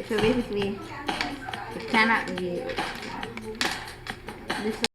So basically, it cannot be. This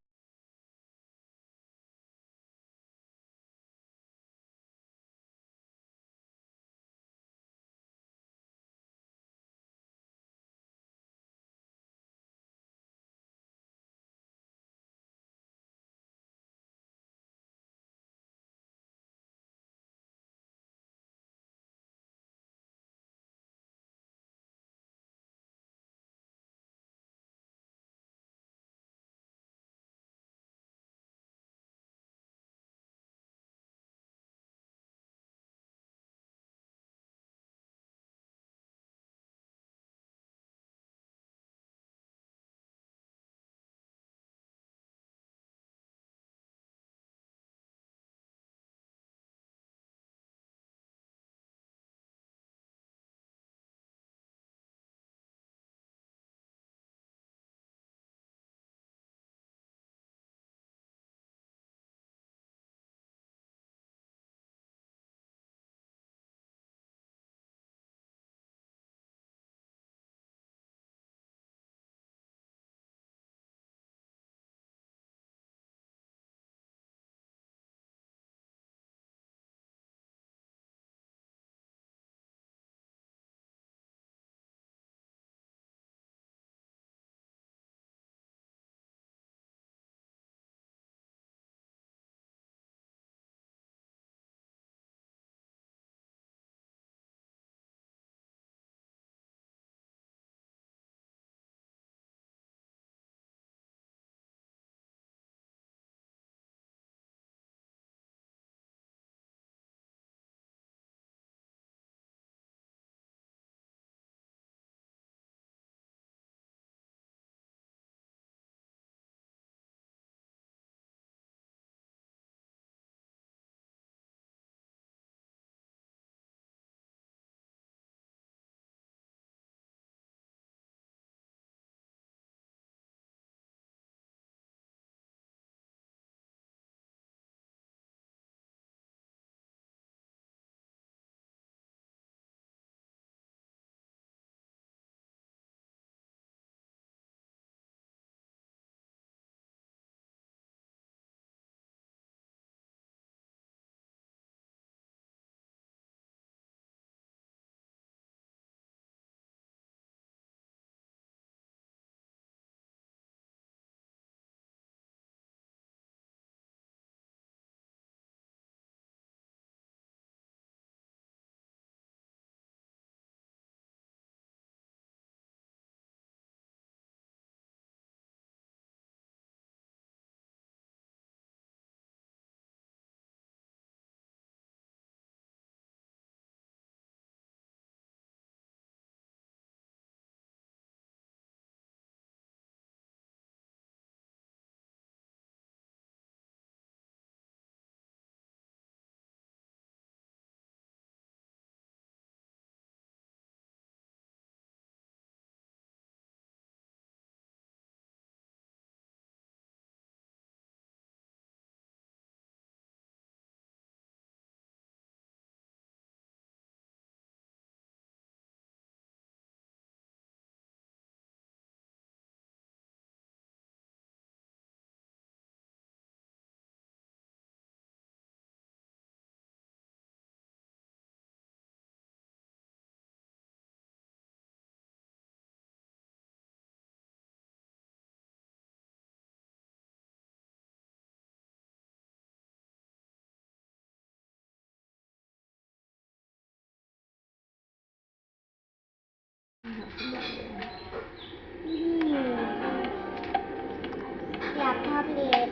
Yeah, probably it.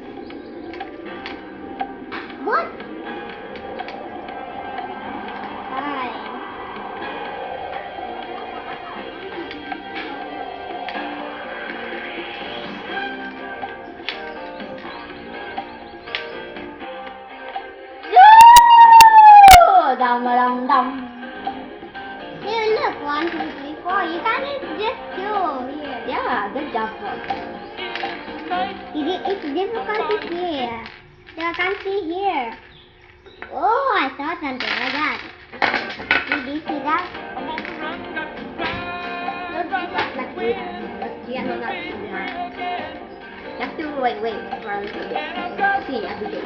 What? Fine. Yoo! Dum dum dum. Here, look. 1, 2, 3, 4. You can't just go here. Yeah, good job, folks. It's difficult to see. So I can't see here. Oh, I saw something like that. Did you see that? Yeah, no, not just to wait for a little bit. See every day.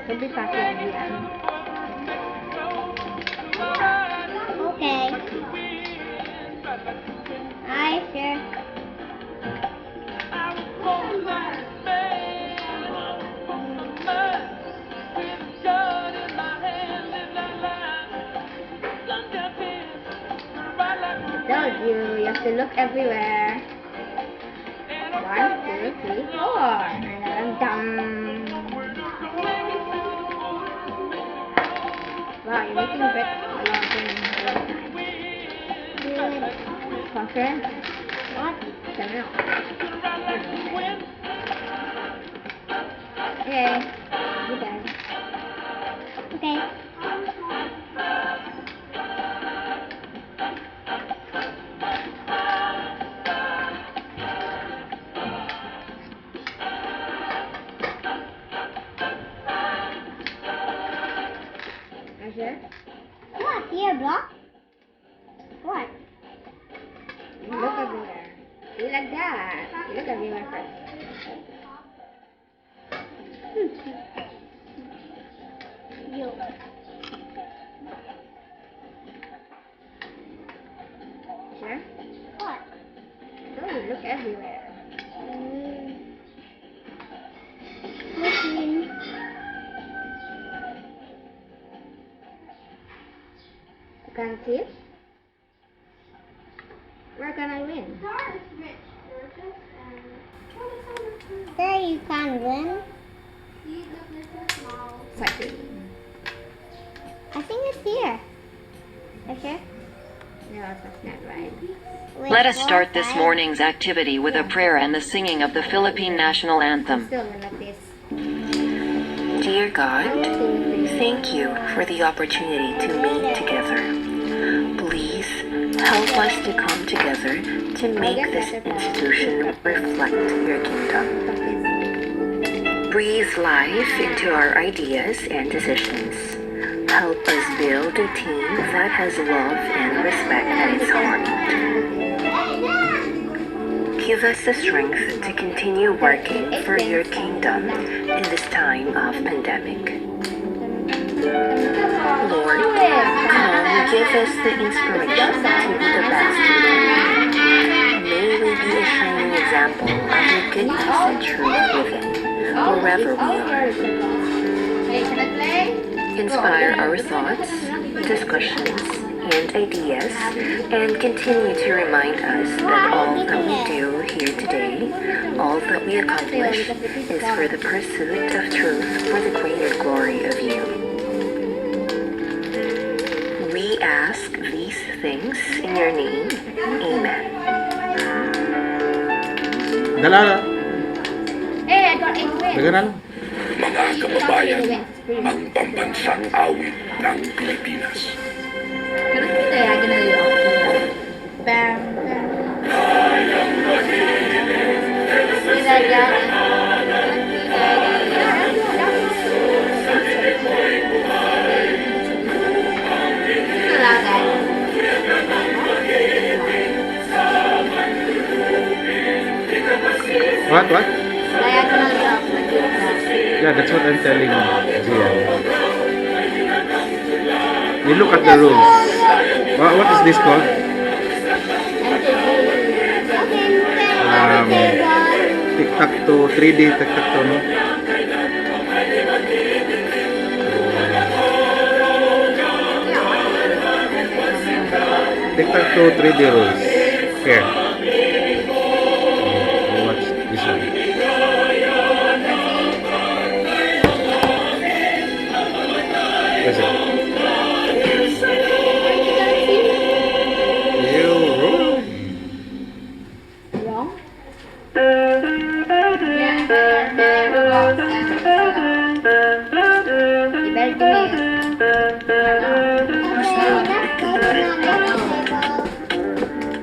Don't be passive, yeah. Okay. Hi, sir. Told you, you have to look everywhere. 1, 2, 3, 4. Dum. Wow, you're making bricks a long time. Good. Confident? What? Don't know. Okay, you done. Okay. Are you sure? What? Here, block? What? You look everywhere. You like that. You look everywhere first. You. Sure? What? No, you look everywhere. Looking. You can't see it? Where can I win? There you can win. Fighting. I think it's here. Okay. No, that's not right. Wait, Let us 4, start this 5. morning's activity with a prayer and the singing of the Philippine national I'm anthem. still in like this. Dear God, 1, 2, 3. thank you for the opportunity to meet together. Please help us to come together to make this institution reflect your kingdom. Breathe life into our ideas and decisions. Help us build a team that has love and respect at its heart. Give us the strength to continue working for your kingdom in this time of pandemic. Lord, come give us the inspiration to be the best we can be. May we be a shining example of your goodness and truth within, wherever we are. Hey, can I play? Inspire our thoughts, discussions, and ideas, and continue to remind us that all that we do here today, all that we accomplish, is for the pursuit of truth for the greater glory of you. We ask these things in your name. Amen. Dala, Hey, I got 8 wins. dagan na lang. Mga kababayan, ang pambansang awit ng Pilipinas. Ganun kita ya, ganun yun. Bam, bam. What? Diagonal block. Yeah, that's what I'm telling you, Gia. You look at the rules. What is this called? Tic-tac-toe, 3D tic-tac-toe, no? Tic-tac-toe, 3D rules. Here. Watch this one. That's it. You roll. Wrong?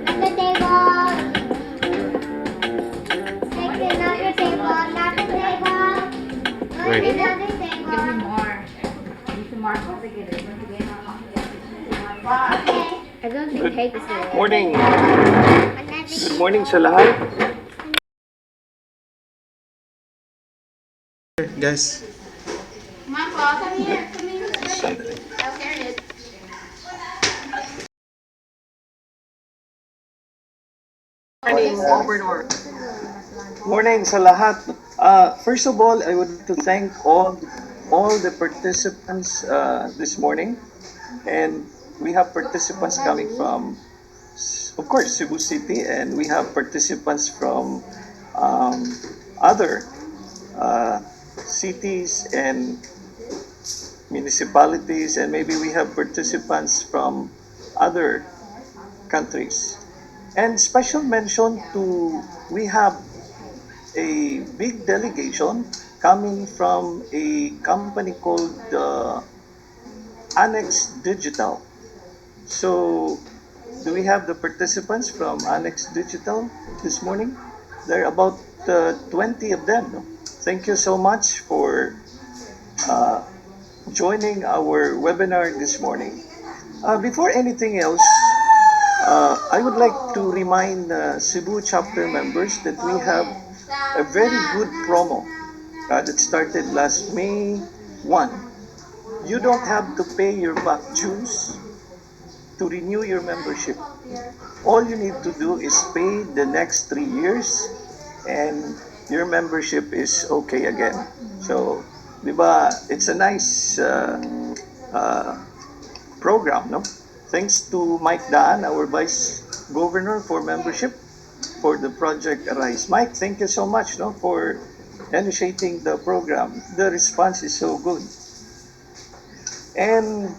At the table. hate this little. Morning. Good morning sa lahat. Guys. Come on, Paul, come here. Come here. I'll carry it. Morning, Governor. Morning sa lahat. First of all, I would like to thank all the participants this morning. And we have participants coming from, of course, Cebu City, and we have participants from other cities and municipalities, and maybe we have participants from other countries. And special mention to, we have a big delegation coming from a company called Annex Digital. So, do we have the participants from Annex Digital this morning? There are about 20 of them. No? Thank you so much for joining our webinar this morning. Before anything else, I would like to remind Cebu chapter members that we have a very good promo that started last May 1. You don't have to pay your back dues to renew your membership. All you need to do is pay the next 3 years and your membership is okay again. So, di ba, it's a nice program, no? Thanks to Mike Daan, our Vice Governor for membership for the Project Arise. Mike, thank you so much, no, for initiating the program. The response is so good. And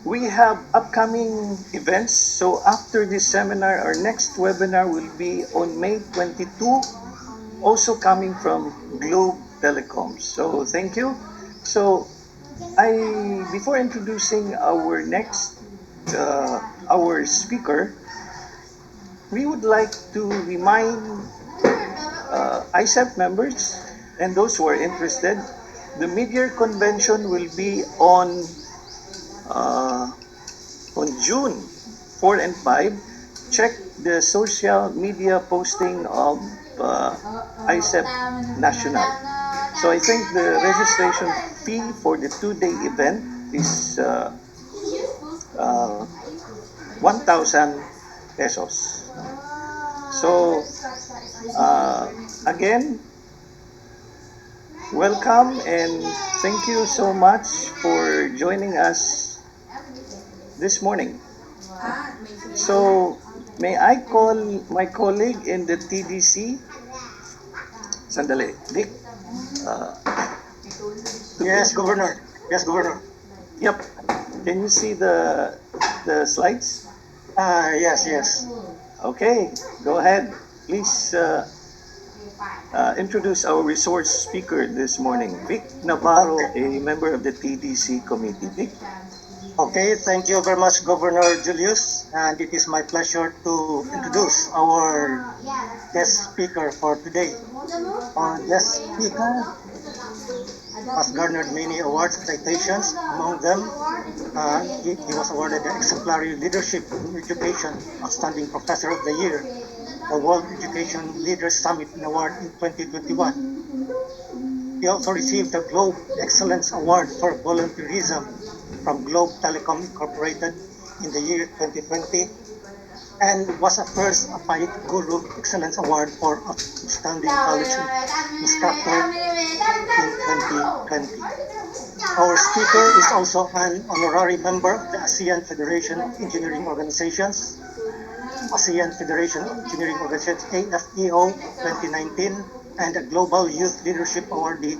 we have upcoming events. So after this seminar, our next webinar will be on May 22, also coming from Globe Telecom. So thank you. So before introducing our next our speaker, we would like to remind ISEP members and those who are interested, the mid-year convention will be on June 4 and 5. Check the social media posting of ISEP National. So I think the registration fee for the 2-day event is 1,000 pesos. So, again, welcome and thank you so much for joining us this morning. So, may I call my colleague in the TDC? Sandali. Dick? Yes, Governor. Yes, Governor. Yep. Can you see the slides? Yes. Okay, go ahead. Please introduce our resource speaker this morning, Vic Navarro, a member of the TDC committee. Vic? Okay, thank you very much, Governor Julius. And it is my pleasure to introduce our guest speaker for today. Our guest speaker has garnered many awards, citations. Among them, he was awarded the Exemplary Leadership in Education Outstanding Professor of the Year, the World Education Leaders Summit Award in 2021. He also received the Globe Excellence Award for Volunteerism from Globe Telecom Incorporated in the year 2020, and was a first Apayit Guru Excellence Award for Outstanding College Instructor in 2020. Our speaker is also an honorary member of the ASEAN Federation of Engineering Organizations, ASEAN Federation of Engineering Organizations AFEO 2019, and a Global Youth Leadership Awardee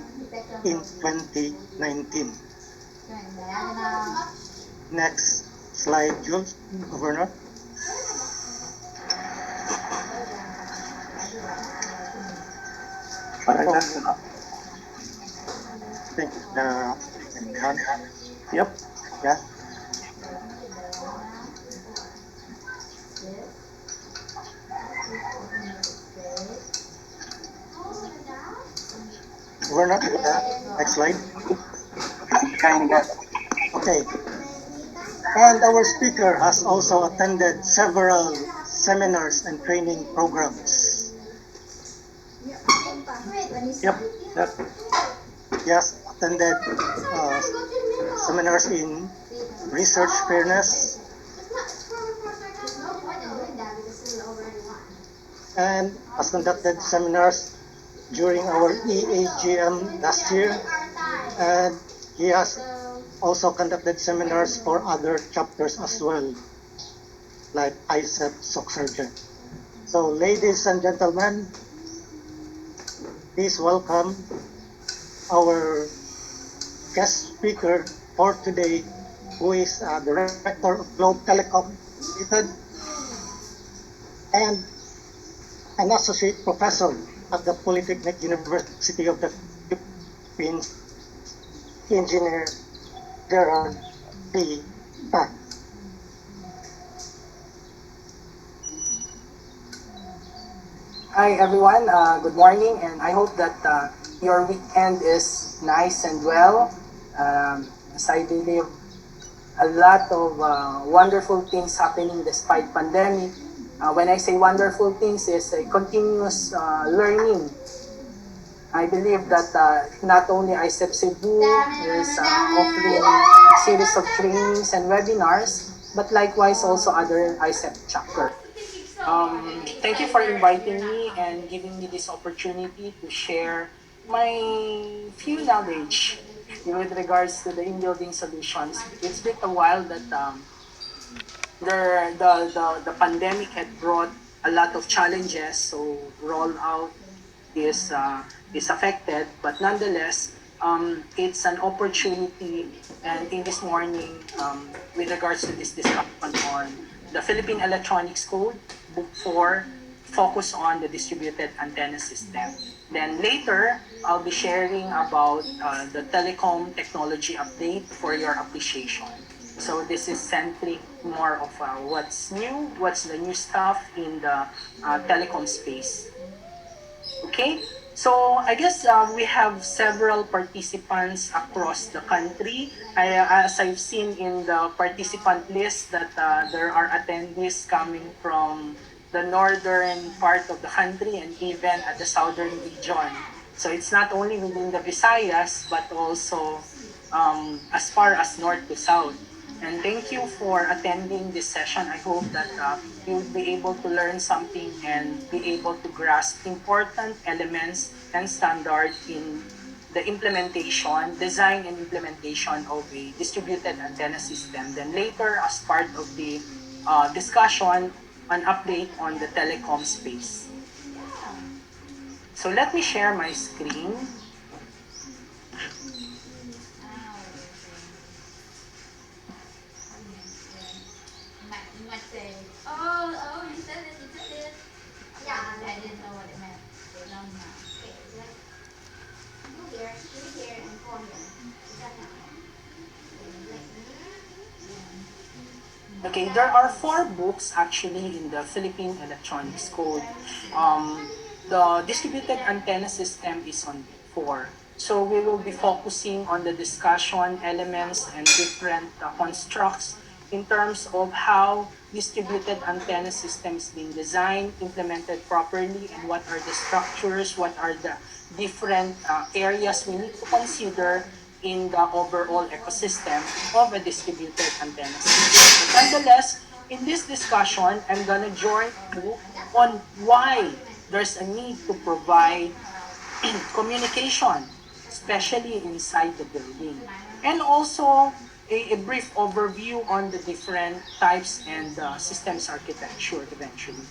in 2019. Next slide, Jules, Governor. Thank you. Yep. Yeah. Governor, next slide. Okay. And our speaker has also attended several seminars and training programs. Yep, that he has attended seminars in research fairness and has conducted seminars during our EAGM last year, and he has also conducted seminars for other chapters as well, like ISEP SOCSurgeon. So ladies and gentlemen, please welcome our guest speaker for today, who is Director of Globe Telecom Limited and an Associate Professor at the Polytechnic University of the Philippines, Engineer Gerard P. Tan. Hi everyone, good morning, and I hope that your weekend is nice and well. As I believe a lot of wonderful things happening despite pandemic. When I say wonderful things, is a continuous learning. I believe that not only ISEP Cebu is offering series of trainings and webinars, but likewise also other ISEP chapter. Thank you for inviting me and giving me this opportunity to share my few knowledge with regards to the in-building solutions. It's been a while that the pandemic had brought a lot of challenges, so rollout is affected, but nonetheless, it's an opportunity. And in this morning, with regards to this discussion on the Philippine Electronics Code, Book 4, focus on the distributed antenna system. Then later, I'll be sharing about the telecom technology update for your appreciation. So this is centric more of what's new, what's the new stuff in the telecom space. Okay, so I guess we have several participants across the country. As I've seen in the participant list that there are attendees coming from the northern part of the country and even at the southern region. So it's not only within the Visayas, but also as far as north to south. And thank you for attending this session. I hope that you'll be able to learn something and be able to grasp important elements and standards in the implementation, design and implementation of a distributed antenna system. Then later, as part of the discussion, an update on the telecom space. So let me share my screen. You said it, you said it. Yeah, I didn't know what it meant. No. Okay, let's do here and form them. Okay, there are 4 books actually in the Philippine Electronics Code. The distributed antenna system is on 4. So we will be focusing on the discussion elements and different constructs in terms of how distributed antenna system is being designed, implemented properly, and what are the structures, what are the different areas we need to consider in the overall ecosystem of a distributed antenna system. But nonetheless, in this discussion, I'm gonna join you on why there's a need to provide communication, especially inside the building. And also, a brief overview on the different types and systems architecture eventually.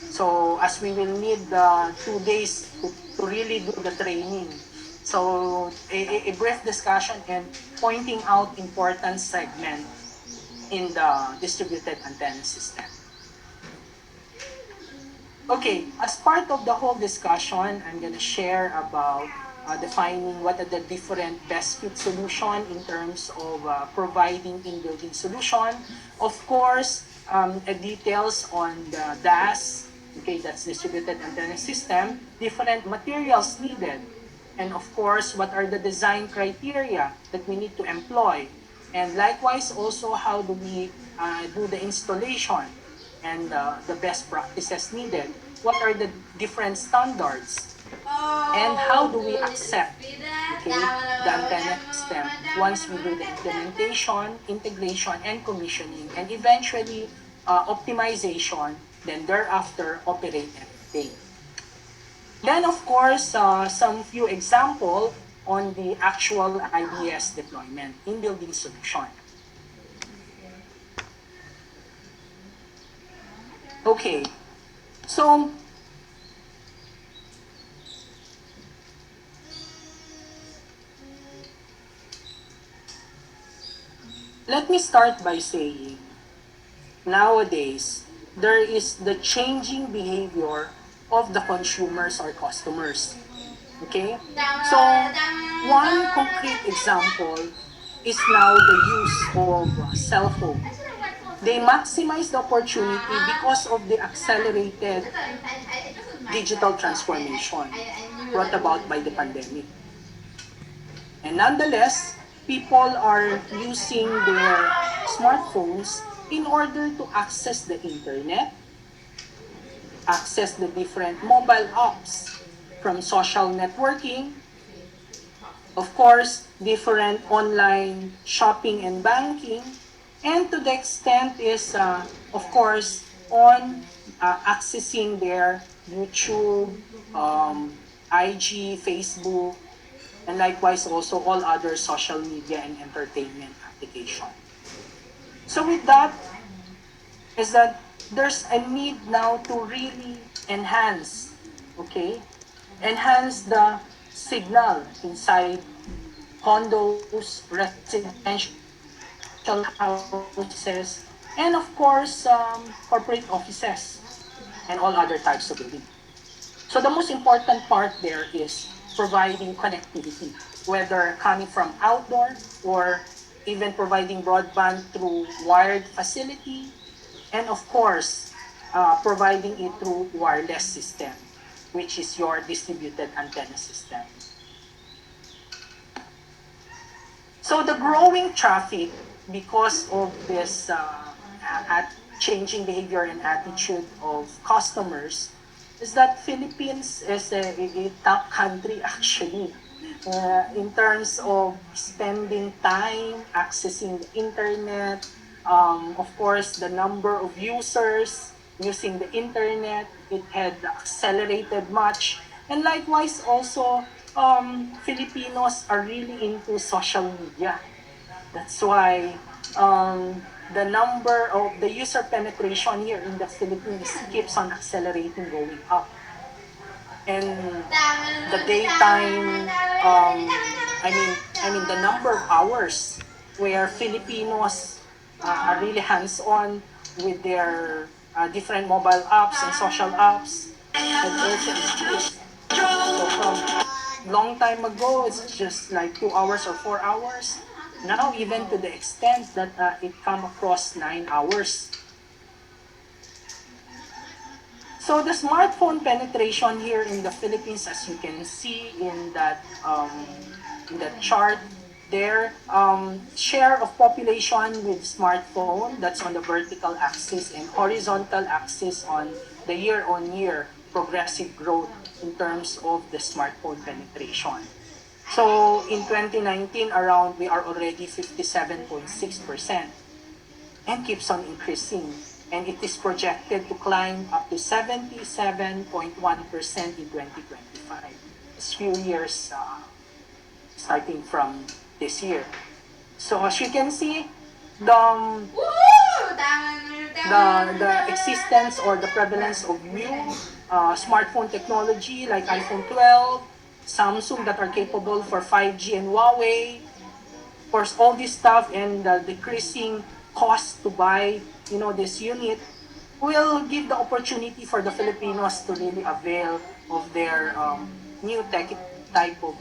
So, as we will need 2 days to really do the training. So, a brief discussion and pointing out important segment in the distributed antenna system. Okay, as part of the whole discussion, I'm going to share about defining what are the different best fit solution in terms of providing in-building solution. Of course, details on the DAS, okay, that's distributed antenna system, different materials needed, and of course, what are the design criteria that we need to employ. And likewise also, how do we do the installation and the best practices needed? What are the different standards? And how do we accept, okay, the antenna system once we do the implementation, integration, and commissioning, and eventually optimization, then thereafter operate everything. Then of course, some few example on the actual IDS deployment in building solution. Okay, so let me start by saying, nowadays, there is the changing behavior of the consumers or customers. Okay? So, one concrete example is now the use of cell phone. They maximize the opportunity because of the accelerated digital transformation brought about by the pandemic. And nonetheless, people are using their smartphones in order to access the internet, access the different mobile apps from social networking, of course, different online shopping and banking, and to the extent is, of course, on accessing their YouTube, IG, Facebook, and likewise also all other social media and entertainment application. So with that, is that there's a need now to really enhance, okay, enhance the signal inside condos, residential houses, and of course, corporate offices, and all other types of building. So the most important part there is providing connectivity, whether coming from outdoor or even providing broadband through wired facility, and of course, providing it through wireless system, which is your distributed antenna system. So the growing traffic, because of this changing behavior and attitude of customers, is that Philippines is a top country actually in terms of spending time accessing the internet. Of course, the number of users using the internet, it had accelerated much. And likewise also, Filipinos are really into social media. That's why the number of the user penetration here in the Philippines keeps on accelerating, going up. And the daytime, I mean the number of hours where Filipinos are really hands-on with their different mobile apps and social apps had also increased. So from long time ago, it's just like 2 hours or 4 hours. Now, even to the extent that it come across 9 hours. So the smartphone penetration here in the Philippines, as you can see in that chart there, share of population with smartphone, that's on the vertical axis, and horizontal axis on the year-on-year progressive growth in terms of the smartphone penetration. So in 2019, we are already 57.6% and keeps on increasing. And it is projected to climb up to 77.1% in 2025. It's few years starting from this year. So as you can see, the existence or the prevalence of new smartphone technology like iPhone 12, Samsung that are capable for 5G, and Huawei, of course, all this stuff, and the decreasing cost to buy, this unit will give the opportunity for the Filipinos to really avail of their new type of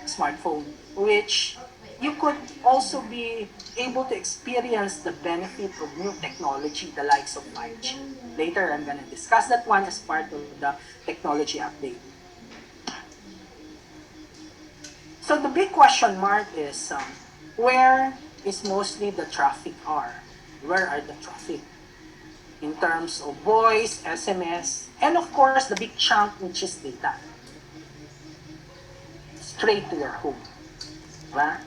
smartphone, which you could also be able to experience the benefit of new technology, the likes of 5G. Later, I'm going to discuss that one as part of the technology update. So the big question mark is where is mostly the traffic are. Where are the traffic? In terms of voice, SMS, and of course, the big chunk which is data. Straight to your home. Diba?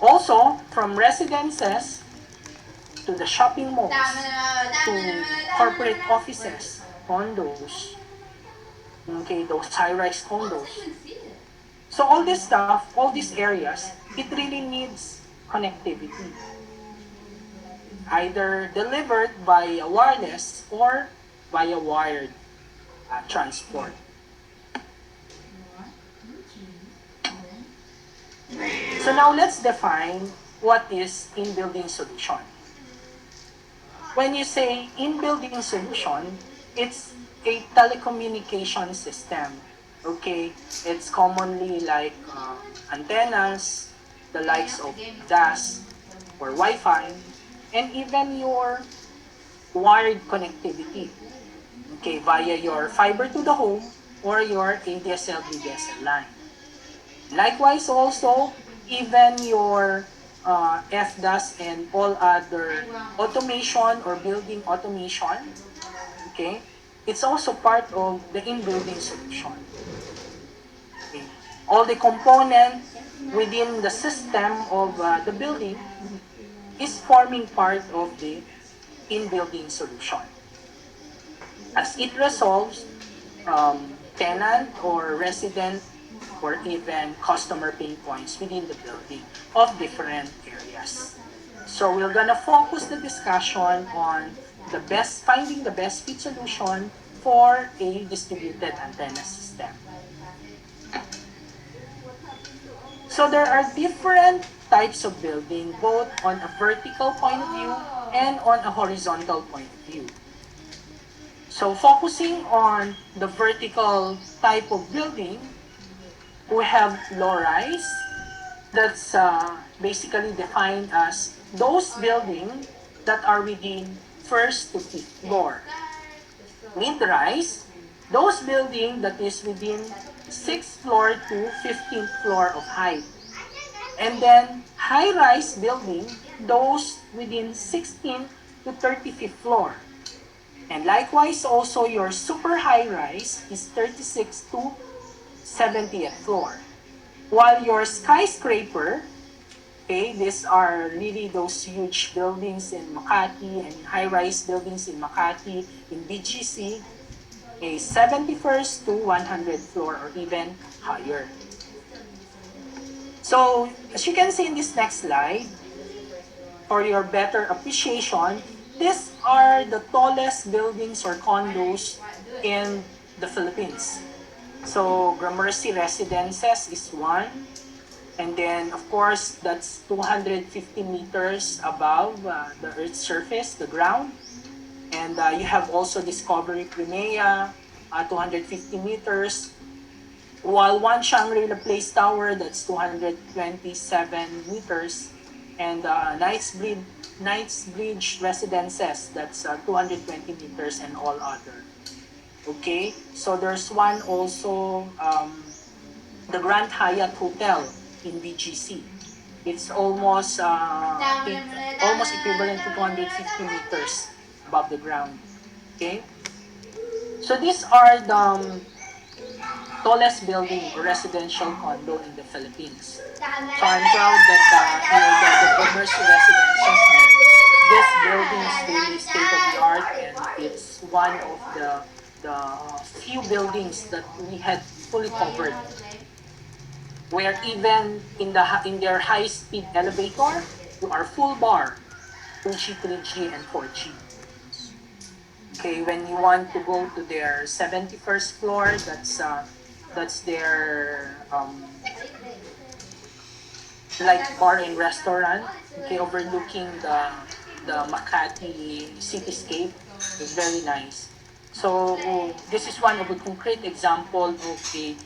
Also, from residences to the shopping malls, to corporate offices, condos, okay, those high-rise condos. So all this stuff, all these areas, it really needs connectivity. Either delivered via wireless or via wired transport. So now let's define what is in-building solution. When you say in-building solution, it's a telecommunication system. Okay, it's commonly like antennas, the likes of DAS or Wi-Fi, and even your wired connectivity. Okay, via your fiber to the home or your ADSL VDSL line. Likewise also, even your FDAS and all other automation or building automation, okay, it's also part of the in-building solution. Okay. All the component within the system of the building is forming part of the in-building solution. As it resolves tenant or resident or even customer pain points within the building of different areas. So we're gonna focus the discussion on finding the best fit solution for a distributed antenna system. So there are different types of building, both on a vertical point of view and on a horizontal point of view. So focusing on the vertical type of building, we have low-rise. That's basically defined as those buildings that are within 1st to 5th floor. Mid-rise, those buildings that is within 6th floor to 15th floor of height. And then high-rise building, those within 16th to 35th floor. And likewise also your super high-rise is 36th to 70th floor. While your skyscraper, okay, these are really those huge buildings in Makati and high-rise buildings in Makati, in BGC, a 71st to 100th floor or even higher. So, as you can see in this next slide, for your better appreciation, these are the tallest buildings or condos in the Philippines. So, Gramercy Residences is one. And then, of course, that's 250 meters above the Earth's surface, the ground. And you have also Discovery Crimea, 250 meters. While one Shangri-La Place Tower, that's 227 meters. And Knightsbridge Residences, that's 220 meters and all other. Okay, so there's one also, the Grand Hyatt Hotel in BGC. It's almost equivalent to 250 meters above the ground. Okay, so these are the tallest building or residential condo in the Philippines. So I'm proud that the Gramercy Residences, this building is really state-of-the-art, and it's one of the few buildings that we had fully covered, where even in their high-speed elevator, you are full bar, 2G, 3G, and 4G. Okay, when you want to go to their 71st floor, that's their like bar and restaurant, okay, overlooking the Makati cityscape. It's very nice. So this is one of a concrete example of a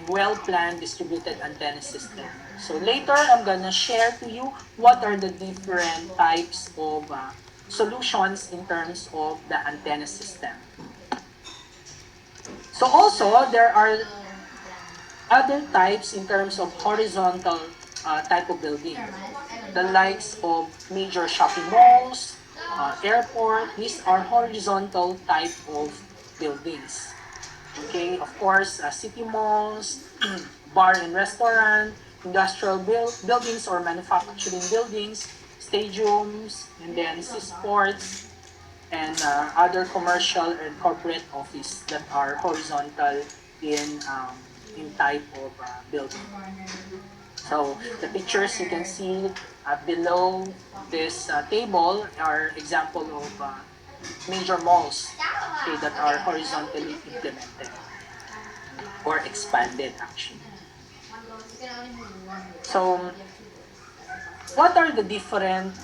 well-planned distributed antenna system. So later, I'm gonna share to you what are the different types of solutions in terms of the antenna system. So also, there are other types in terms of horizontal type of building. the likes of major shopping malls, airport. These are horizontal type of buildings. Okay, of course, city malls, bar and restaurant, industrial buildings or manufacturing buildings, stadiums, and then sports, and other commercial and corporate office that are horizontal in type of building. So the pictures you can see below this table are example of major malls, okay, that are horizontally implemented or expanded actually. So what are the different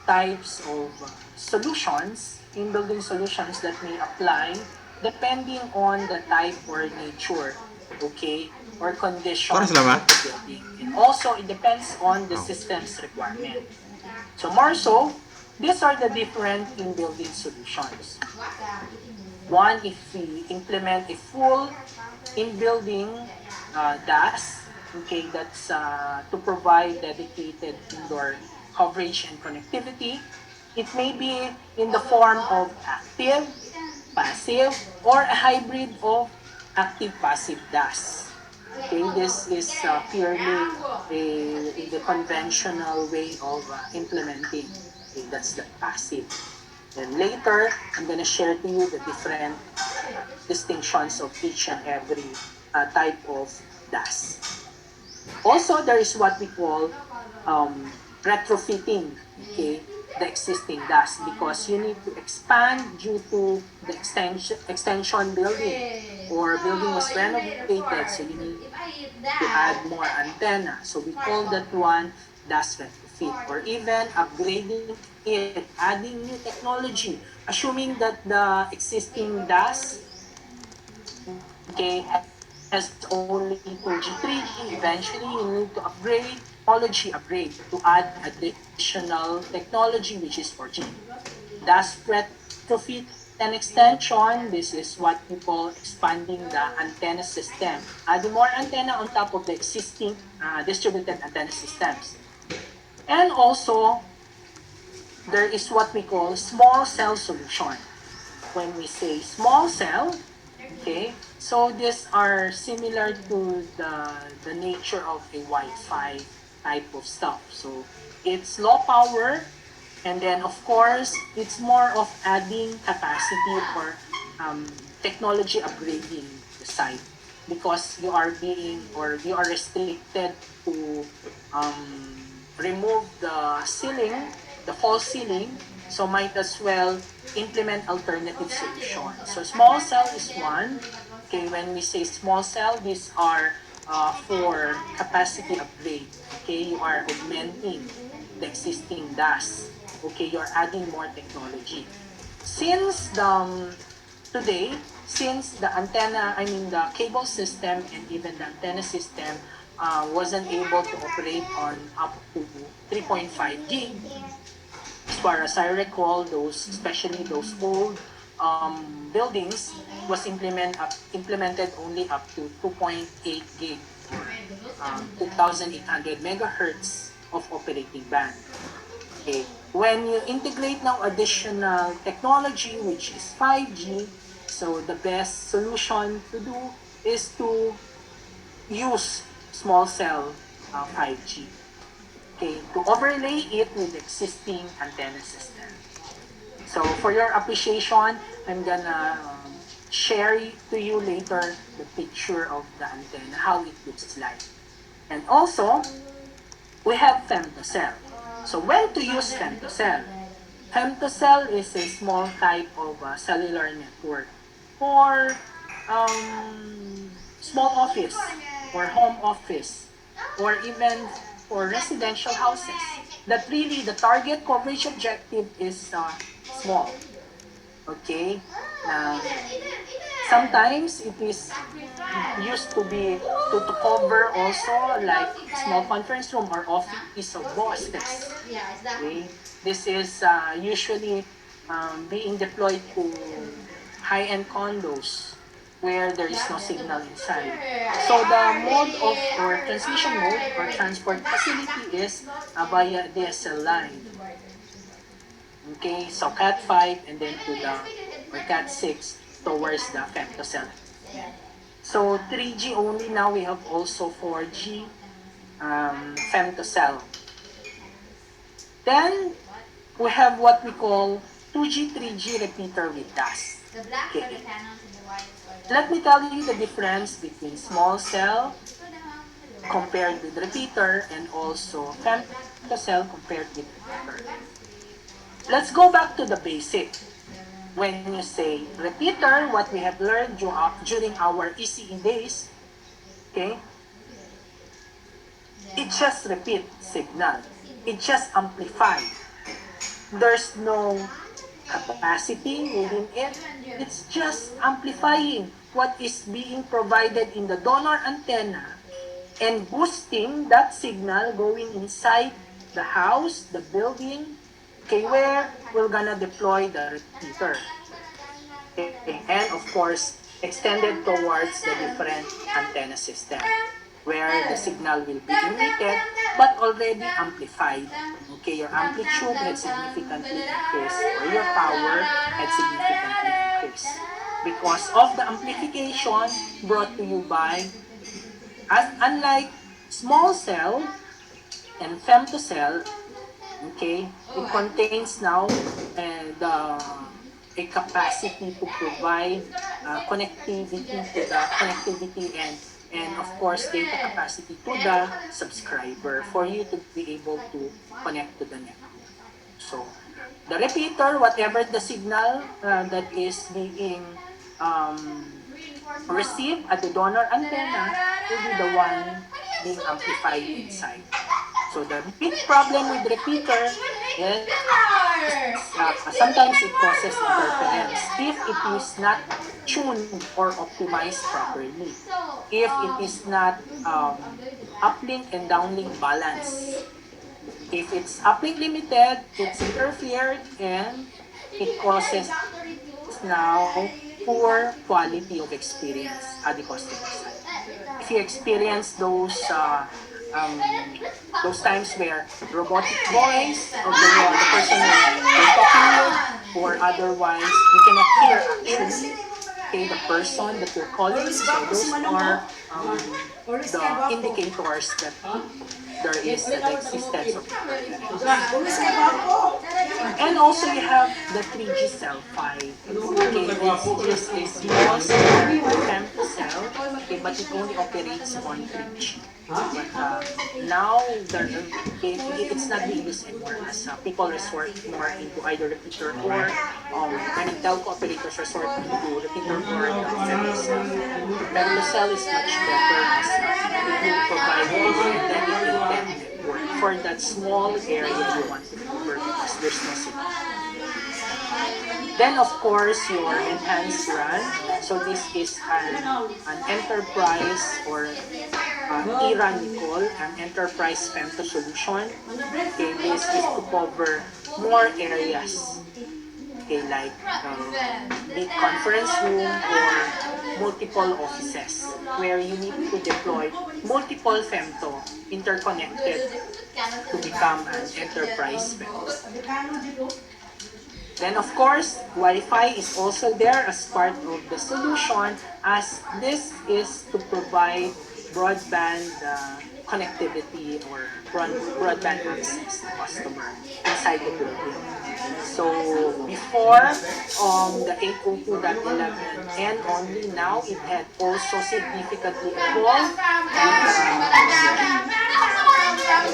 types of solutions in building solutions that may apply depending on the type or nature, okay, or condition of Oras lang ba? the building. And also, it depends on the system's requirement. So more so, these are the different in building solutions. One, if we implement a full in-building DAS, okay, that's to provide dedicated indoor coverage and connectivity. It may be in the form of active, passive, or a hybrid of active-passive DAS. Okay, this is purely the conventional way of implementing. Okay, that's the passive. Then later, I'm going to share to you the different distinctions of each and every type of DAS. Also, there is what we call retrofitting, okay, the existing DAS, because you need to expand due to the extension building, or building was renovated, so you need to add more antenna. So we call that one DAS retrofit, or even upgrading it, adding new technology, assuming that the existing DAS, okay, has only 2G, 3G, eventually you need to upgrade, technology upgrade, to add additional technology, which is 4G. DAS retrofit and extension, this is what we call expanding the antenna system, adding more antenna on top of the existing distributed antenna systems. And also, there is what we call small cell solution. When we say small cell, okay, so these are similar to the nature of a Wi-Fi type of stuff. So it's low power, and then of course it's more of adding capacity or technology upgrading the site, because you are being, or you are restricted to remove the ceiling, the false ceiling, so might as well implement alternative solutions. So small cell is one. Okay, when we say small cell, these are for capacity upgrade. Okay, you are augmenting the existing DAS. Okay, you are adding more technology. Since today, since the antenna, I mean the cable system and even the antenna system wasn't able to operate on up to 3.5 gig, as far as I recall, those, especially those old buildings, was implemented only up to 2.8 gig, 2,800 megahertz of operating band. Okay. When you integrate now additional technology, which is 5G, so the best solution to do is to use small cell 5G. Okay, to overlay it with existing antenna system. So for your appreciation, I'm gonna share to you later the picture of the antenna, how it looks like. And also, we have femtocell. So when to use femtocell? Femtocell is a small type of cellular network for small office or home office, or even for residential houses, that really the target coverage objective is small. Okay? Sometimes it is used to be to cover also like small conference room or office of bosses. Okay? This is usually being deployed to high-end condos where there is no signal inside. So the mode of or transmission mode or transport facility is via DSL line. Okay, so Cat5 and then to the or Cat6 towards the femtocell. So 3G only, now we have also 4G femtocell. Then we have what we call 2G, 3G repeater with DAS. Okay. Let me tell you the difference between small cell compared with repeater and also femtocell compared with repeater. Let's go back to the basic. When you say repeater, what we have learned during our ECE days, okay, it just repeat signal. It just amplify. There's no capacity within it. It's just amplifying what is being provided in the donor antenna and boosting that signal going inside the house, the building, okay, where we're gonna deploy the repeater. Okay, and of course, extended towards the different antenna system, where the signal will be emitted but already amplified. Okay, your amplitude had significantly increased or your power had significantly increased because of the amplification brought to you by, unlike small cell and femtocell, okay, it contains now a capacity to provide connectivity and of course data capacity to the subscriber for you to be able to connect to the network. So the repeater, whatever the signal that is being received at the donor antenna, will be the one being amplified inside. So the big problem with repeater is sometimes it causes interference if it is not tuned or optimized properly. If it is not uplink and downlink balance. If it's uplink limited, it's interfered and it causes now poor quality of experience at the customer side. If you experience those times where robotic voice of the person you're talking with, or otherwise you cannot hear actually the person that you're calling. So those are the indicators that there is the existence of and also you have the 3G cell 5. Okay, this is small cell, femtocell, okay, but it only operates on 3G. But now it's not being used anymore as people resort more into either repeater or telco operators resort into repeater or femtocell. Femtocell is much better as it will provide a dedicated network for that small area you want to cover because there's no signal. Then of course your enhanced RAN. So this is an enterprise or ERAN we call an enterprise femto solution. Okay, this is to cover more areas. Okay, like big conference room or multiple offices where you need to deploy multiple femto interconnected to become an enterprise femto. Then of course, Wi-Fi is also there as part of the solution as this is to provide broadband connectivity or broadband access to customer inside the building. So before the 802.11 and only now it had also significantly evolved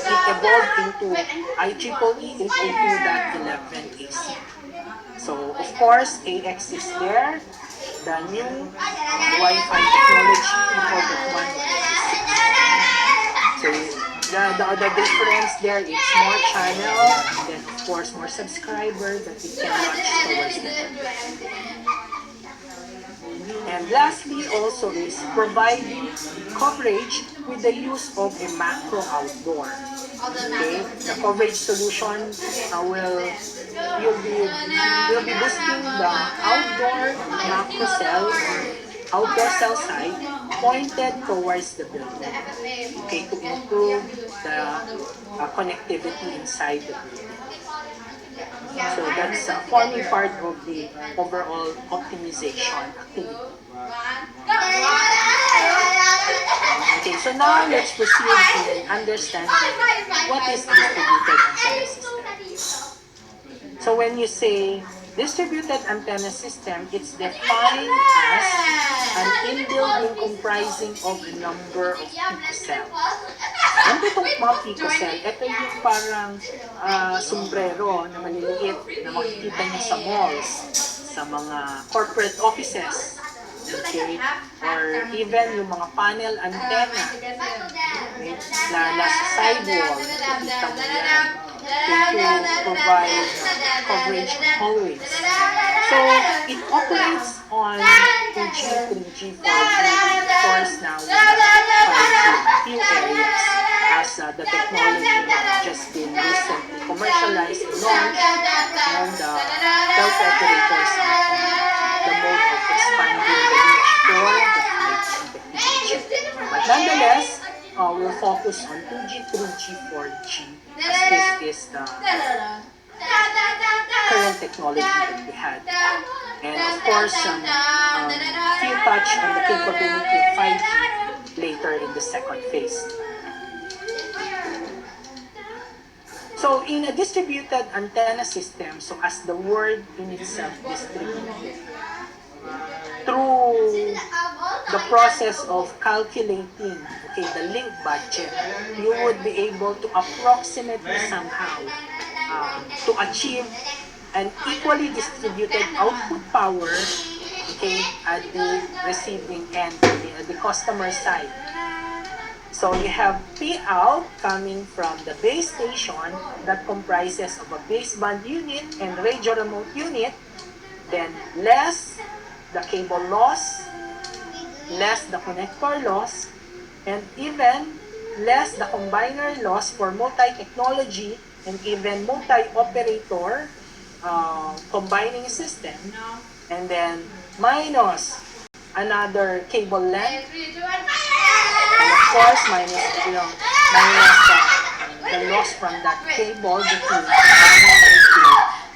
it evolved into IEEE 802.11 AC. So of course AX is there, the new Wi-Fi technology we call that one. So the difference there is more channel, then of course more subscriber that we can launch towards the network. And lastly also is providing coverage with the use of a macro outdoor. Okay, the coverage solution will be boosting the outdoor macro cell outdoor cell site pointed towards the building, okay, to improve the connectivity inside the building. So that's forming part of the overall optimization activity. Okay, so now let's proceed in understanding what is distributed antenna system. So when you say distributed antenna system, it's defined as an in-building comprising of a number of picocells. Ano itong mga picocell? Ito yung parang sombrero na maliliit na makikita niyo sa malls, sa mga corporate offices, okay? Or even yung mga panel antenna, okay? Na nasa sidewall, nakikita mo yan, to provide coverage of hallways. So, it operates on 2G, 3G, 4G. Of course, now we have 5G in a few areas as the technology has just been recently commercialized and launched, and telco operators are on the mode of expanding the reach for the 5G technology. But nonetheless, we'll focus on 2G, 3G, 4G, as this is the current technology that we had. And of course, few touch on the capability of 5G later in the second phase. So in a distributed antenna system, so as the word in itself, distributed, through the process of calculating, okay, the link budget, you would be able to approximately somehow to achieve an equally distributed output power, okay, at the receiving end, at the customer side. So you have P-out coming from the base station that comprises of a baseband unit and radio remote unit, then less the cable loss, less the connector loss, and even less the combiner loss for multi-technology and even multi-operator combining system, and then minus another cable length, and of course minus the loss from that cable between combining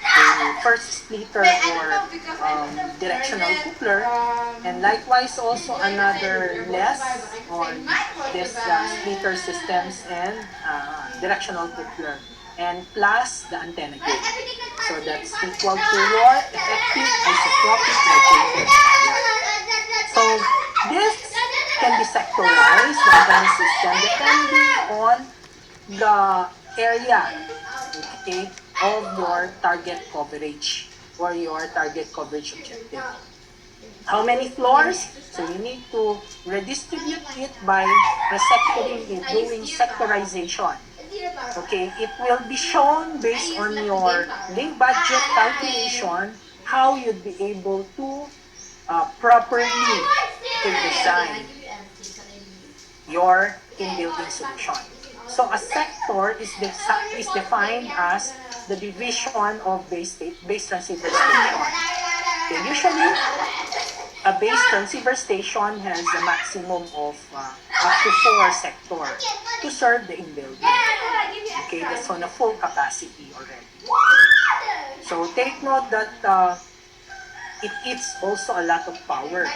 the first splitter or directional coupler, and likewise also another less on this splitter systems and directional coupler, and plus the antenna gate. So that's equal to your effective isotropic radiator. So this can be sectorized, the antenna system, depending on the area, okay, of your target coverage or your target coverage objective. How many floors? So you need to redistribute it by resectoring it, doing sectorization. Okay, it will be shown based on your link budget calculation how you'd be able to properly design your in-building solution. So a sector is defined as the division of base transceiver station. Okay, usually, a base transceiver station has a maximum of up to 4 sectors to serve the in-building. Okay, that's on a full capacity already. So take note that it eats also a lot of power.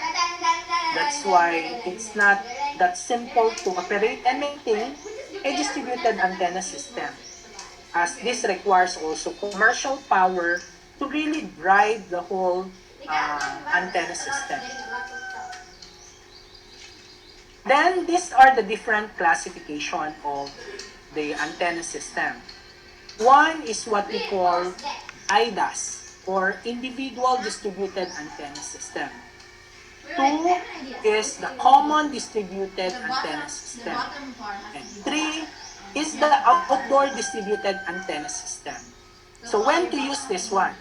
That's why it's not that simple to operate and maintain a distributed antenna system, as this requires also commercial power to really drive the whole antenna system. Then these are the different classification of the antenna system. One is what we call IDAS, or Individual Distributed Antenna System. 2 is the Common Distributed Antenna System. And 3 is the Outdoor Distributed Antenna System. So when to use this one?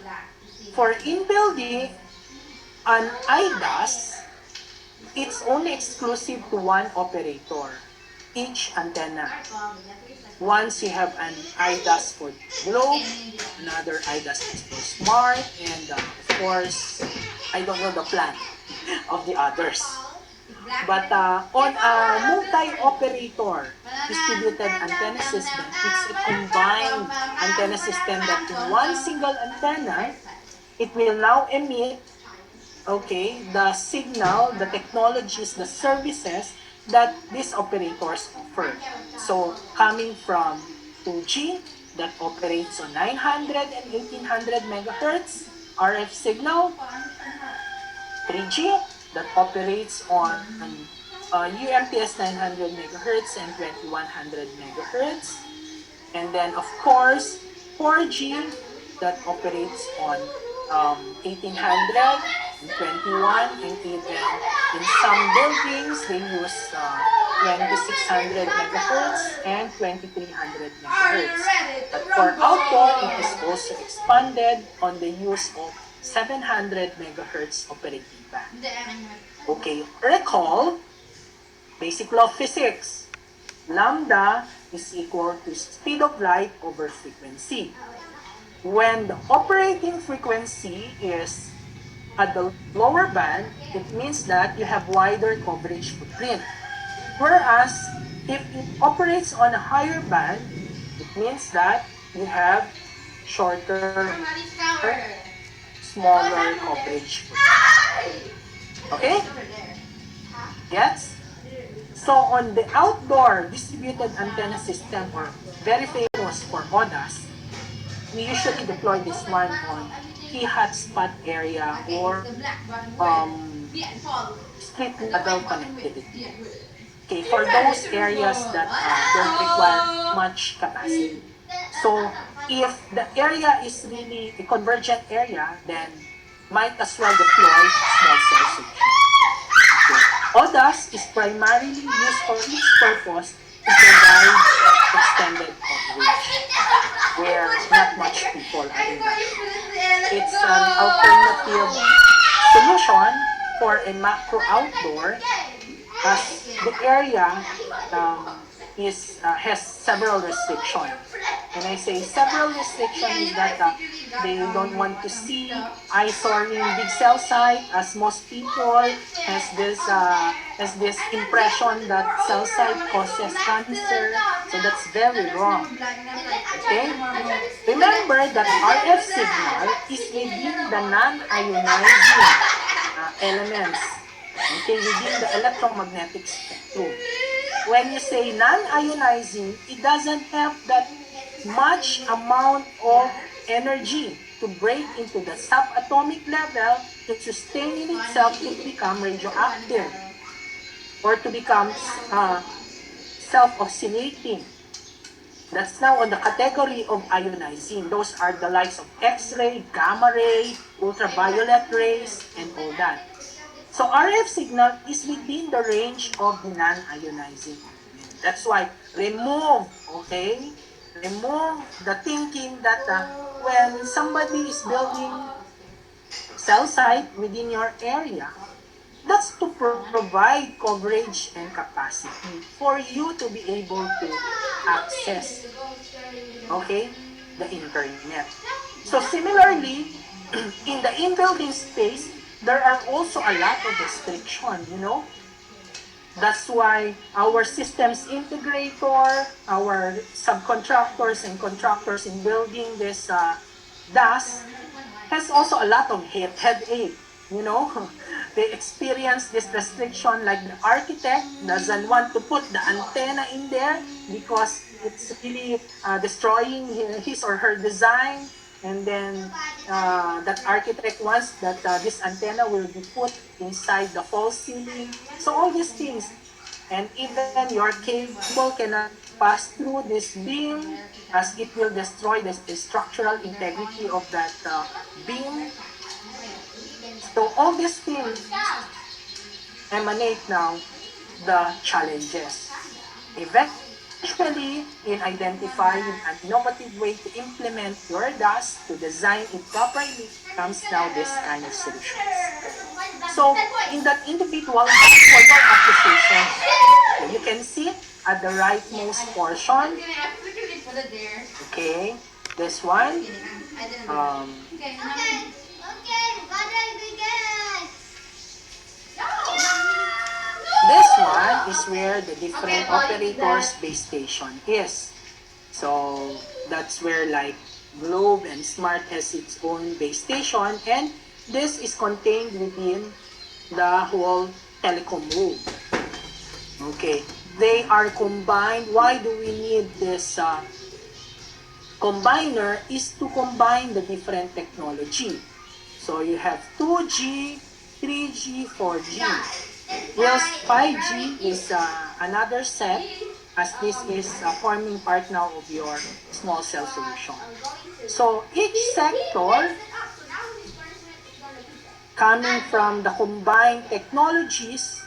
For in-building an IDAS, it's only exclusive to one operator, each antenna. Once you have an IDAS for Globe, another IDAS is for Smart, and of course, I don't know the plan of the others. But on a multi-operator distributed antenna system, it's a combined antenna system that in one single antenna, it will now emit, okay, the signal, the technologies, the services that these operators offer. So coming from 2G that operates on 900 and 1800 megahertz RF signal, 3G that operates on UMTS 900 megahertz and 2100 megahertz, and then of course 4G that operates on 1800, 21, and even in some buildings they use 2600 megahertz and 2300 megahertz. But for outdoor, it is also expanded on the use of 700 megahertz operating band. Okay, recall basic law of physics. Lambda is equal to speed of light over frequency. When the operating frequency is at the lower band, it means that you have wider coverage footprint. Whereas, if it operates on a higher band, it means that you have shorter, smaller coverage footprint. Okay? Yes? So, on the outdoor distributed antenna system, or very famous for ODAS, we usually deploy this one on key hotspot area or street level connectivity. Okay, for those areas that don't require much capacity. So, if the area is really a convergent area, then might as well deploy small cell solution. Okay. ODAS is primarily used for its purpose to provide extended coverage where not much people are involved. It's an alternative solution for a macro outdoor, as the area has several restrictions. When I say several restrictions, is that they don't want to see eyesore in big cell site, as most people has this impression that cell site causes cancer. So that's very wrong. Okay? Remember that RF signal is within the non-ionizing elements. Okay, within the electromagnetic spectrum. When you say non-ionizing, it doesn't have that much amount of energy to break into the subatomic level to sustain in itself to become radioactive or to become self-oscillating. That's now on the category of ionizing. Those are the likes of X-ray, gamma ray, ultraviolet rays, and all that. So RF signal is within the range of the non-ionizing. That's why remove the thinking that when somebody is building cell site within your area, that's to provide coverage and capacity for you to be able to access, the internet. So similarly, in the in-building space, there are also a lot of restrictions, That's why our systems integrator, our subcontractors and contractors in building this DAS has also a lot of headache, They experience this restriction, like the architect doesn't want to put the antenna in there because it's really destroying his or her design. And then that architect wants that this antenna will be put inside the false ceiling. So all these things, and even your cable cannot pass through this beam, as it will destroy the structural integrity of that beam. So all these things emanate now the challenges. Eventually, in identifying an innovative way to implement your DAS, to design it properly, comes now this kind of solutions. So, in that individual DAS for your application, you can see at the rightmost portion, okay, this one, That is where the different operators' base station is. So that's where like Globe and Smart has its own base station, and this is contained within the whole telecom room. Okay, they are combined. Why do we need this combiner? Is to combine the different technology. So you have 2G, 3G, 4G. Whilst 5G is another set, as this is forming part now of your small cell solution. So each sector coming from the combined technologies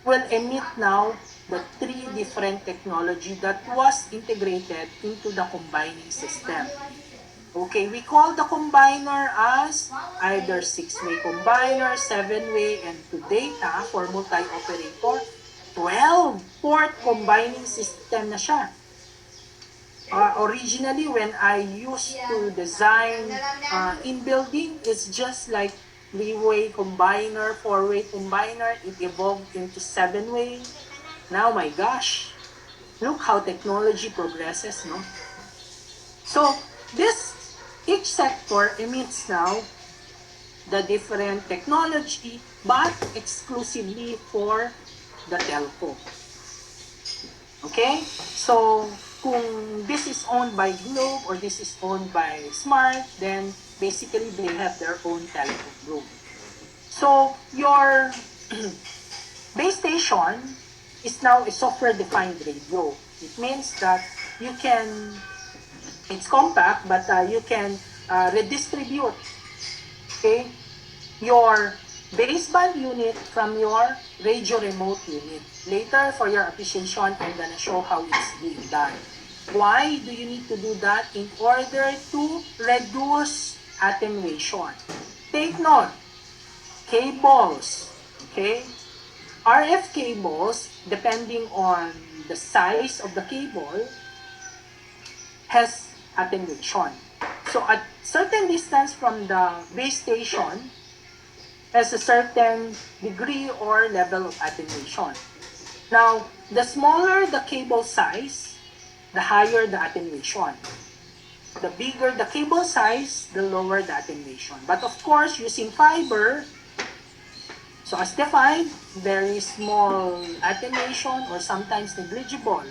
will emit now the 3 different technology that was integrated into the combining system. Okay, we call the combiner as either 6-way combiner, 7-way, and to data for multi-operator, 12-port combining system na siya. Originally, when I used to design in building, it's just like 3-way combiner, 4-way combiner. It evolved into 7-way. Now, my gosh, look how technology progresses, no? So, each sector emits now the different technology, but exclusively for the telco. Okay? So, kung this is owned by Globe or this is owned by Smart, then basically they have their own telecom group. So, your base station is now a software-defined radio. It means that you can, it's compact, but you can redistribute, okay, your baseband unit from your radio remote unit. Later, for your appreciation, I'm gonna show how it's being done. Why do you need to do that? In order to reduce attenuation. Take note, cables, okay? RF cables, depending on the size of the cable, has attenuation. So at certain distance from the base station has a certain degree or level of attenuation. Now, the smaller the cable size, the higher the attenuation. The bigger the cable size, the lower the attenuation. But of course, using fiber, so as defined, very small attenuation or sometimes negligible.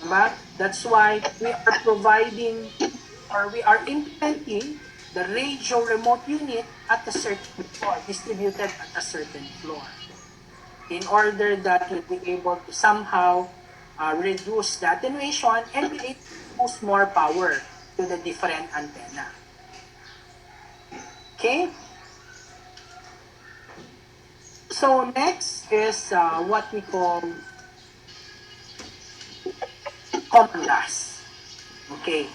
Diba? That's why we are providing or we are implementing the radio remote unit at a certain floor, distributed at a certain floor, in order that you'll be able to somehow reduce the attenuation and be able to push more power to the different antenna. Okay? So next is what we call common bus. Okay.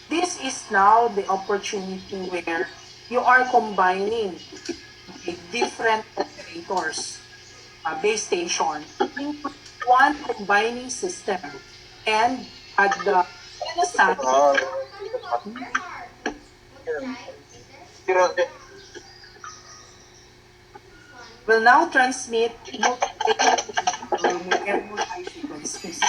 This is now the opportunity where you are combining different operators, base station, into one combining system. And at the other side, will now transmit multi-frequencies.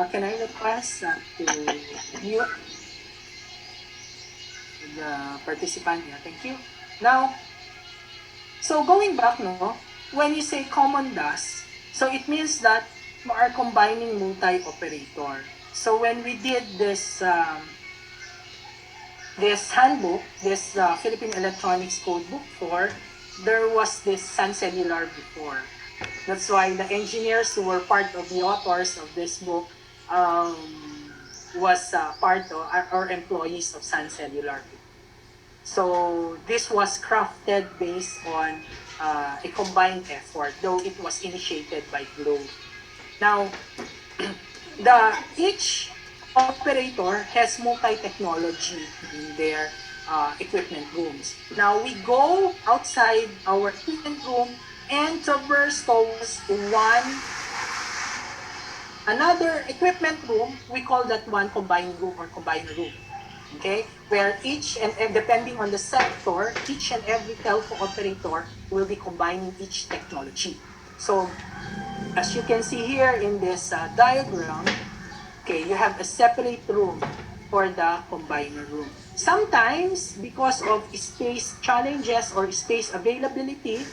Can I request to mute the participant here? Thank you. Now, so going back, no, when you say common bus, so it means that you are combining multi-operator. So when we did this this handbook, this Philippine Electronics Code Book 4, there was this Sun Cellular before. That's why the engineers who were part of the authors of this book was part of or employees of Sun Cellular. So this was crafted based on a combined effort, though it was initiated by Globe. Now, each operator has multi-technology in their equipment rooms. Now we go outside our equipment room and traverse towards another equipment room. We call that one combined room or combiner room. Okay, where each and depending on the sector, each and every telco operator will be combining each technology. So as you can see here in this diagram, okay, you have a separate room for the combiner room. Sometimes, because of space challenges or space availability,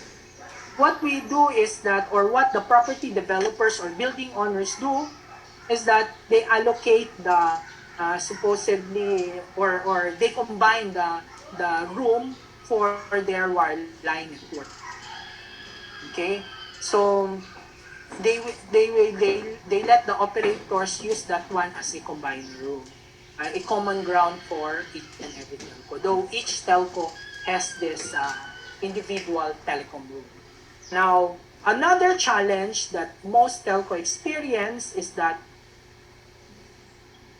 what we do is that, or what the property developers or building owners do, is that they allocate the supposedly, or they combine the room for their wireline network. Okay, so they let the operators use that one as a combined room, a common ground for each and every telco. Though each telco has this individual telecom room. Now, another challenge that most telco experience is that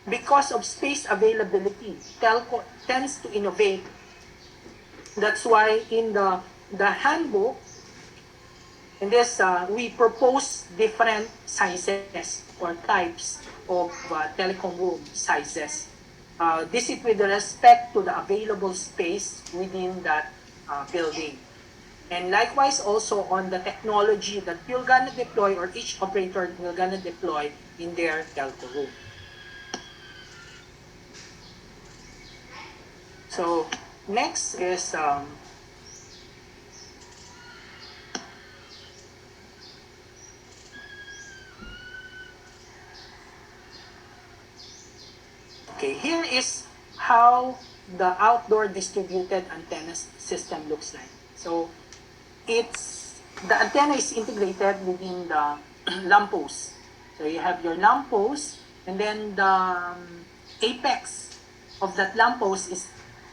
because of space availability, telco tends to innovate. That's why in the handbook, in this, we propose different sizes or types of telecom room sizes. This is with respect to the available space within that building. And likewise also on the technology that you're gonna deploy, or each operator will gonna deploy in their telco room. So next is okay, here is how the outdoor distributed antenna system looks like. So the antenna is integrated within the lamppost. So you have your lamppost, and then the apex of that lamppost is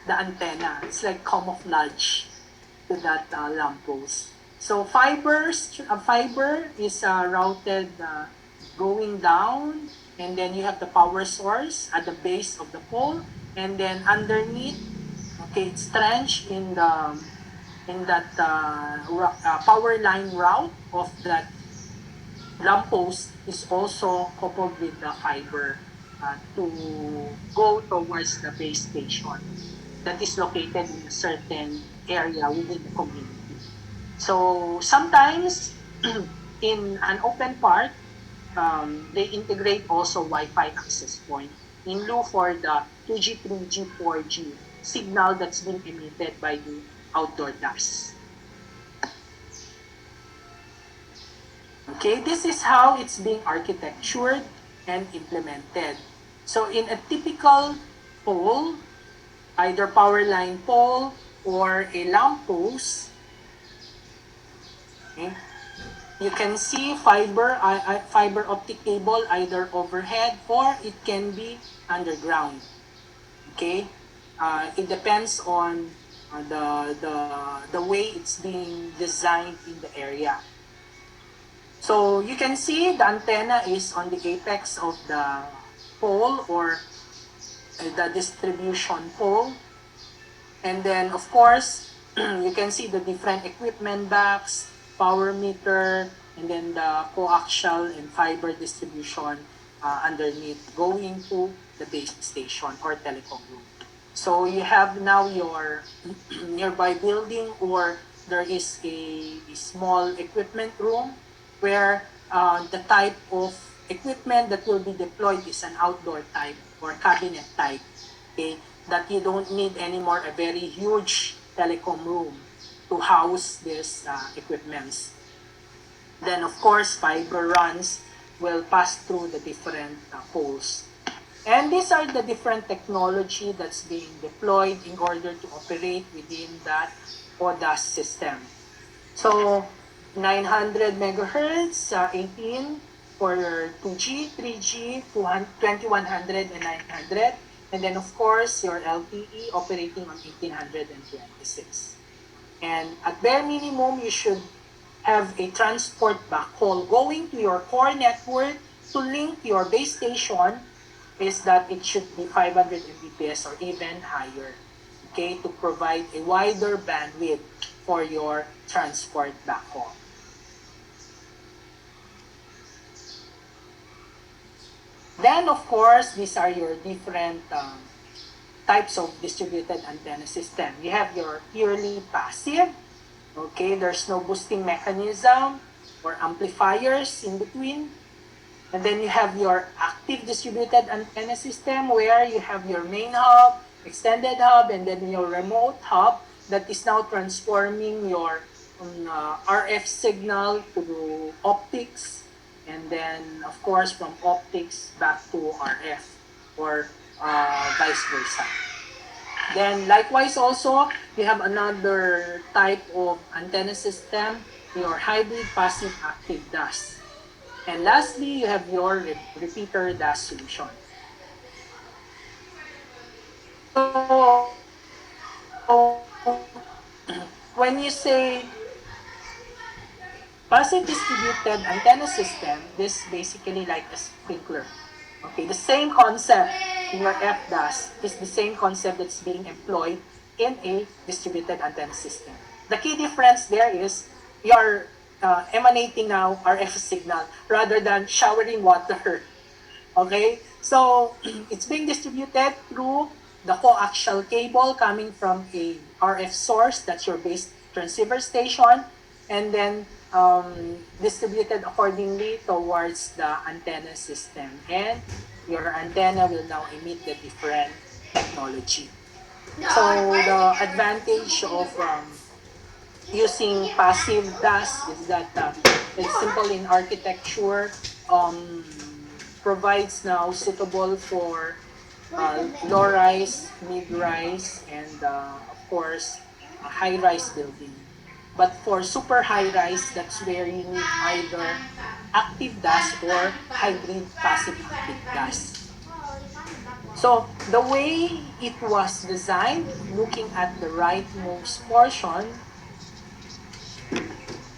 the antenna. It's like camouflage to that lamppost. So fiber is routed going down, and then you have the power source at the base of the pole, and then underneath, okay, it's trenched in that power line route of that lamppost is also coupled with the fiber to go towards the base station that is located in a certain area within the community. So sometimes in an open park, they integrate also Wi-Fi access point in lieu for the 2G, 3G, 4G signal that's been emitted by the outdoor dust. Okay, this is how it's being architectured and implemented. So in a typical pole, either power line pole or a lamppost, okay, you can see fiber optic cable either overhead or it can be underground. Okay, it depends on the way it's being designed in the area. So you can see the antenna is on the apex of the pole, or the distribution pole. And then of course, you can see the different equipment box, power meter, and then the coaxial and fiber distribution underneath going to the base station or telecom room. So you have now your nearby building, or there is a small equipment room where the type of equipment that will be deployed is an outdoor type or cabinet type, okay, that you don't need anymore a very huge telecom room to house these equipments. Then of course, fiber runs will pass through the different poles. And these are the different technology that's being deployed in order to operate within that ODAS system. So 900 megahertz, 18 for 2G, 3G, 2100 and 900. And then of course, your LTE operating on 1826. And at bare minimum, you should have a transport backhaul going to your core network to link your base station, is that it should be 500 Mbps or even higher, okay, to provide a wider bandwidth for your transport backhaul. Then of course, these are your different types of distributed antenna system. You have your purely passive. Okay, there's no boosting mechanism or amplifiers in between. And then you have your active distributed antenna system where you have your main hub, extended hub, and then your remote hub that is now transforming your RF signal to optics, and then of course from optics back to RF, or vice versa. Then likewise also, you have another type of antenna system, your hybrid passive active DAS. And lastly, you have your repeater DAS solution. So, when you say passive distributed antenna system, this is basically like a sprinkler. Okay, the same concept in your FDAS is the same concept that's being employed in a distributed antenna system. The key difference there is you're emanating now RF signal rather than showering water. Okay, so it's being distributed through the coaxial cable coming from a RF source, that's your base transceiver station, and then distributed accordingly towards the antenna system. And your antenna will now emit the different technology. So the advantage of using passive DAS is that it's simple in architecture, provides now suitable for low-rise, mid-rise, and of course, high-rise building. But for super high-rise, that's where you need either active DAS or hybrid passive active DAS. So the way it was designed, looking at the rightmost portion,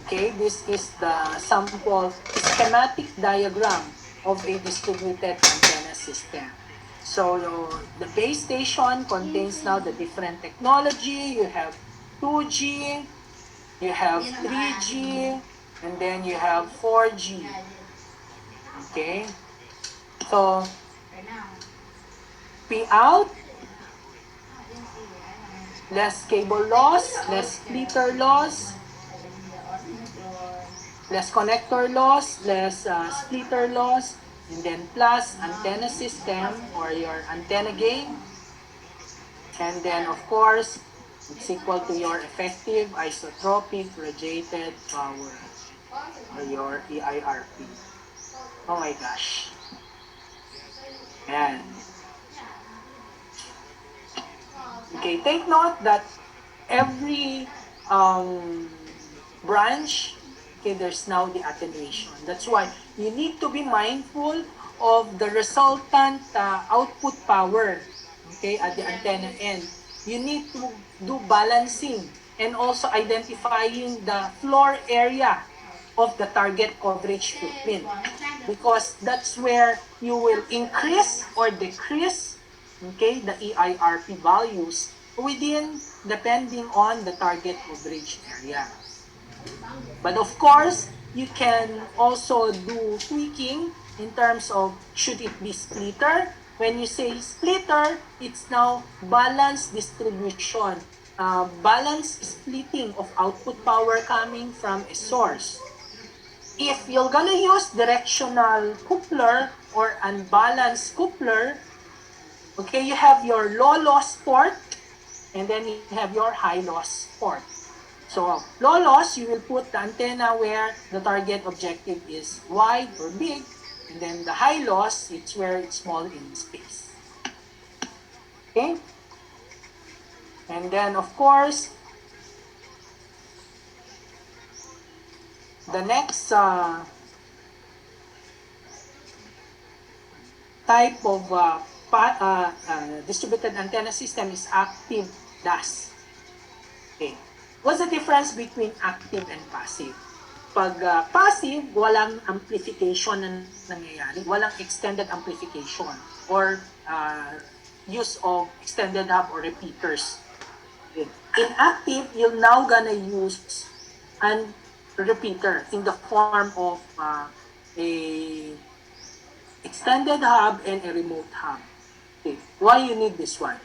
okay, this is the sample schematic diagram of a distributed antenna system. So the base station contains now the different technology. You have 2G, you have 3G, and then you have 4G. Okay? So, P out, less cable loss, less splitter loss, less connector loss, less splitter loss, and then plus antenna system or your antenna gain. And then of course, it's equal to your effective isotropic radiated power or your EIRP. Oh my gosh. And okay, take note that every branch, okay, there's now the attenuation. That's why you need to be mindful of the resultant output power, okay, at the antenna end. You need to do balancing and also identifying the floor area of the target coverage footprint, because that's where you will increase or decrease, okay, the EIRP values within, depending on the target coverage area. But of course, you can also do tweaking in terms of should it be splitter. When you say splitter, it's now balanced distribution, balanced splitting of output power coming from a source. If you're gonna use directional coupler or unbalanced coupler, okay, you have your low loss port and then you have your high loss port. So low loss, you will put the antenna where the target objective is wide or big, and then the high loss, it's where it's small in space. Okay? And then of course, the next type of distributed antenna system is active DAS. Okay. What's the difference between active and passive? Pag passive, walang amplification na nangyayari, walang extended amplification or use of extended hub or repeaters. Okay. In active, you're now gonna use an repeater in the form of a extended hub and a remote hub. Okay. Why you need this one?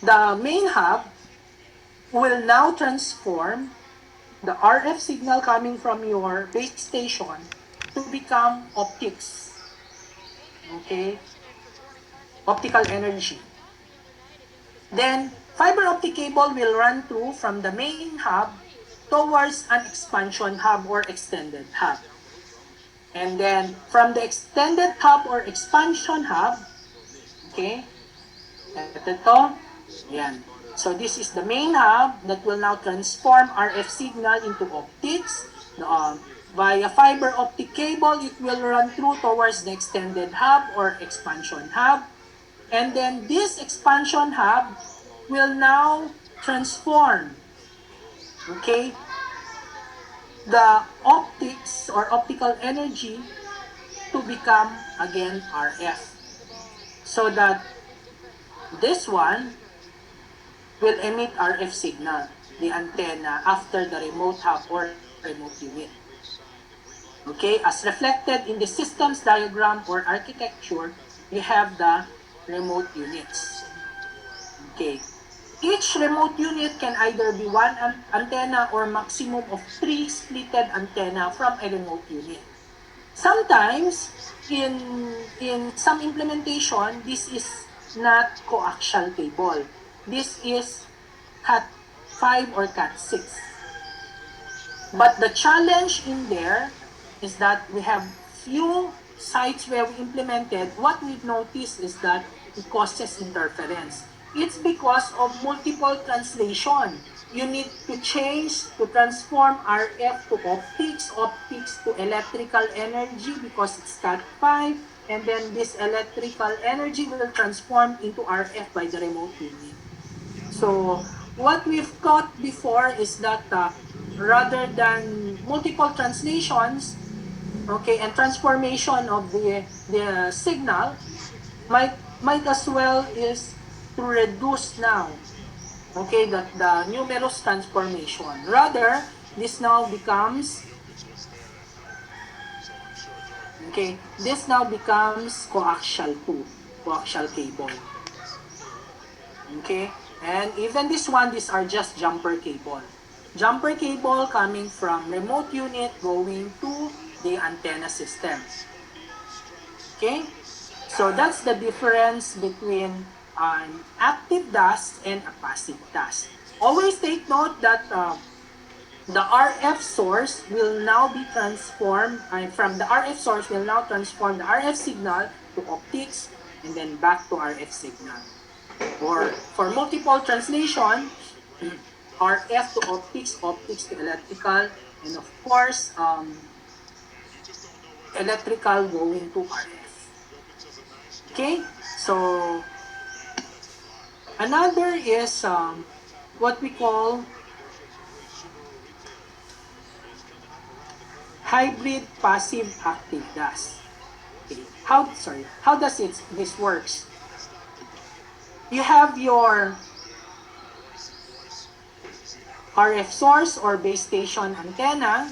the main hub will now transform the RF signal coming from your base station to become optics. Okay? Optical energy. Then, fiber optic cable will run through from the main hub towards an expansion hub or extended hub. And then, from the extended hub or expansion hub, okay, ito, yan. So, this is the main hub that will now transform RF signal into optics. Via fiber optic cable, it will run through towards the extended hub or expansion hub. And then, this expansion hub will now transform, okay, the optics or optical energy to become again RF. So that this one will emit RF signal, the antenna, after the remote hub or remote unit. Okay, as reflected in the systems diagram or architecture, we have the remote units. Okay, each remote unit can either be one antenna or maximum of 3 splitted antenna from a remote unit. Sometimes, in some implementation, this is not coaxial cable. This is Cat 5 or Cat 6. But the challenge in there is that we have few sites where we implemented, what we've noticed is that it causes interference. It's because of multiple translation. You need to change, to transform RF to optics, optics to electrical energy because it's Cat 5, and then this electrical energy will transform into RF by the remote unit. So, what we've taught before is that rather than multiple translations, okay, and transformation of the signal, might as well is to reduce now, okay, the numerous transformation. Rather, this now becomes, okay, this now becomes coaxial too, coaxial cable. Okay, and even this one, these are just jumper cable. Jumper cable coming from remote unit going to the antenna system. Okay, so that's the difference between an active DAS and a passive DAS. Always take note that the RF source will now be transformed, from the RF source will now transform the RF signal to optics and then back to RF signal. Or for multiple translation, RF to optics, optics to electrical, and of course, electrical going to RF. Okay, so another is what we call hybrid passive active DAS. Okay. How does this works? You have your RF source or base station antenna,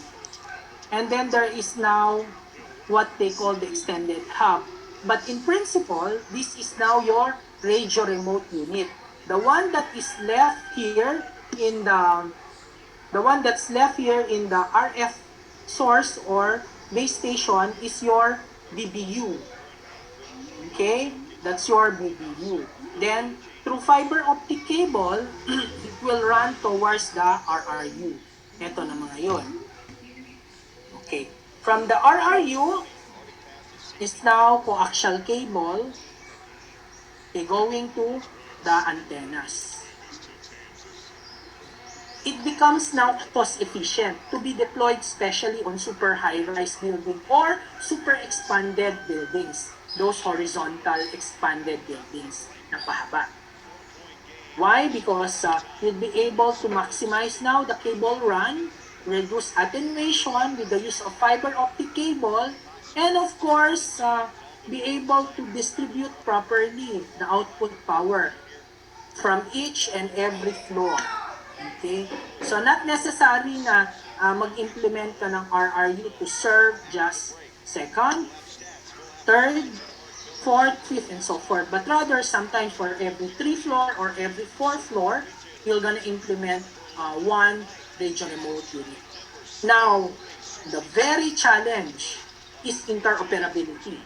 and then there is now what they call the extended hub. But in principle, this is now your radio remote unit. The one that is left here in the RF source or base station is your BBU. Okay, that's your BBU. Then through fiber optic cable, it will run towards the RRU. Ito na mga yun. Okay, from the RRU is now coaxial cable, okay, going to the antennas. It becomes now cost efficient to be deployed especially on super high-rise building or super expanded buildings, those horizontal expanded buildings na pahaba. Why? Because you'll be able to maximize now the cable run, reduce attenuation with the use of fiber optic cable, and of course, be able to distribute properly the output power from each and every floor. Okay? So, not necessary na mag-implement ka ng RRU to serve just second, third, fourth, fifth, and so forth. But rather, sometimes for every 3 floor or every 4 floor, you're gonna implement one radio remote unit. Now, the very challenge is interoperability,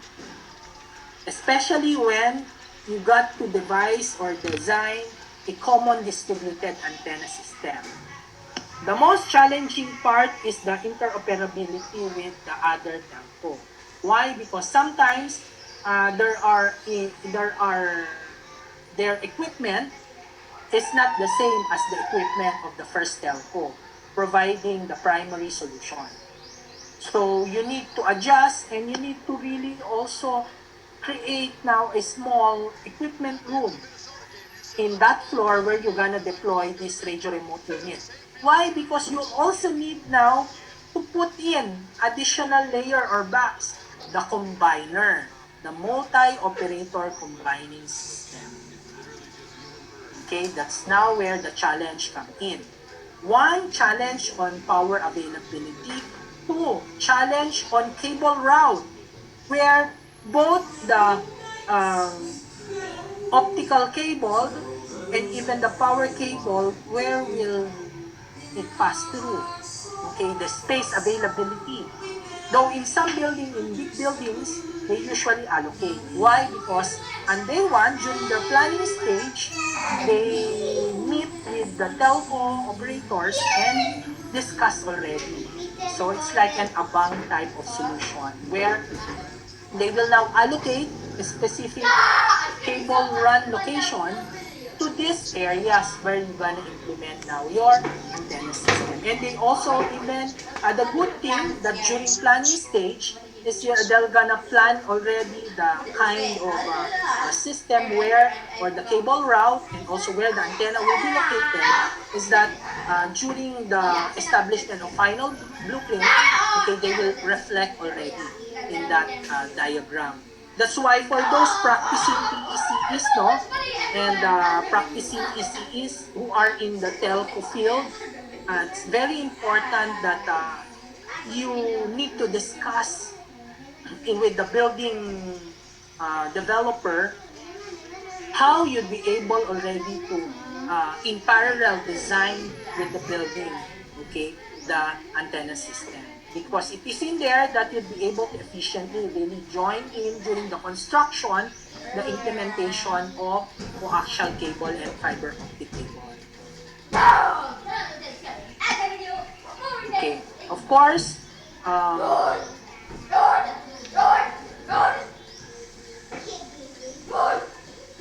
especially when you got to devise or design a common distributed antenna system. The most challenging part is the interoperability with the other telco. Why? Because sometimes their equipment is not the same as the equipment of the first telco, providing the primary solution. So you need to adjust, and you need to really also create now a small equipment room in that floor where you're gonna deploy this radio remote unit. Why? Because you also need now to put in additional layer or box, the combiner, the multi-operator combining system. Okay, that's now where the challenge comes in. One, challenge on power availability. Two, challenge on cable route, where both the optical cable and even the power cable, where will it pass through? Okay, the space availability. Though in some building, in big buildings, they usually allocate. Why? Because on day one, during the planning stage, they meet with the telco operators and discuss already. So it's like an abang type of solution where they will now allocate a specific cable run location to these areas where you're going to implement now your antenna system. And they also even, the good thing that during planning stage is they're gonna plan already the kind of system where, or the cable route, and also where the antenna will be located, is that during the establishment of final blueprint, okay, they will reflect already in that diagram. That's why for those practicing PECs, no, and practicing ECEs who are in the telco field, it's very important that you need to discuss with the building developer how you'd be able already to, in parallel, design with the building, okay, the antenna system. Because it is in there that you'll be able to efficiently really join in during the construction, the implementation of coaxial cable and fiber optic cable. Okay, of course,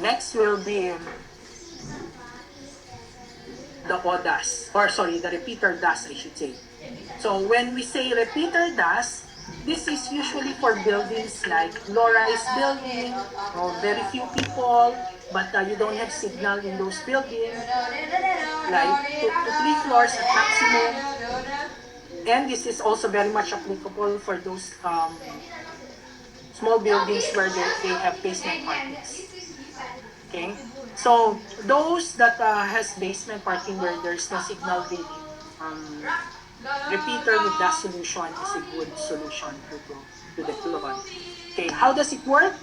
next will be the ODAS, or sorry, the repeater DAS, I should say. So when we say repeater DAS, this is usually for buildings like low-rise building, or very few people, but you don't have signal in those buildings, like 2 to 3 floors at maximum. And this is also very much applicable for those small buildings where they have basement parkings. Okay, so those that has basement parking where there's no signal really, repeater with that solution is a good solution to deploy. Okay, how does it work?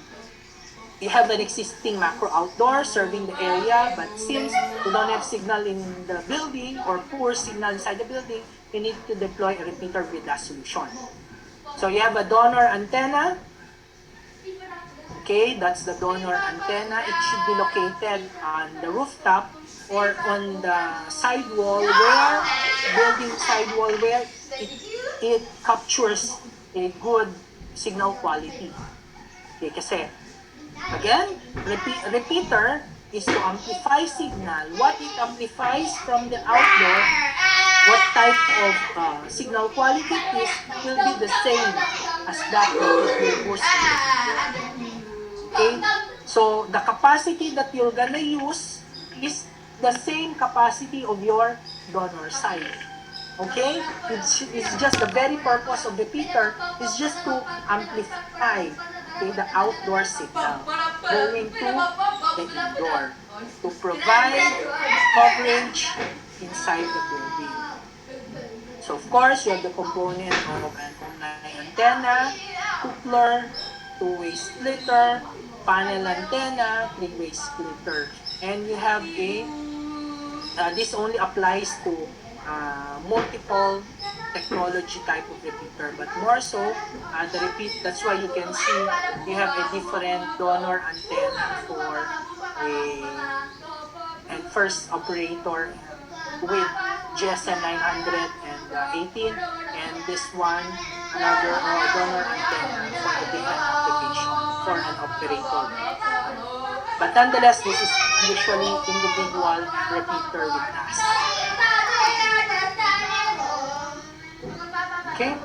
You have an existing macro outdoor serving the area, but since you don't have signal in the building or poor signal inside the building, you need to deploy a repeater with that solution. So you have a donor antenna. Okay, that's the donor antenna. It should be located on the rooftop or on the sidewall where, building sidewall where it captures a good signal quality. Okay, kasi, again, repeater is to amplify signal. What it amplifies from the outdoor, what type of signal quality it is, will be the same as that it will boost. Okay, so the capacity that you're gonna use is the same capacity of your donor side. Okay, it's just the very purpose of the repeater is just to amplify, okay, the outdoor signal going to the indoor to provide coverage inside the building. So of course, you have the component of an antenna, coupler, two-way splitter, panel antenna, three-way splitter. And you have a, this only applies to multiple technology type of repeater, but more so, the repeat, that's why you can see you have a different donor antenna for and first operator with GSM 918, and this one, another donor antenna for a different application for an operator. But nonetheless, this is usually individual repeater with NAS. Okay,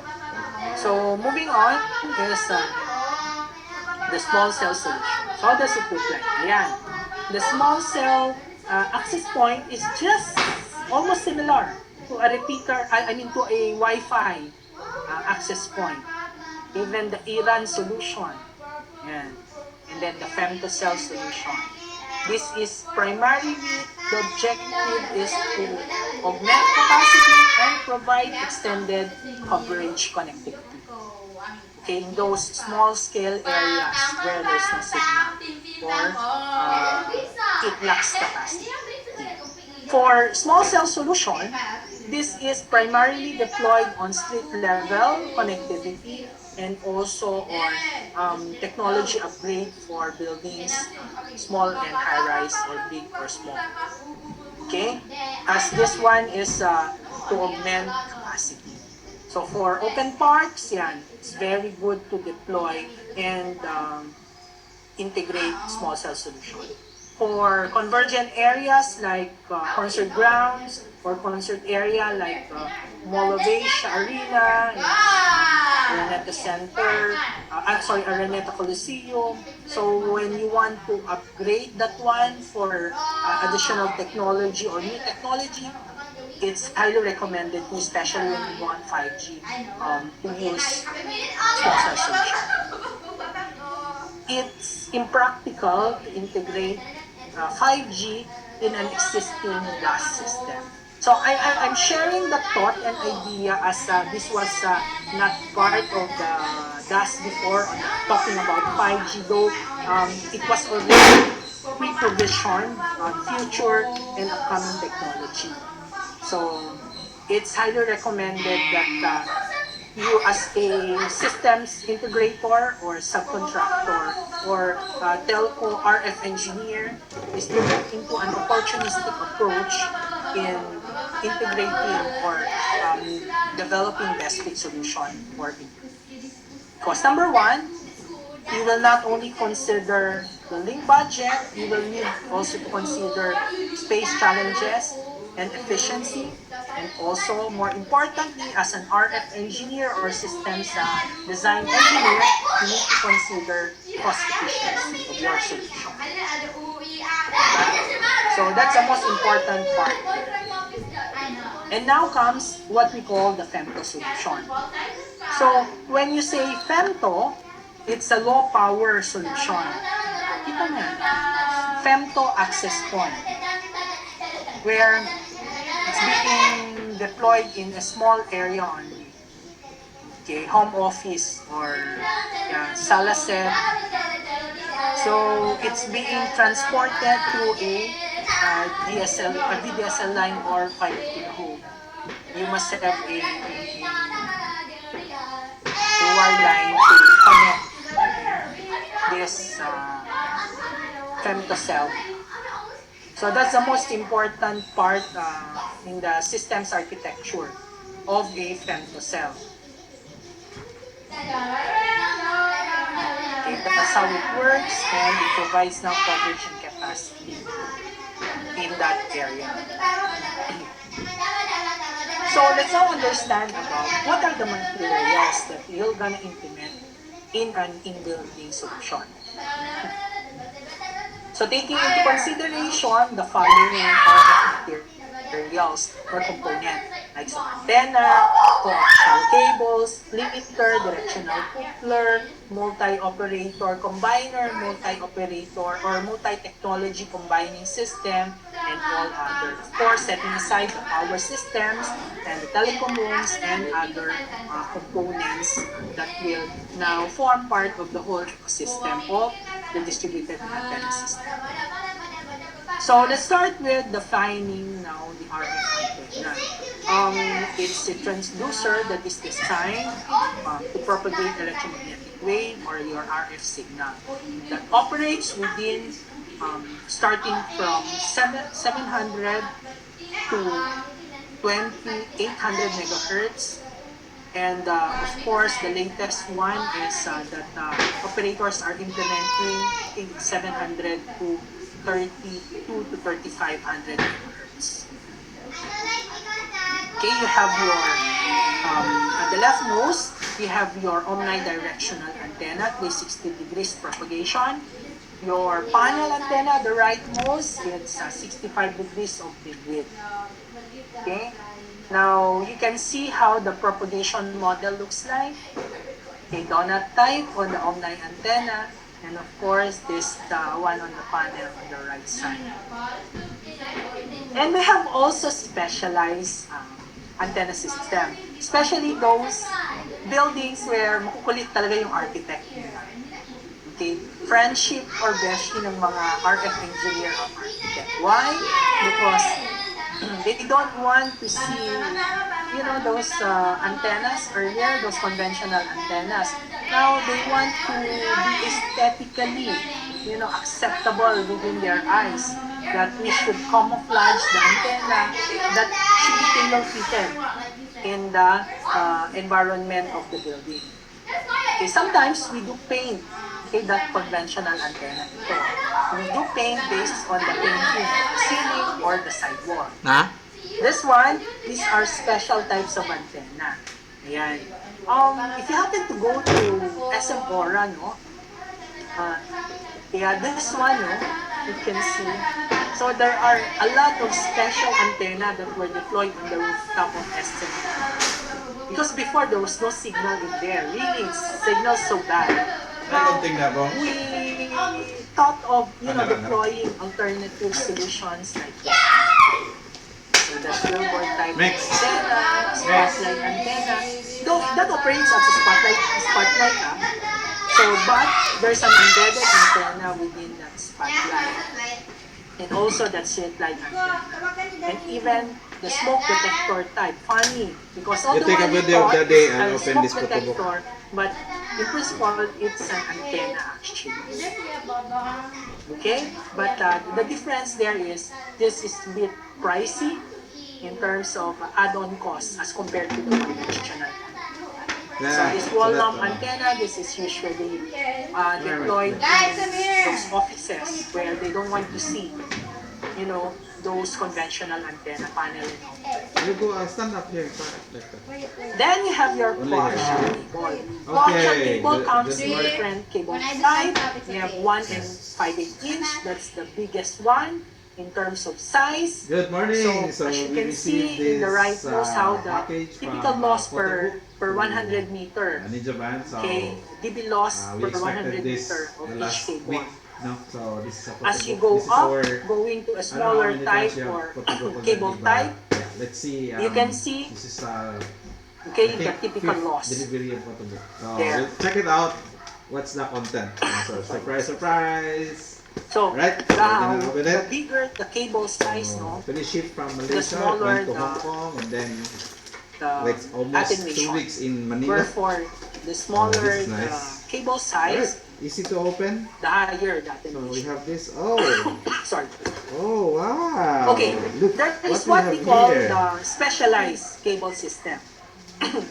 so moving on is the small cell solution. So how does it look like? Ayan. The small cell access point is just almost similar to a repeater, I mean to a Wi-Fi access point. Even the ERAN solution. Ayan. And then the femtocell solution. This is primarily, the objective is to augment capacity and provide extended coverage connectivity. Okay, in those small scale areas where there's no signal or it lacks capacity. For small cell solution, this is primarily deployed on street level connectivity and also on technology upgrade for buildings, small and high rise or big or small. Okay, as this one is to augment capacity. So for open parks, yan, it's very good to deploy and integrate small cell solution. For convergent areas like concert grounds or concert area like Mall of Asia Arena, Araneta Center, Araneta Coliseum. So when you want to upgrade that one for additional technology or new technology, it's highly recommended, especially when you want 5G, to use small cell solution. It's impractical to integrate 5G in an existing DAS system. So I'm sharing the thought and idea as this was not part of the DAS before, talking about 5G, though it was already pre-provisioned future and upcoming technology. So it's highly recommended that you as a systems integrator or subcontractor or telco RF engineer is looking into an opportunistic approach in integrating or developing best fit solution for it. Because number one, you will not only consider the link budget, you will need also to consider space challenges and efficiency, and also more importantly, as an RF engineer or systems design engineer, you need to consider cost efficiency of your solution. So that's the most important part here. And now comes what we call the femto solution. So when you say femto, it's a low power solution. Kita mo yan. Femto access point, where it's being deployed in a small area only. Okay, home office or sala set. So it's being transported to a VDSL line or fiber to the home. You must have a wire line to connect this femtocell. So that's the most important part in the systems architecture of a femtocell. Okay, that's how it works, and it provides now coverage and capacity in that area. So let's now understand about what are the materials that you're gonna implement in an in-building solution. So taking into consideration the following materials or components like some antenna, coaxial cables, limiter, directional coupler, multi-operator combiner, multi-operator or multi-technology combining system, and all other. Of course, setting aside the power systems and the telecom rooms and other components that will now form part of the whole ecosystem of the distributed antenna system. So let's start with defining now the RF antenna. It's a transducer that is designed to propagate electromagnetic wave or your RF signal that operates within starting from 700 to 2800 megahertz. And of course, the latest one is that operators are implementing in 700 to 32 to 3500 megahertz. Okay, you have your, at the leftmost, you have your omnidirectional antenna, 360 degrees propagation. Your panel antenna, the rightmost, it's 65 degrees of the width. Okay, now you can see how the propagation model looks like. A donut type on the omni antenna, and of course, this one on the panel on the right side. And we have also specialized antenna system, especially those buildings where makukulit talaga yung architect nila. Okay, friendship or beshi ng mga RF engineer or architect. Why? Because they don't want to see, you know, those antennas earlier, those conventional antennas. Now they want to be aesthetically, you know, acceptable within their eyes. That we should camouflage the antenna that should be tailor-fitted in the environment of the building. Okay, sometimes we do paint, okay, that conventional antenna ito. We do paint based on the painting of the ceiling or the sidewall. Huh? This one, these are special types of antenna. Ayan. If you happen to go to SM Aura, no? Yeah, this one, no? You can see. So there are a lot of special antenna that were deployed on the rooftop of SM. Because before there was no signal in there. Really, signal so bad. We thought of, you know, deploying alternative solutions like that. So the billboard type antenna, spotlight antenna. Though that operates as a spotlight. So, but there's an embedded antenna within that spotlight. And also that street light antenna. And even the smoke detector type. Funny, because all You the take a one we video of thought the day is and a open smoke this photo book. detector, but in principle, it's an antenna actually. Okay, but the difference there is this is a bit pricey in terms of add-on costs as compared to the conventional. So this wall-mount antenna, this is usually deployed in those offices where they don't want to see, you know, those conventional antenna panel and all. You go stand up here. Then you have your coaxial cable. Coaxial cable comes in different cable type. We have 1 and 5/8 inch. That's the biggest one in terms of size. Good morning. So, as you we can received see in the this, rightmost how the package typical from, loss Photobook. per 100 meter. Ninja Band. So Okay, dB loss we per 100 expected this meter of the each last cable. week. No, so this is a As you Photobook. go This is up, our, going to a I don't know how smaller many type times you have or Photobook already, cable but, type, yeah, let's see. you can see, This is okay, I think the typical fifth loss. delivery of Photobook. So There. we'll check it out. What's the content? So surprise, surprise. So Right, now, we're gonna open the it. bigger the cable size, no, Actually shipped from Malaysia, smaller went to the- Hong Kong, and then the like almost 2 attenuation. weeks in Manila. Wherefore, the smaller this is the nice. cable Alright, size, easy to open. the higher the So we attenuation. have this. Oh, Sorry. oh wow. Okay, Look that is what what we have call here. the specialized cable system.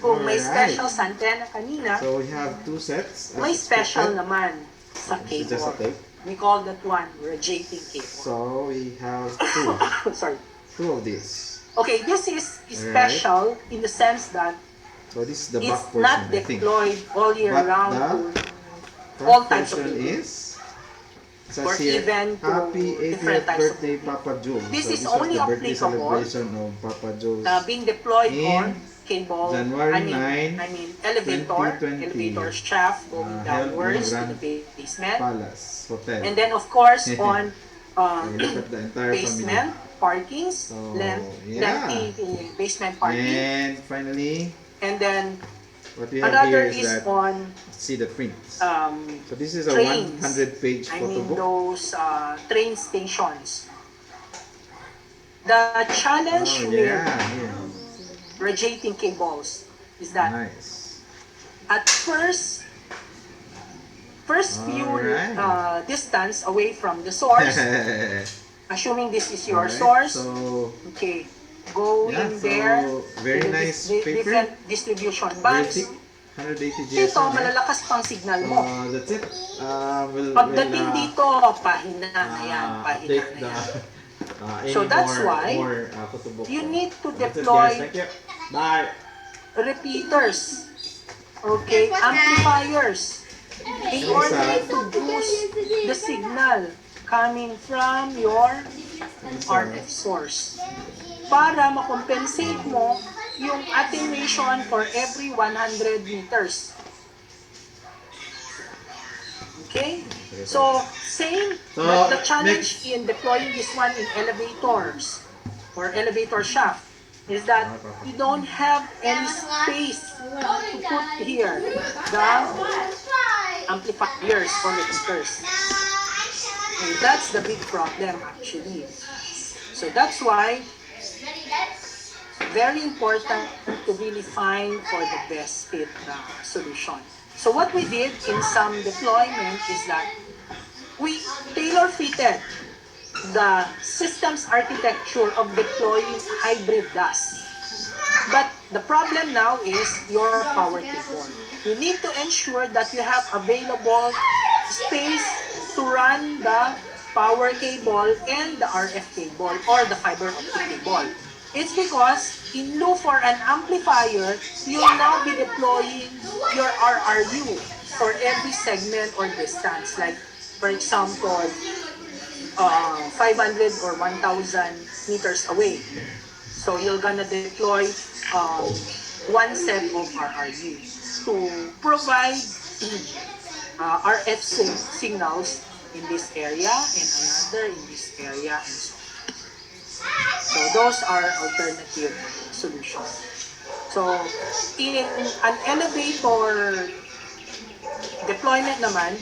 Kung may Alright. special sa antenna kanina, So we have 2 sets. as may special expected. naman sa This is just a cable. tape. We call that one radiating cable. So we have 2. Sorry. 2 of these. Okay, this is special in the sense that So this is the back it's portion, not I think. deployed all year But round the to all types of portion people. is it Or says here, even to happy different 80th types of birthday people. Papa Jules. This So is was only the birthday applicable, celebration of Papa Jules. being deployed In on cable, January 9, I mean elevator, 2020, elevator shaft going held in downwards to Grand the basement. Palace Hotel. And then of course on So we look at the entire basement parkings, So, length, yeah. lengthy basement parking. And finally, And then what we have here Another is is that, on see the prints. um, So this is a trains. 100-page I photo mean book. those train stations. The challenge Oh, with yeah, yeah. radiating cables is that Nice. at first few Alright. distance away from the source, assuming this is your source, So, okay, go yeah, in so there very to the nice paper. different distribution Very banks. thick. 180 Dito, GSM. malalakas pang signal mo. That's it. Pagdating dito, pahina na yan, pahina update na yan. any So that's more, why more photo book. You need to That's it, deploy guys. Thank you. Bye. repeaters, okay, amplifiers, in order to boost the signal coming from your RF source para makompensate mo yung attenuation for every 100 meters. Okay? So, same, but the challenge in deploying this one in elevators or elevator shaft is that you don't have any space to put here the amplifiers or repeaters. And that's the big problem actually. So that's why very important to really find for the best fit solution. So what we did in some deployment is that we tailor-fitted the system's architecture of deploying hybrid DAS. But the problem now is your power cable. You need to ensure that you have available space to run the power cable and the RF cable or the fiber optic cable. It's because in lieu for an amplifier, you'll now be deploying your RRU for every segment or distance. Like, for example, 500 or 1,000 meters away. So you're gonna deploy one set of RRU to provide RF signals in this area and another in this area and so on. So those are alternative solutions. So in an elevator deployment naman,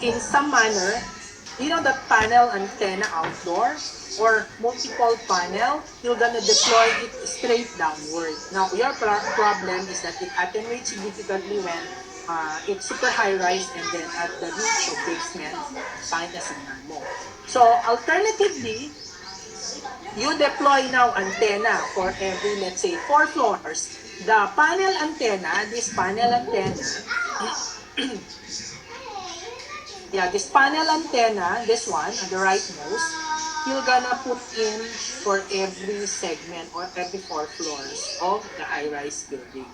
in some manner, you know the panel antenna outdoor or multiple panel, you're gonna deploy it straight downward. Now, your problem is that it attenuates significantly when it's super high rise and then at the reach of basement, find the signal mo. So, alternatively, you deploy now antenna for every, let's say, 4 floors. The panel antenna, this panel antenna, yeah, this panel antenna, this one, on the rightmost, you're gonna put in for every segment or every 4 floors of the high-rise building.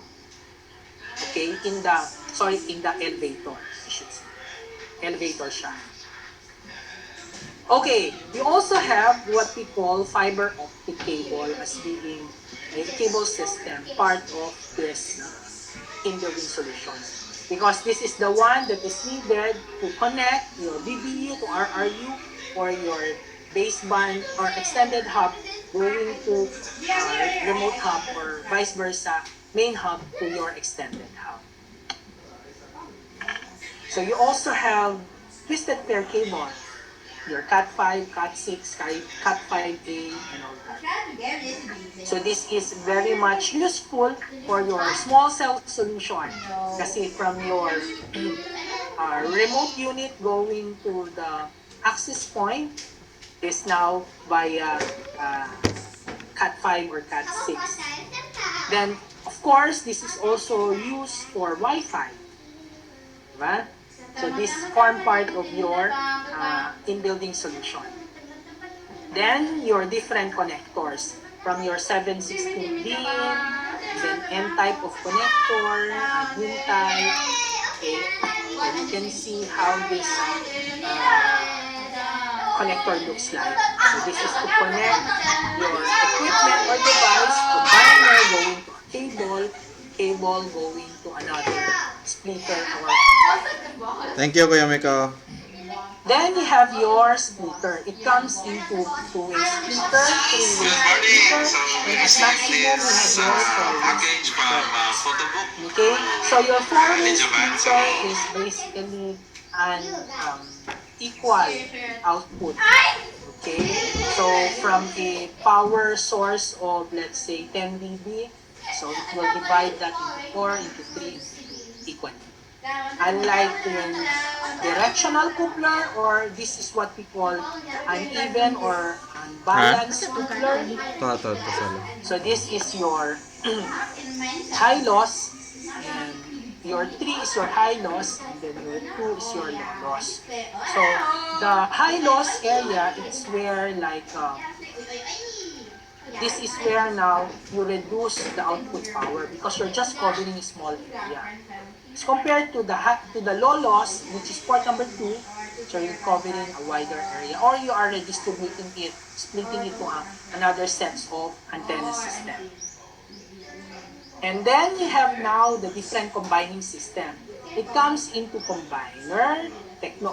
Okay, in the elevator, I should say. Elevator shaft. Okay, we also have what we call fiber optic cable as being a cable system, part of this in-building solution. Because this is the one that is needed to connect your BBU to RRU or your baseband or extended hub going to remote hub or vice versa, main hub to your extended hub. So you also have twisted pair cable, your Cat5, Cat6, Cat5A, and all that. So this is very much useful for your small cell solution. Kasi from your remote unit going to the access point is now via Cat5 or Cat6. Then, of course, this is also used for Wi-Fi. Diba? So this form part of your in-building solution. Then, your different connectors. From your 716 DIN, then N-type of connector, DIN-type. Okay, and you can see how this connector looks like. So this is to connect your equipment or device to binary going to a cable going to another splitter or... Thank you, Kuya Miko. Then you have your splitter. It comes into two-way splitter, three-way splitter, and at maximum you have your four-way splitter. Okay, so your four-way splitter is basically an equal output. Okay, so from a power source of, let's say, 10 dB, so it will divide that into 4 into 3 equally. Unlike in directional coupler, or this is what we call uneven or unbalanced coupler. Ito, solo. So this is your high loss, and your 3 is your high loss, and then your 2 is your low loss. So the high loss area is where this is where now you reduce the output power because you're just covering a small area. As compared to the low loss, which is port number 2, so you're covering a wider area, or you are redistributing it, splitting it to another sets of antenna system. And then you have now the different combining system. It comes into combiner,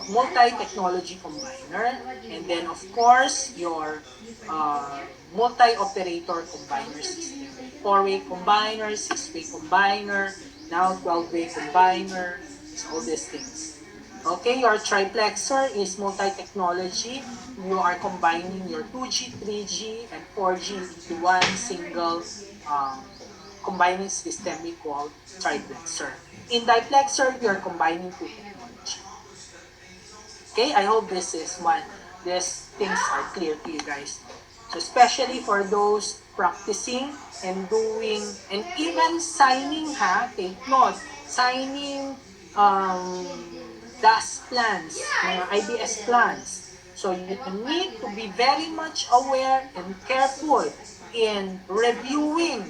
multi-technology combiner, and then of course your multi-operator combiner system. 4-way combiner, 6-way combiner, now 12-way combiner, all these things. Okay, your triplexer is multi-technology. You are combining your 2G, 3G, and 4G into one single combining system we call triplexer. In diplexer, you are combining two technology. Okay, I hope these things are clear to you guys. So especially for those practicing and doing and even signing, take note, signing DAS plans, IBS plans. So you need to be very much aware and careful in reviewing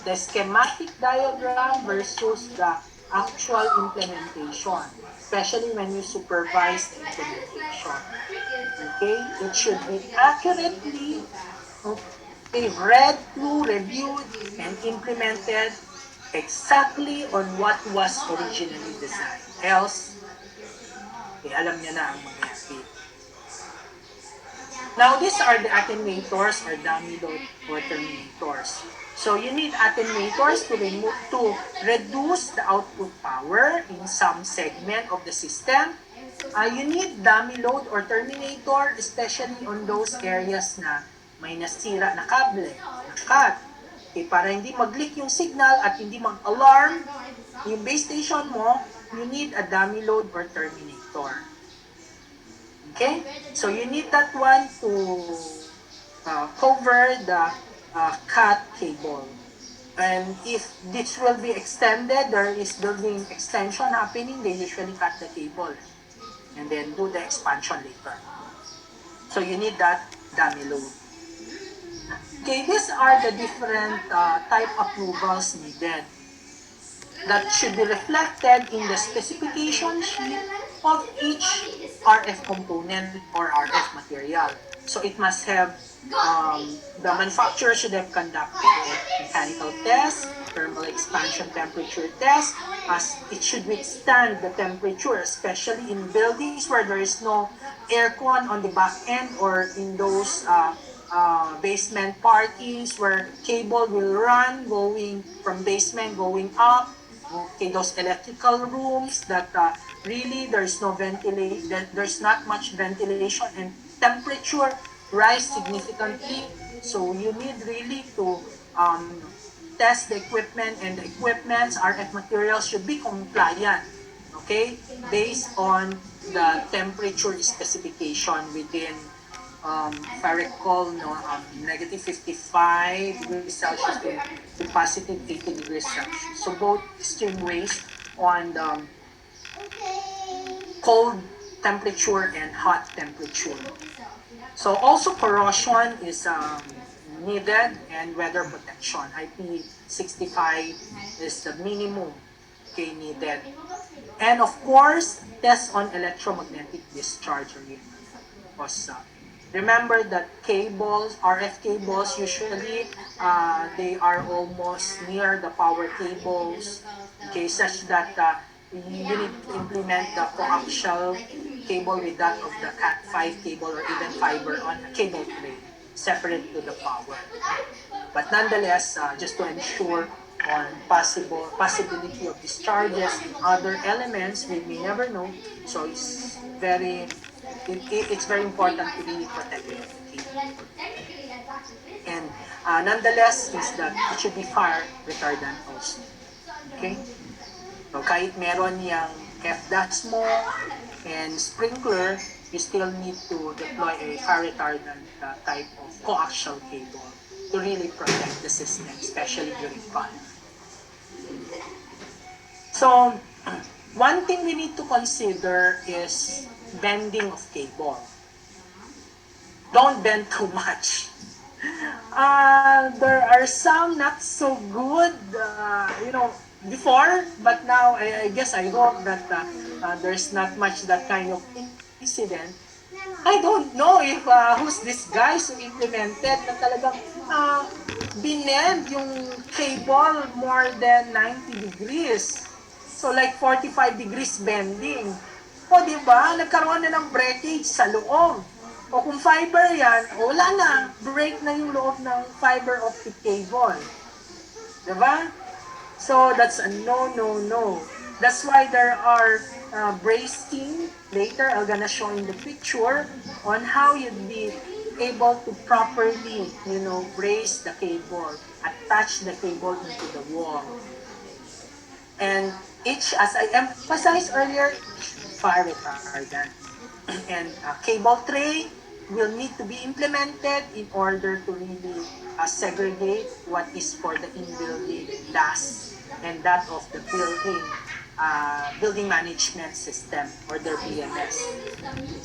the schematic diagram versus the actual implementation, especially when you supervise the implementation. Okay, it should be accurately read through, reviewed, and implemented exactly on what was originally designed. Else, alam niya na ang mangyayari. Now, these are the attenuators or dummy load or terminators. So you need attenuators to reduce the output power in some segment of the system. You need dummy load or terminator, especially on those areas na may nasira na kable, na-cut. Okay, para hindi mag-leak yung signal at hindi mag-alarm yung base station mo, you need a dummy load or terminator. Okay? So you need that one to cover the cut cable. And if this will be extended, there is building extension happening, they usually cut the cable and then do the expansion later. So you need that dummy load. Okay, these are the different type approvals needed that should be reflected in the specification sheet of each RF component or RF material. So it must have, the manufacturer should have conducted a mechanical test, thermal expansion temperature test, as it should withstand the temperature, especially in buildings where there is no aircon on the back end, or in those basement parkings where cable will run going from basement going up. Okay, those electrical rooms that really there's no ventilation, there's not much ventilation, and temperature rise significantly. So you need really to test the equipment, and the equipment's RF materials should be compliant, okay, based on the temperature specification within, if I recall, negative 55 degrees Celsius to positive 80 degrees Celsius. So both extreme ways on the cold temperature and hot temperature. So also corrosion is needed, and weather protection. IP65 is the minimum, okay, needed. And of course, test on electromagnetic discharge again. Because remember that cables, RF cables, usually they are almost near the power cables, okay, such that you need to implement the coaxial cable with that of the Cat5 cable or even fiber on a cable tray, separate to the power. But nonetheless, just to ensure on possibility of discharges in other elements, we may never know. So it's it's very important to really protect the cable. And nonetheless, is that it should be fire retardant also. Okay? So kahit meron yung FDAS mo and sprinkler, you still need to deploy a fire retardant type of coaxial cable to really protect the system, especially during fire. So, one thing we need to consider is bending of cable. Don't bend too much. There are some not so good, before, but now I guess I hope that there's not much that kind of incident. I don't know if who's this guys who implemented na talagang binend yung cable more than 90 degrees. So like 45 degrees bending. O di ba? Nagkaroon na ng breakage sa loob. O kung fiber yan, wala na. Break na yung loob ng fiber optic cable. Di ba? So that's a no. That's why there are bracing. Later, I'm gonna show in the picture on how you'd be able to properly, brace the cable, attach the cable into the wall. And as I emphasized earlier, fire retardant. And cable tray will need to be implemented in order to really segregate what is for the in-building DAS and that of the building management system or their BMS.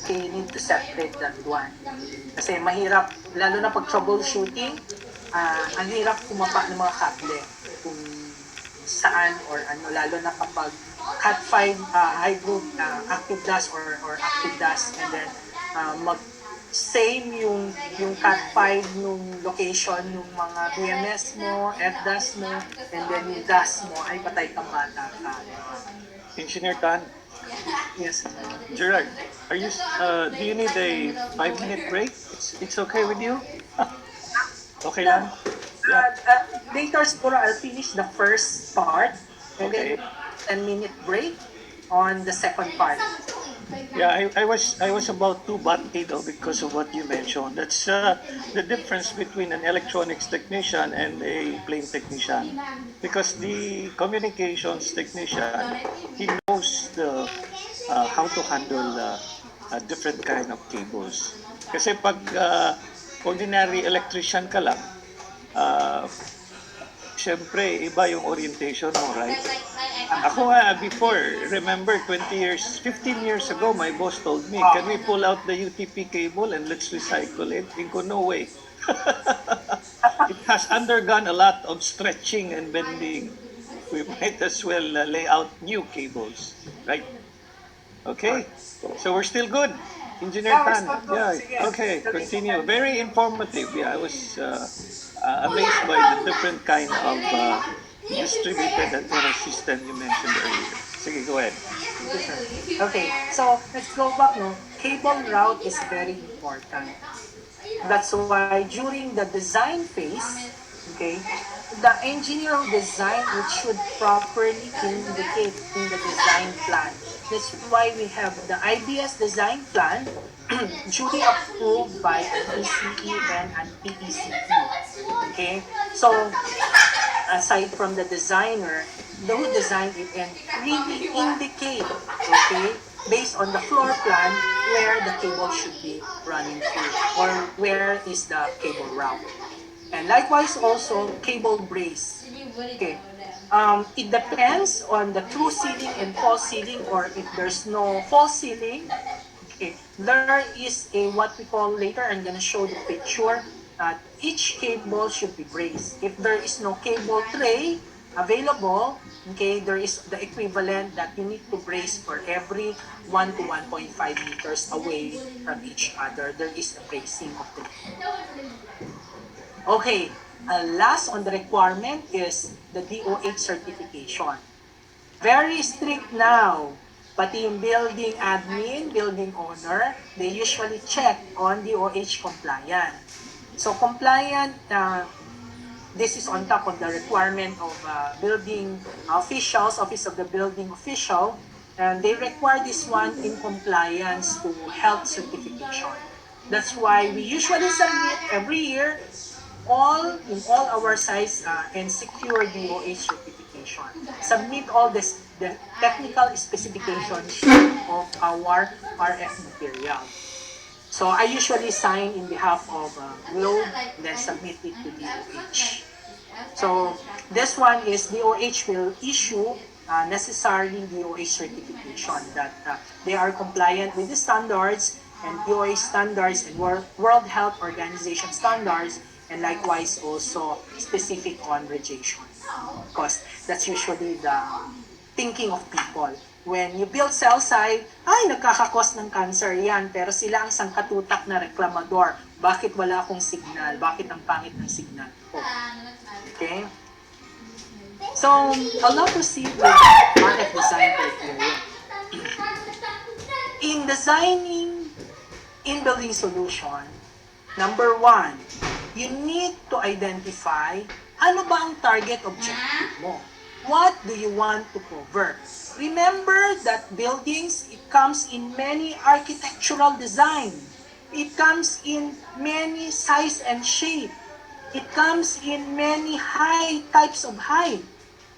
Okay, you need to separate that one. Kasi mahirap, lalo na pag troubleshooting, ang hirap kumapa ng mga kable kung saan or lalo na kapag Cat5 high group active DAS or active DAS, and then same yung Cat5 nung location ng mga BMS mo, FDAS mo, and then yung DAS mo ay patay kang bata ka. Engineer Tan, Yes. Gerard, do you need a 5-minute break? It's okay with you? Okay lang? Later siguro I'll finish the first part and Okay. then 10-minute break on the second part. Yeah, I was about to butt because of what you mentioned. That's the difference between an electronics technician and a plane technician. Because the communications technician, he knows how to handle different kind of cables. Kasi pag ordinary electrician ka lang, syempre iba yung orientation mo, right? Ako before, remember 15 years ago, my boss told me, can we pull out the UTP cable and let's recycle it? I go, no way. It has undergone a lot of stretching and bending. We might as well lay out new cables, right? Okay, so we're still good. Engineer Tan, yeah, okay, continue. Very informative. Yeah, I was amazed by the different kind of distributed antenna system you mentioned earlier. Sige, go ahead. Okay, so let's go back. Cable route is very important. That's why during the design phase, okay, the engineer of design it should properly indicate in the design plan. That's why we have the IBS design plan duly approved by an ECE and an PECE. Okay, so aside from the designer, who designed it and really indicate, okay, based on the floor plan where the cable should be running through or where is the cable route. And likewise also cable brace. Okay. It depends on the true sealing and false sealing, or if there's no false sealing, okay, there is a what we call later, I'm gonna show the picture, each cable should be braced. If there is no cable tray available, okay, there is the equivalent that you need to brace for every 1 to 1.5 meters away from each other. There is a bracing of the okay. Last on the requirement is the DOH certification. Very strict now. pati yung building admin, building owner, they usually check on DOH compliant. So compliant, this is on top of the requirement of building officials, Office of the Building Official, and they require this one in compliance to health certification. That's why we usually submit every year in all our size and secure DOH certification. Submit all the technical specifications of our RF material. So I usually sign in behalf of Globe, then submit it to DOH. So this one is DOH will issue necessarily DOH certification that they are compliant with the standards and DOH standards and World Health Organization standards, and likewise also specific on radiation. Because that's usually the thinking of people. When you build cell site, nagkakakos ng cancer yan, pero sila ang sangkatutak na reklamador. Bakit wala akong signal? Bakit ang pangit ng signal ko? Okay? So, I'll now proceed with RF design criteria. In designing in-building solution, number 1, you need to identify ano ba ang target objective mo. What do you want to cover? Remember that buildings, it comes in many architectural design. It comes in many size and shape. It comes in many types of height.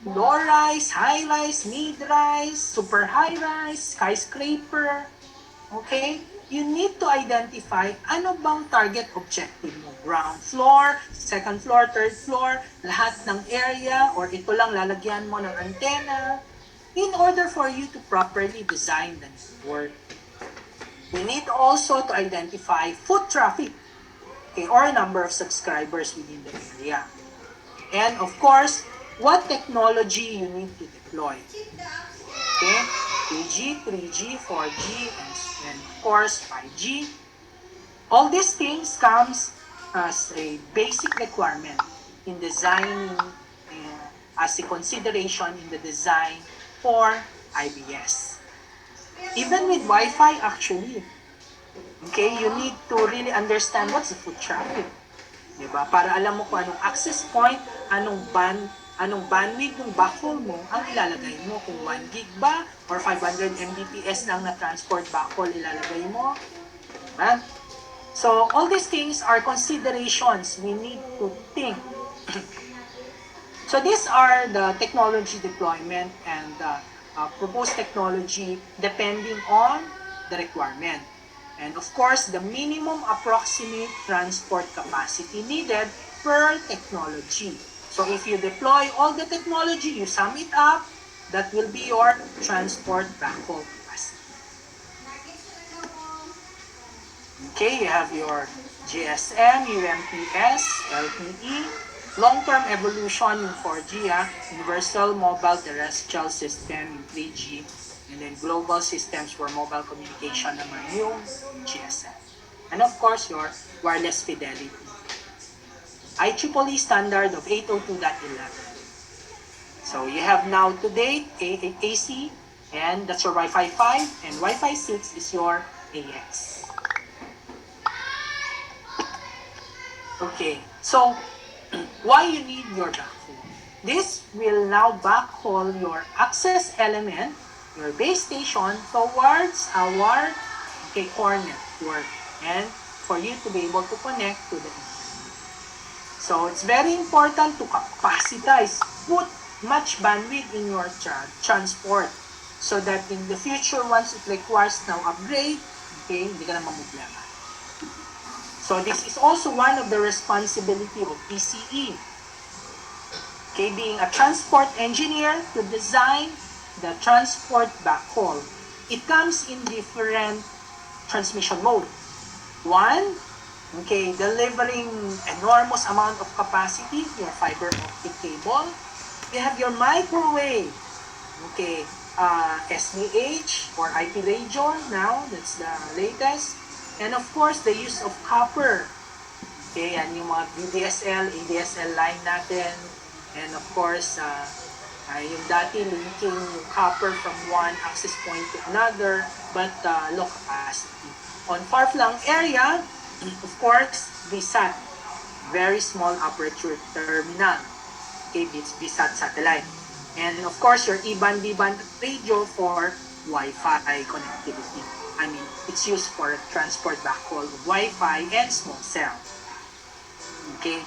Low-rise, high-rise, mid-rise, super high-rise, skyscraper. Okay? You need to identify ano bang target objective mo. Ground floor, second floor, third floor, lahat ng area, or ito lang lalagyan mo ng antenna, in order for you to properly design the network. We need also to identify foot traffic, okay, or number of subscribers within the area. And of course, what technology you need to deploy. Okay, 2G, 3G, 4G, and of course 5G. All these things comes as a basic requirement in designing, as a consideration in the design for IBS. Even with Wi-Fi actually, okay, you need to really understand what's the foot traffic. Diba? Para alam mo kung anong access point, anong bandwidth ng backhaul mo ang ilalagay mo. Kung 1 gig ba or 500 Mbps lang na transport backhaul ilalagay mo. Diba? So, all these things are considerations we need to think. So, these are the technology deployment and proposed technology depending on the requirement. And of course, the minimum approximate transport capacity needed per technology. So, if you deploy all the technology, you sum it up, that will be your transport backhaul capacity. Okay, you have your GSM, UMTS, LTE, long-term evolution in 4G, Universal Mobile Terrestrial System in 3G, and then global systems for mobile communication naman yung GSM. And of course, your wireless fidelity. IEEE standard of 802.11. So you have now to date AC, and that's your Wi-Fi 5, and Wi-Fi 6 is your AX. Okay, so why you need your backhaul? This will now backhaul your access element, your base station, towards our core network, and for you to be able to connect to the internet. So it's very important to capacitize, put much bandwidth in your transport, so that in the future, once it requires now upgrade, okay, hindi ka na mamumblema. So this is also one of the responsibility of PCE. Okay, being a transport engineer to design the transport backhaul. It comes in different transmission mode. One, okay, delivering enormous amount of capacity, your fiber optic cable. You have your microwave, okay, SDH or IP radio now, that's the latest. And of course, the use of copper. Okay, yan yung mga VDSL, ADSL line natin. And of course, Yung dati linking yung copper from one access point to another, but low capacity. On far-flung area, of course, VSAT, very small aperture terminal. Okay, it's VSAT satellite. And of course, your E-band, V-band radio for Wi-Fi connectivity. I mean, it's used for transport backhaul of Wi-Fi and small cell. Okay,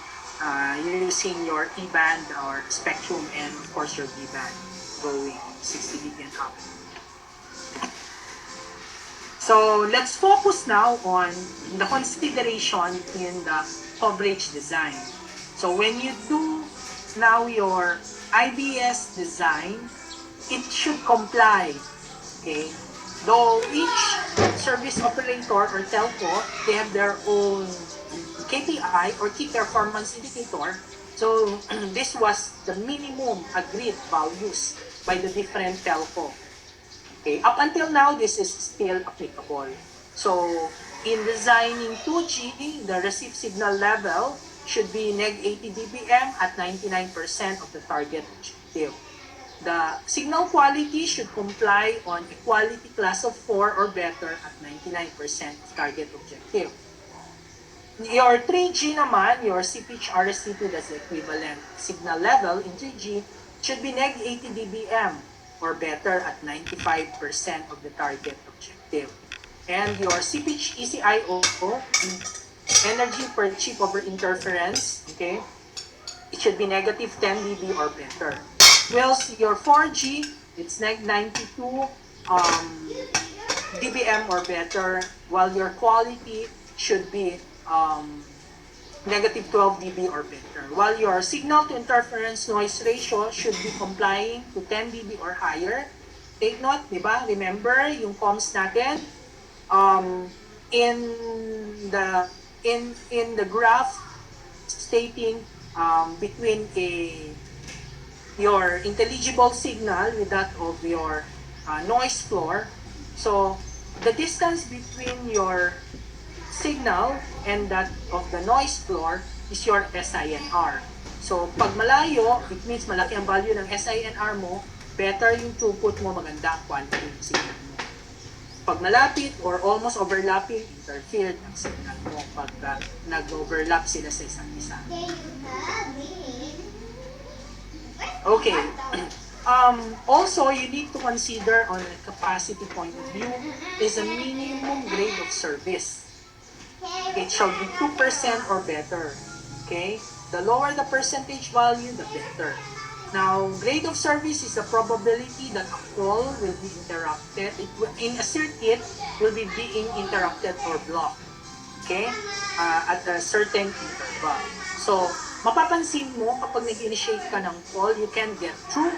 you're using your E-band or spectrum and of course your V-band going 60 gig and up. So let's focus now on the consideration in the coverage design. So when you do now your IBS design, it should comply. Okay, though each service operator or telco, they have their own KPI or key performance indicator. So this was the minimum agreed values by the different telco. Okay, up until now, this is still applicable. So in designing 2G, the receive signal level should be neg 80 dBm at 99% of the target objective. The signal quality should comply on equality class of 4 or better at 99% of target objective. Your 3G naman, your CPH RST2, that's the equivalent signal level in 3G, should be neg 80 dBm or better at 95% of the target objective. And your CPH ECIO, energy per chip over interference, okay, it should be negative 10 dB or better. Whilst your 4G, it's neg 92 dBm or better, while your quality should be negative 12 dB or better. While your signal to interference noise ratio should be complying to 10 dB or higher. Take note, di ba? Remember yung comms natin in the graph stating between your intelligible signal with that of your noise floor. So the distance between your signal and that of the noise floor is your SINR. So, pag malayo, it means malaki ang value ng SINR mo, better yung throughput mo, maganda ang quality ng signal mo. Pag malapit or almost overlapping, interfered ang signal mo pag nag-overlap sila sa isa't isa. Okay. Also, you need to consider on a capacity point of view is a minimum grade of service. It shall be 2% or better. Okay? The lower the percentage value, the better. Now, grade of service is the probability that a call will be interrupted. In a circuit, will be being interrupted or blocked. Okay? At a certain interval. So, mapapansin mo kapag nag-initiate ka ng call, you can get through.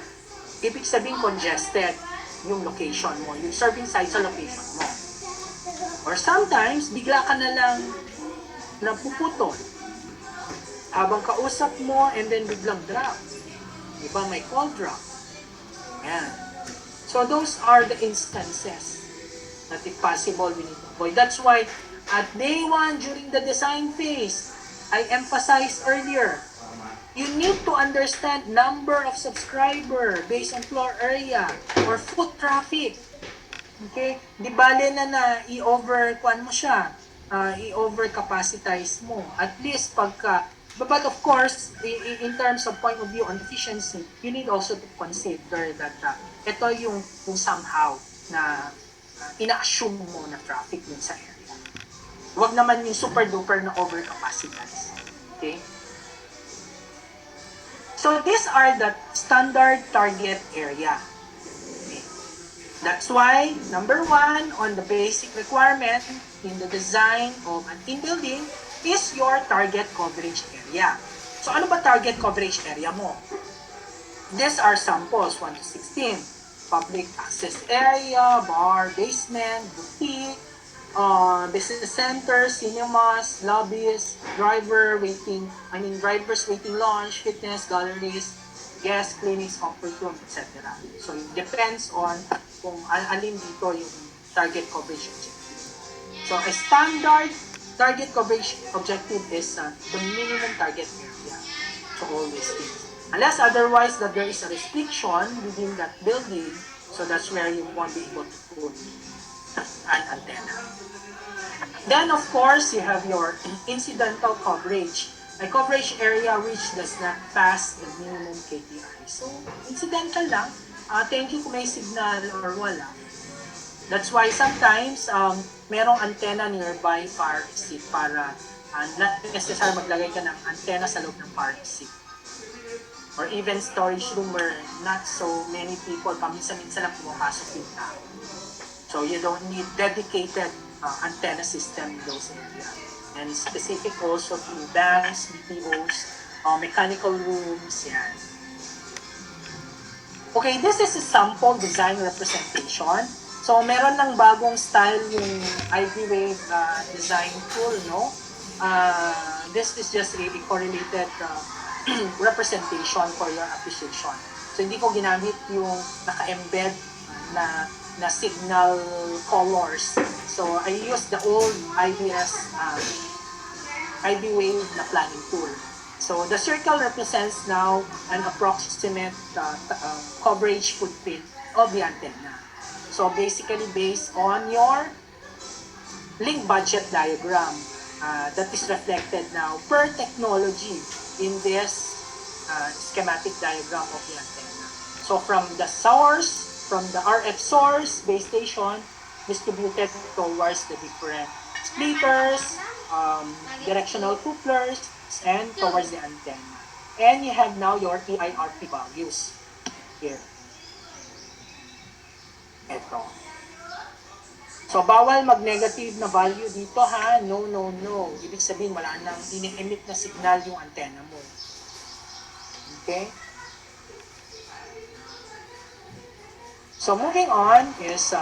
Ibig sabihin congested yung location mo, yung serving site sa location mo. Or sometimes, bigla ka na lang napuputol. Habang kausap mo, and then biglang drop. Diba, may call drop. Ayan. So, those are the instances that if possible, we need to avoid. That's why, at day 1, during the design phase, I emphasized earlier, you need to understand number of subscriber based on floor area or foot traffic. Okay? Di bale na i-over-quan mo siya, i-over-capacitize mo. At least pagka, but of course, in terms of point of view on efficiency, you need also to consider that ito yung somehow na ina-assume mo na traffic dun sa area. Huwag naman yung super-duper na over-capacitize. Okay? So these are the standard target area. That's why, number 1 on the basic requirement in the design of an in-building is your target coverage area. So, ano ba target coverage area mo? These are samples, 1 to 16. Public access area, bar, basement, boutique, business centers, cinemas, lobbies, drivers waiting lounge, fitness, galleries, guest clinics, comfort room, etc. So, it depends on kung alin dito yung target coverage objective. So, a standard target coverage objective is the minimum target area to all these things. Unless otherwise that there is a restriction within that building, so that's where you won't be able to put an antenna. Then, of course, you have your incidental coverage, a coverage area which does not pass the minimum KPI. So, incidental lang. Thank you kung may signal or wala. That's why sometimes, merong antenna nearby fire exit para not necessary maglagay ka ng antenna sa loob ng fire exit. Or even storage room where not so many people, paminsan-minsan lang pumapasok yung tao. So you don't need dedicated antenna system in those areas. And specific also to banks, BPOs, mechanical rooms, yan. Okay, this is a sample design representation. So meron ng bagong style yung IBWave design tool, no? This is just really correlated representation for your appreciation. So hindi ko ginamit yung naka-embed na signal colors. So I use the old IBWave na planning tool. So the circle represents now an approximate coverage footprint of the antenna. So basically based on your link budget diagram that is reflected now per technology in this schematic diagram of the antenna. So from the source, from the RF source, base station, distributed towards the different splitters, directional couplers, and towards the antenna. And you have now your EIRP values here. Ito. So, bawal mag-negative na value dito ha. No, no, no. Ibig sabihin, wala nang ini-emit na signal yung antenna mo. Okay? So, moving on is,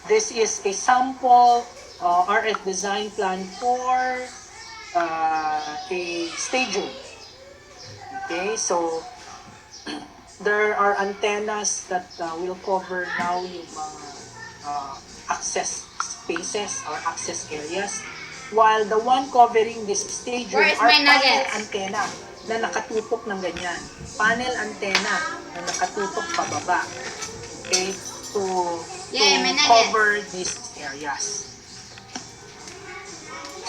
this is a sample RF design plan for a stadium. Okay, so, there are antennas that will cover now yung mga access spaces or access areas, while the one covering this stadium Where is are my panel nuggets? antenna na nakatutok ng ganyan. Panel antenna na nakatutok pababa. Okay, to Yeah, my nuggets. cover these areas.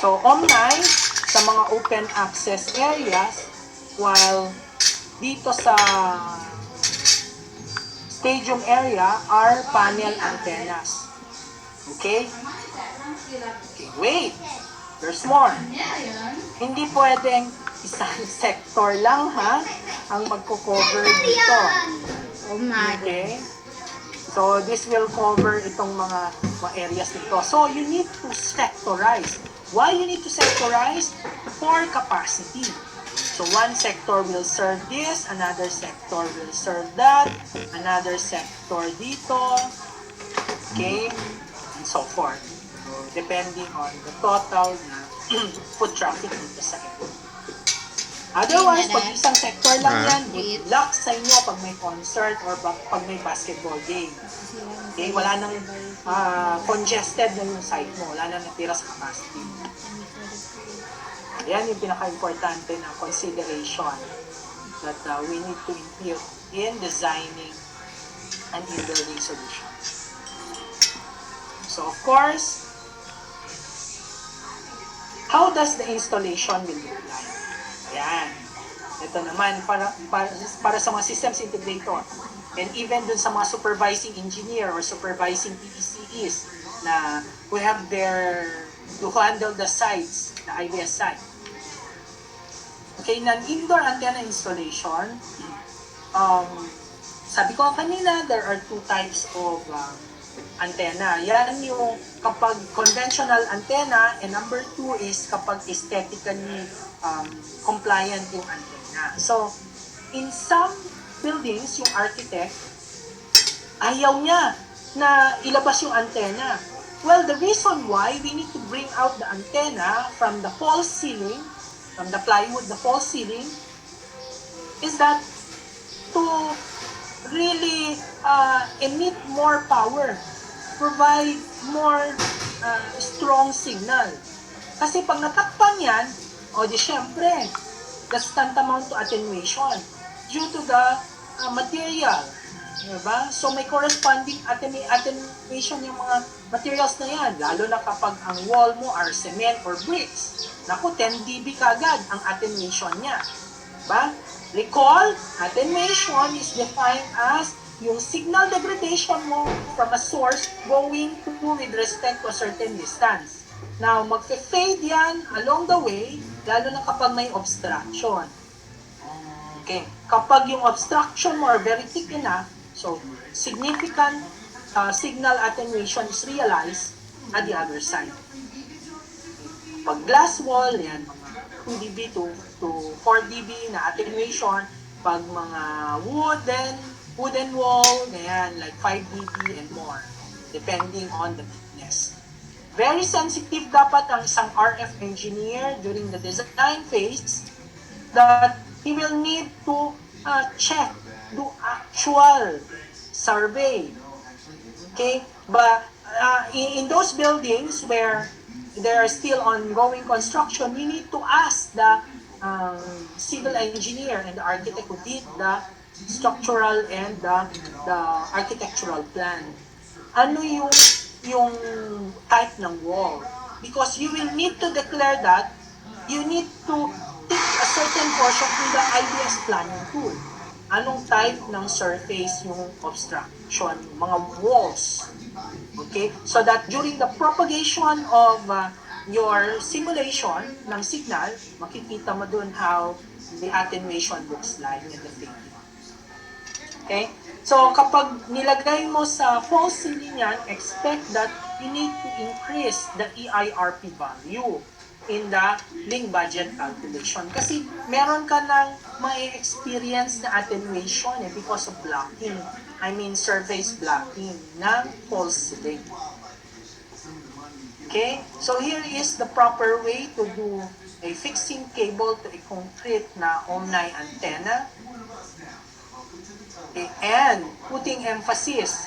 So, Omni, sa mga open access areas, while dito sa stadium area are panel antennas. Okay? Okay, wait. There's more. Hindi pwedeng isang sector lang ha ang magko-cover dito. Oh my God. Okay? So this will cover itong mga areas dito. So you need to sectorize. Why you need to sectorize? For capacity. So one sector will serve this, another sector will serve that, another sector dito, okay, and so forth. So depending on the total na foot traffic dito sa area. Otherwise, pag isang sector lang yan, good luck sa inyo pag may concert or pag may basketball game. Okay, wala nang congested na yung site mo, wala nang natira sa capacity. Yan yung pinaka-importante na consideration that we need to impute in designing an in-building solution. So of course, how does the installation will look like? Yan. Ito naman, para sa mga systems integrator and even dun sa mga supervising engineer or supervising PECEs na who have to handle the sites, the IBS site. Okay, non-indoor antenna installation, sabi ko kanina, there are two types of antenna. Yan yung kapag conventional antenna, and number two is kapag aesthetically compliant yung antenna. So, in some buildings, yung architect, ayaw niya na ilabas yung antenna. Well, the reason why we need to bring out the antenna from the false ceiling, from the plywood, the false ceiling, is that to really emit more power, provide more strong signal. Kasi pag natakpan yan, o di syempre, That's tantamount to attenuation due to the material. Diba? So may corresponding attenuation yung mga materials na yan, lalo na kapag ang wall mo are cement or bricks. Naku, 10 dB kagad ang attenuation niya. Diba? Recall, attenuation is defined as yung signal degradation mo from a source going to with respect to a certain distance. Now, magfe-fade yan along the way, lalo na kapag may obstruction. Okay. Kapag yung obstruction mo are very thick enough, so significant signal attenuation is realized at the other side. Pag glass wall, yan, mga 2 dB to 4 dB na attenuation. Pag mga wooden wall, yan, like 5 dB and more, depending on the thickness. Very sensitive dapat ang isang RF engineer during the design phase that he will need to check, do actual survey. Okay? But in those buildings where there are still ongoing construction, you need to ask the civil engineer and the architect who did the structural and the architectural plan. Ano yung type ng wall? Because you will need to declare that you need to take a certain portion in the IBS planning tool. Anong type ng surface yung obstruction, mga walls. Okay? So that during the propagation of your simulation ng signal, makikita mo dun how the attenuation looks like in the fading. Okay? So, kapag nilagay mo sa false ceiling yan, expect that you need to increase the EIRP value in the link budget calculation. Kasi meron ka ng may experience na attenuation because of blocking. I mean, surface blocking ng false ceiling. Okay? So, here is the proper way to do a fixing cable to a concrete na Omni antenna. And putting emphasis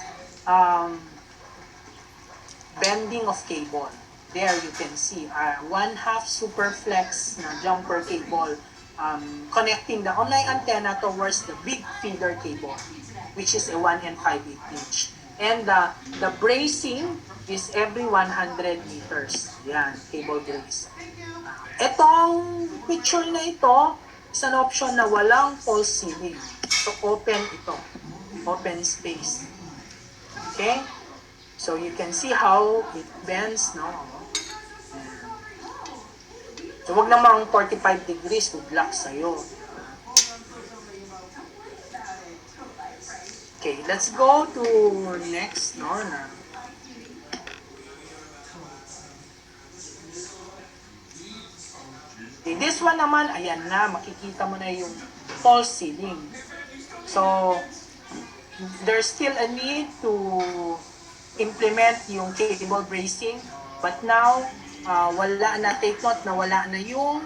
bending of cable. There you can see 1/2 superflex na jumper cable connecting the Omni antenna towards the big feeder cable, which is a 1 5/8 inch. And the bracing is every 100 meters. Yan, cable brace. Etong picture na ito is an option na walang false ceiling. So, open ito. Open space. Okay? So, you can see how it bends, no? So, wag namang 45 degrees to block sa'yo. Okay, let's go to next, no? Okay, this one naman, ayan na, makikita mo na yung false ceiling. So, there's still a need to implement yung cable bracing, but now, wala na, take note na wala na yung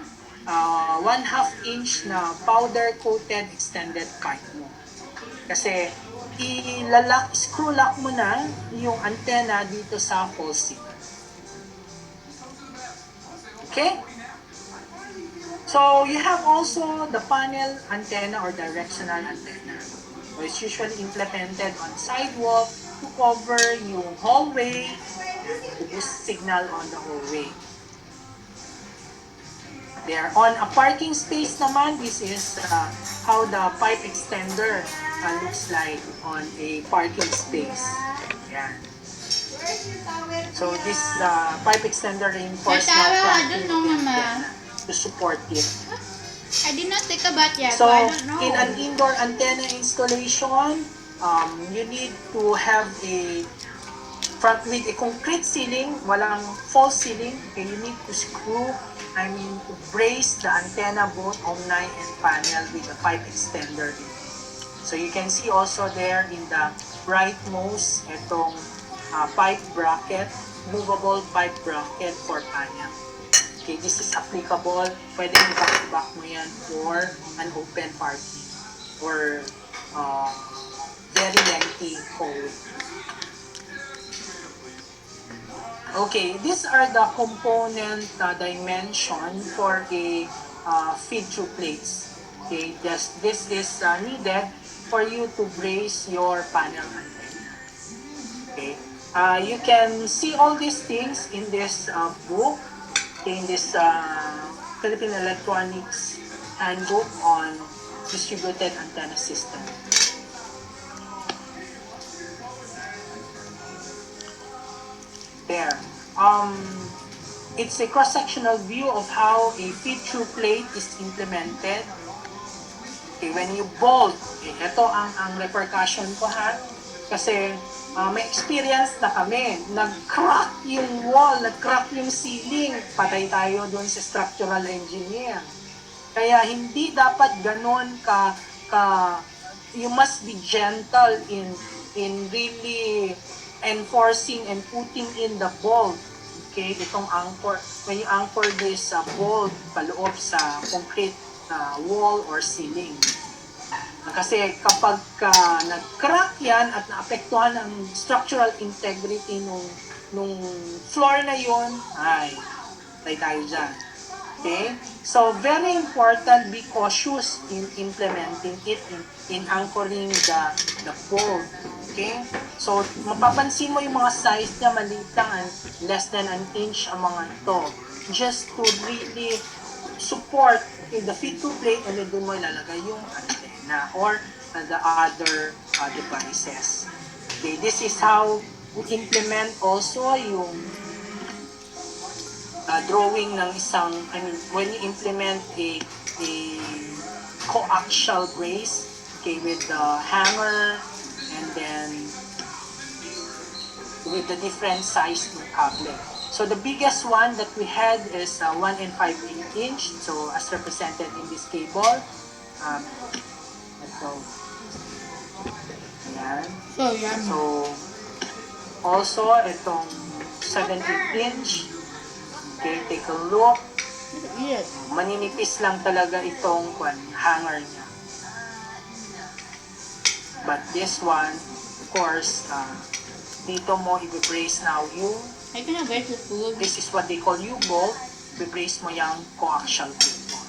1/2 inch na powder-coated extended pipe mo. Kasi, screw lock mo na yung antenna dito sa false ceiling. Okay? So, you have also the panel antenna or directional antenna. So, it's usually implemented on sidewalk to cover yung hallway, to boost signal on the hallway. There, on a parking space naman, this is how the pipe extender looks like on a parking space. Yan. So, this pipe extender reinforced to support it. I did not take a bath yet, So, so I don't know. in an indoor antenna installation, you need to have a front with a concrete ceiling, walang false ceiling, and you need to to brace the antenna both Omni and panel with the pipe extender. So you can see also there in the rightmost itong pipe bracket, movable pipe bracket for panel. Okay, this is applicable. Pwede i-back mo yan for an open parking or very lengthy code. Okay, these are the component dimension for a feed-through plates. Okay, this is needed for you to brace your panel antenna. Okay, you can see all these things in this book, in this Philippine Electronics Handbook on Distributed Antenna System. There. It's a cross-sectional view of how a feed-through plate is implemented. Okay, when you bolt, ito ang repercussion ko ha. Kasi may experience na kami. Nag-crack yung wall, nag-crack yung ceiling. Patay tayo doon sa structural engineer. Kaya hindi dapat ganon you must be gentle in really enforcing and putting in the bolt. Okay, itong anchor, when you anchor this bolt paloob sa concrete wall or ceiling. Kasi kapag nag-crack yan at naapektuhan ang structural integrity nung floor na yon, ay, tayo tayo dyan. Okay? So, very important, be cautious in implementing it, in anchoring the bolt. Okay? So, mapapansin mo yung mga size niya, maliit lang, less than an inch ang mga ito. Just to really support the feed-through plate, and then doon mo ilalagay yung antenna or the other devices. Okay, this is how we implement also yung drawing ng isang, when you implement a coaxial brace, okay, with the hanger, and then with the different size ng cable. So the biggest one that we had is 1 5/8 inch, so as represented in this cable. Ito. Ayan. So, also, itong 7/8 inch. Okay, take a look. Maninipis lang talaga itong hanger niya. But this one, of course, dito mo i-brace now yung, this is what they call U-bolt, i-brace mo yung coaxial plate mo.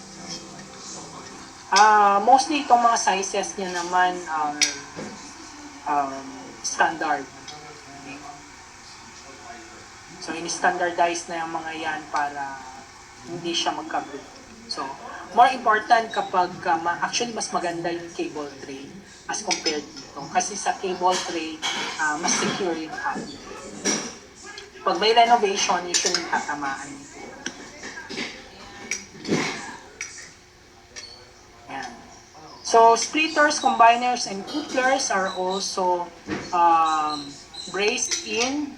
Mostly itong mga sizes niya naman standard. Okay. So, in-standardize na yung mga yan para hindi siya magkagulo. So, more important kapag actually mas maganda yung cable tray as compared dito. Kasi sa cable tray, mas secure yung cable. Pag may renovation, usually tatamaan nito. Yan. So, splitters, combiners, and couplers are also braced in,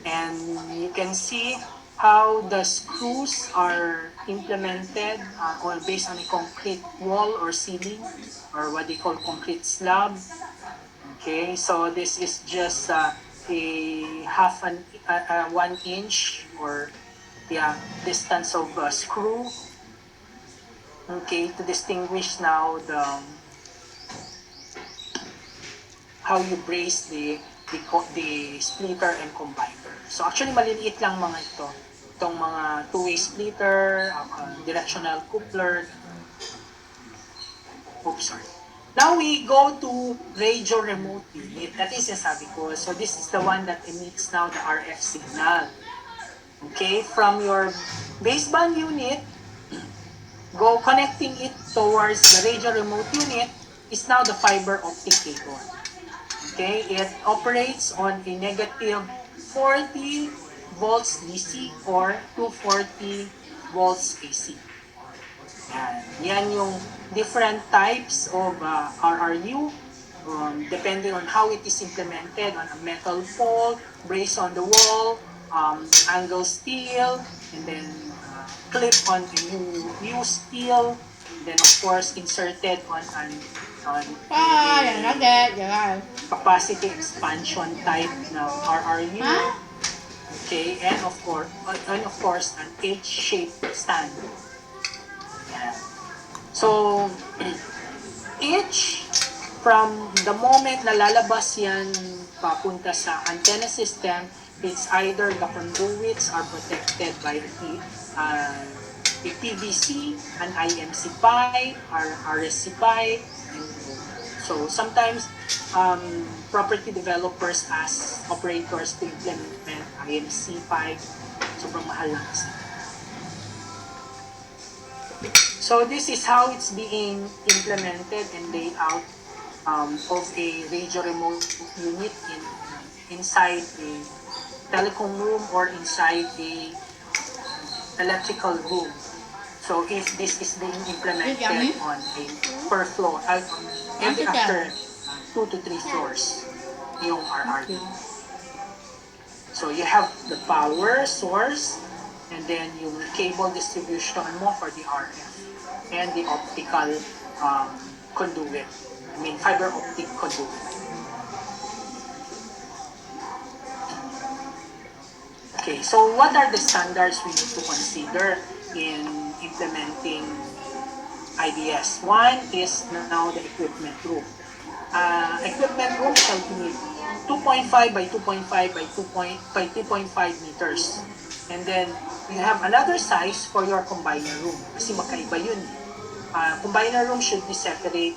and you can see how the screws are implemented or based on a concrete wall or ceiling, or what they call concrete slab. Okay, so this is just a 1 inch or distance of screw. Okay, to distinguish now how you brace the splitter and combiner. So actually maliliit lang mga ito. Itong mga two-way splitter, directional coupler. Oops, sorry. Now we go to radio remote unit. That is yung sabi ko. So this is the one that emits now the RF signal. Okay, from your baseband unit, go connecting it towards the radio remote unit is now the fiber optic cable. Okay, it operates on a negative 40 volts DC or 240 volts AC. Yan yung different types of RRU, depending on how it is implemented on a metal pole, brace on the wall, angle steel, and then clip on the U steel, then of course inserted on capacity expansion type na RRU. Okay, and of course an H-shaped stand. So each, from the moment na lalabas yan papunta sa antenna system, it's either the conduits are protected by PVC, an IMC pipe, RSC pipe. And so sometimes property developers ask operators to implement IMC pipe. Sobrang mahal lang kasi. So this is how it's being implemented and laid out of a radio remote unit inside a telecom room or inside a electrical room. So if this is being implemented on a per floor, every after 2 to 3 floors, yung RRT. So you have the power source and then yung cable distribution mo for the RF and the optical conduit. I mean fiber optic conduit. Okay, so what are the standards we need to consider in implementing IDS? One is now the equipment room. Equipment room shall be 2.5 by 2.5 by 2.5 meters. And then you have another size for your combiner room. Kasi magkaiba yun. Combiner room should be separate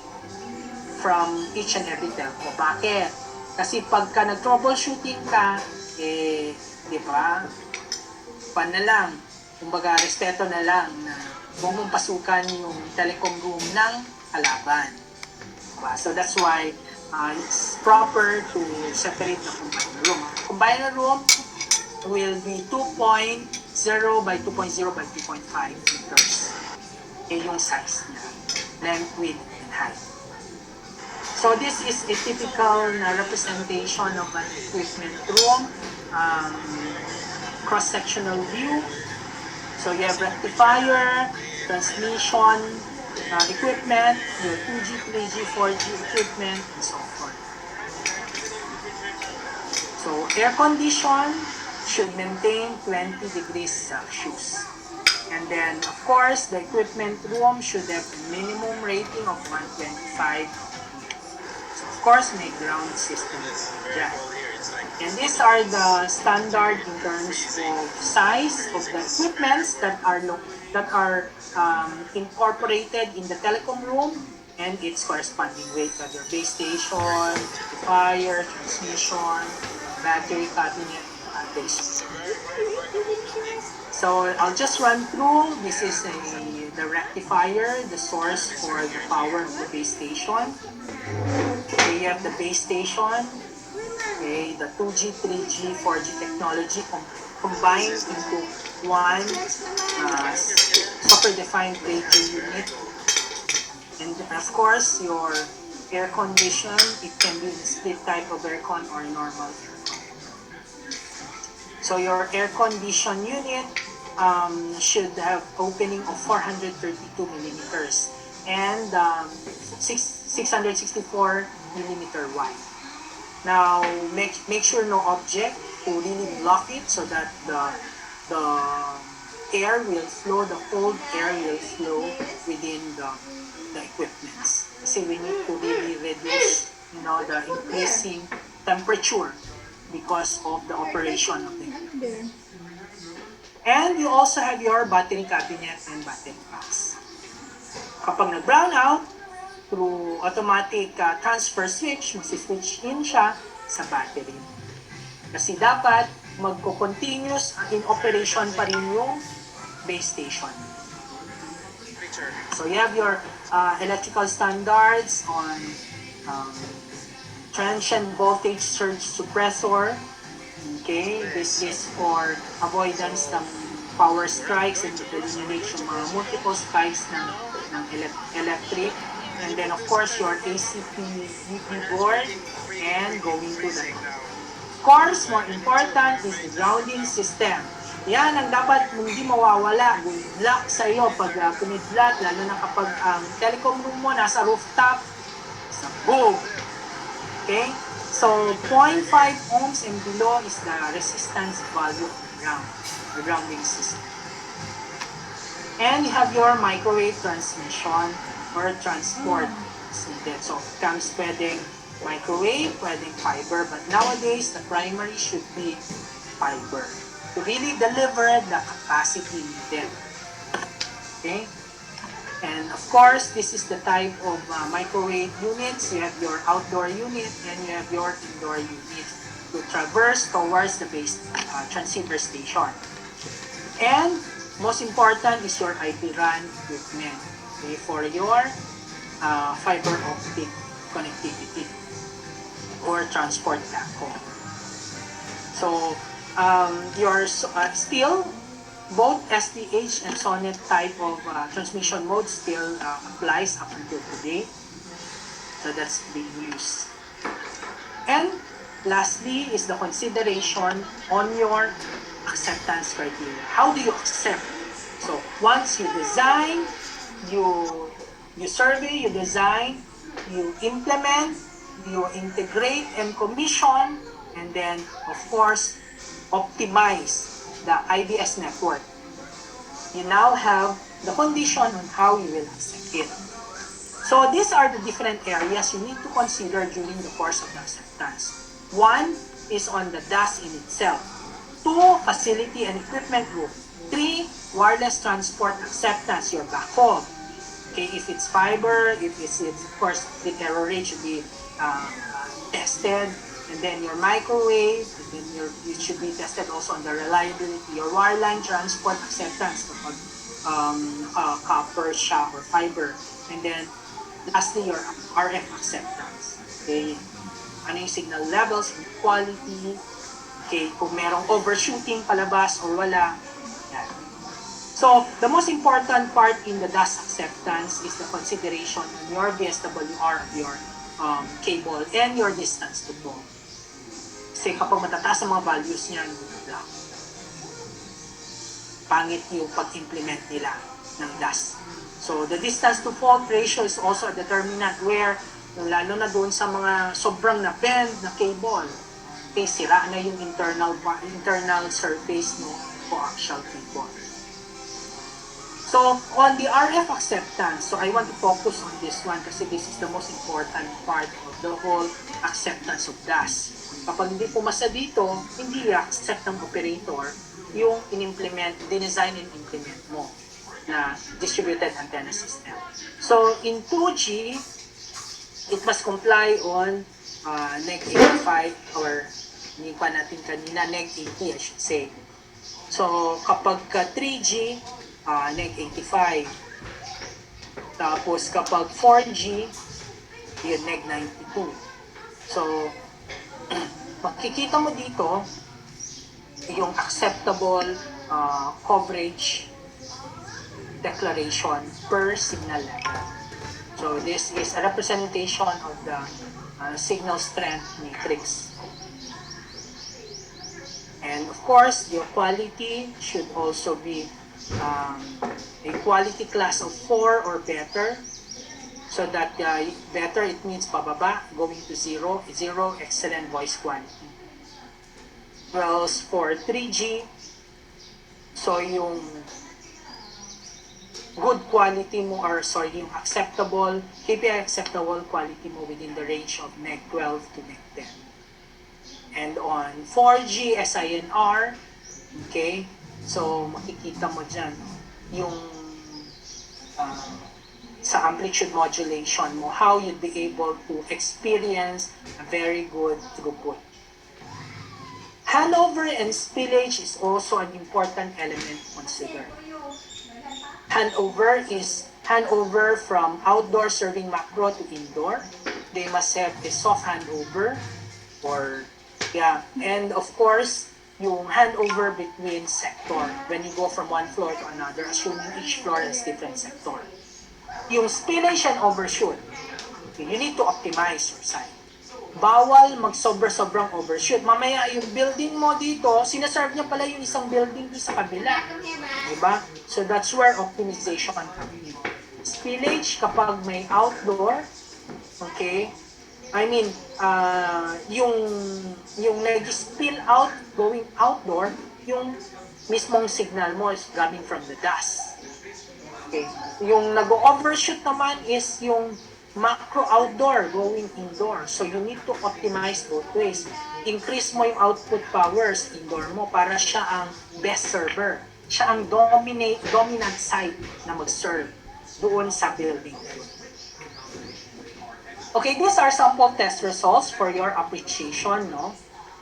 from each and every telco. Bakit? Kasi pagka nag-troubleshooting ka, di ba? Pan na lang. Kumbaga, respeto na lang na huwag mong pasukan yung telecom room ng kalaban. Diba? So that's why it's proper to separate the combiner room. Combiner room will be 2.0 by 2.0 by 2.5 meters. Yung size niya. Length, width, and height. So this is a typical representation of an equipment room. Cross-sectional view. So you have rectifier, transmission, equipment, your 2G, 3G, 4G equipment, and so forth. So air condition should maintain 20 degrees Celsius. And then, of course, the equipment room should have a minimum rating of 125. So, of course, may ground systems dyan. And these are the standard in terms of size of the equipments that are incorporated in the telecom room and its corresponding weight, whether base station, rectifier, transmission, battery cabinet, base. So I'll just run through. This is the rectifier, the source for the power of the base station. Okay, you have the base station. Okay, the 2G, 3G, 4G technology combined into one software-defined radio unit. And of course, your air condition, it can be in split type of aircon or normal aircon. So your air condition unit should have opening of 432 millimeters and 664 millimeter wide. Now make sure no object to really block it so that the air will flow, the cold air will flow within the equipments. Kasi we need to really reduce, the increasing temperature because of the operation of the equipment. And you also have your battery cabinet and battery packs. Kapag nag-brown out, through automatic transfer switch, mag-switch in siya sa battery. Kasi dapat magko-continuous in operation pa rin yung base station. So you have your electrical standards on transient voltage surge suppressor. Okay, this is for avoidance ng power strikes and elimination mga multiple spikes ng electric. And then of course your ACP DP board and going to the of course, more important is the grounding system. Yan ang dapat hindi mawawala. Good luck sa iyo pag kumidlat, lalo na kapag telecom room mo nasa rooftop, sa boom. Okay? So 0.5 ohms and below is the resistance value of the ground, the grounding system. And you have your microwave transmission or transport needed. So it comes pwedeng microwave, pwedeng fiber, but nowadays the primary should be fiber to really deliver the capacity needed. Okay? And of course, this is the type of microwave units. You have your outdoor unit and you have your indoor unit to traverse towards the base transceiver station. And most important is your IP RAN equipment, okay, for your fiber optic connectivity or transport backhaul. So your still both SDH and SONET type of transmission mode still applies up until today. So that's being used. And lastly is the consideration on your acceptance criteria. How do you accept? So once you design, you survey, you design, you implement, you integrate and commission, and then of course optimize the IDS network. You now have the condition on how you will accept it. So these are the different areas you need to consider during the course of the acceptance. One is on the DAS in itself. 2, facility and equipment group. 3, wireless transport acceptance, your backhaul. Okay, if it's fiber, if it's of course the error rate should be tested. And then your microwave, and then it should be tested also on the reliability. Your wireline transport acceptance kapag copper, SHA, or fiber. And then lastly, your RF acceptance. Okay, ano yung signal levels, quality, okay, kung merong overshooting palabas or wala. Yan. So, the most important part in the DAS acceptance is the consideration on your VSWR of your cable and your distance to pole. Kasi kapag matataas ang mga values niyan, pangit yung pag-implement nila ng DAS. So, the distance to fault ratio is also a determinant where, lalo na doon sa mga sobrang na-bend na cable, okay, sira na yung internal surface no coaxial cable. So, on the RF acceptance, so I want to focus on this one kasi this is the most important part of the whole acceptance of DAS. Kapag hindi pumasa dito, hindi accept ng operator yung design and implement mo na distributed antenna system. So, in 2G, it must comply on neg 85 or hindi pa natin kanina, neg 80 I should say. So, kapag 3G, neg 85. Tapos kapag 4G, yun, neg 92. So, makikita mo dito yung acceptable coverage declaration per signal level. So this is a representation of the signal strength matrix. And of course, your quality should also be a quality class of 4 or better. So that better, it means pababa, going to 0, excellent voice quality. Well, for 3G, so yung good quality mo, or sorry, yung acceptable, KPI acceptable quality mo within the range of neg 12 to neg 10. And on 4G SINR, okay, so makikita mo dyan, yung sa amplitude modulation mo, how you'd be able to experience a very good throughput. Handover and spillage is also an important element to consider. Handover is handover from outdoor serving macro to indoor. They must have a soft handover, or and of course, yung handover between sector when you go from one floor to another, assuming each floor has different sector. Yung spillage and overshoot, you need to optimize your site. Bawal mag-sobrang overshoot. Mamaya yung building mo dito, sinaserve niya pala yung isang building doon sa kabila. Diba? So that's where optimization comes in. Spillage kapag may outdoor, okay? I mean, yung nag-spill out, going outdoor, yung mismong signal mo is coming from the DAS. Okay. Yung nag-overshoot naman is yung macro outdoor going indoor. So you need to optimize both ways. Increase mo yung output powers indoor mo para siya ang best server. siya ang dominant site na mag-serve doon sa building. Okay, these are sample test results for your appreciation, no?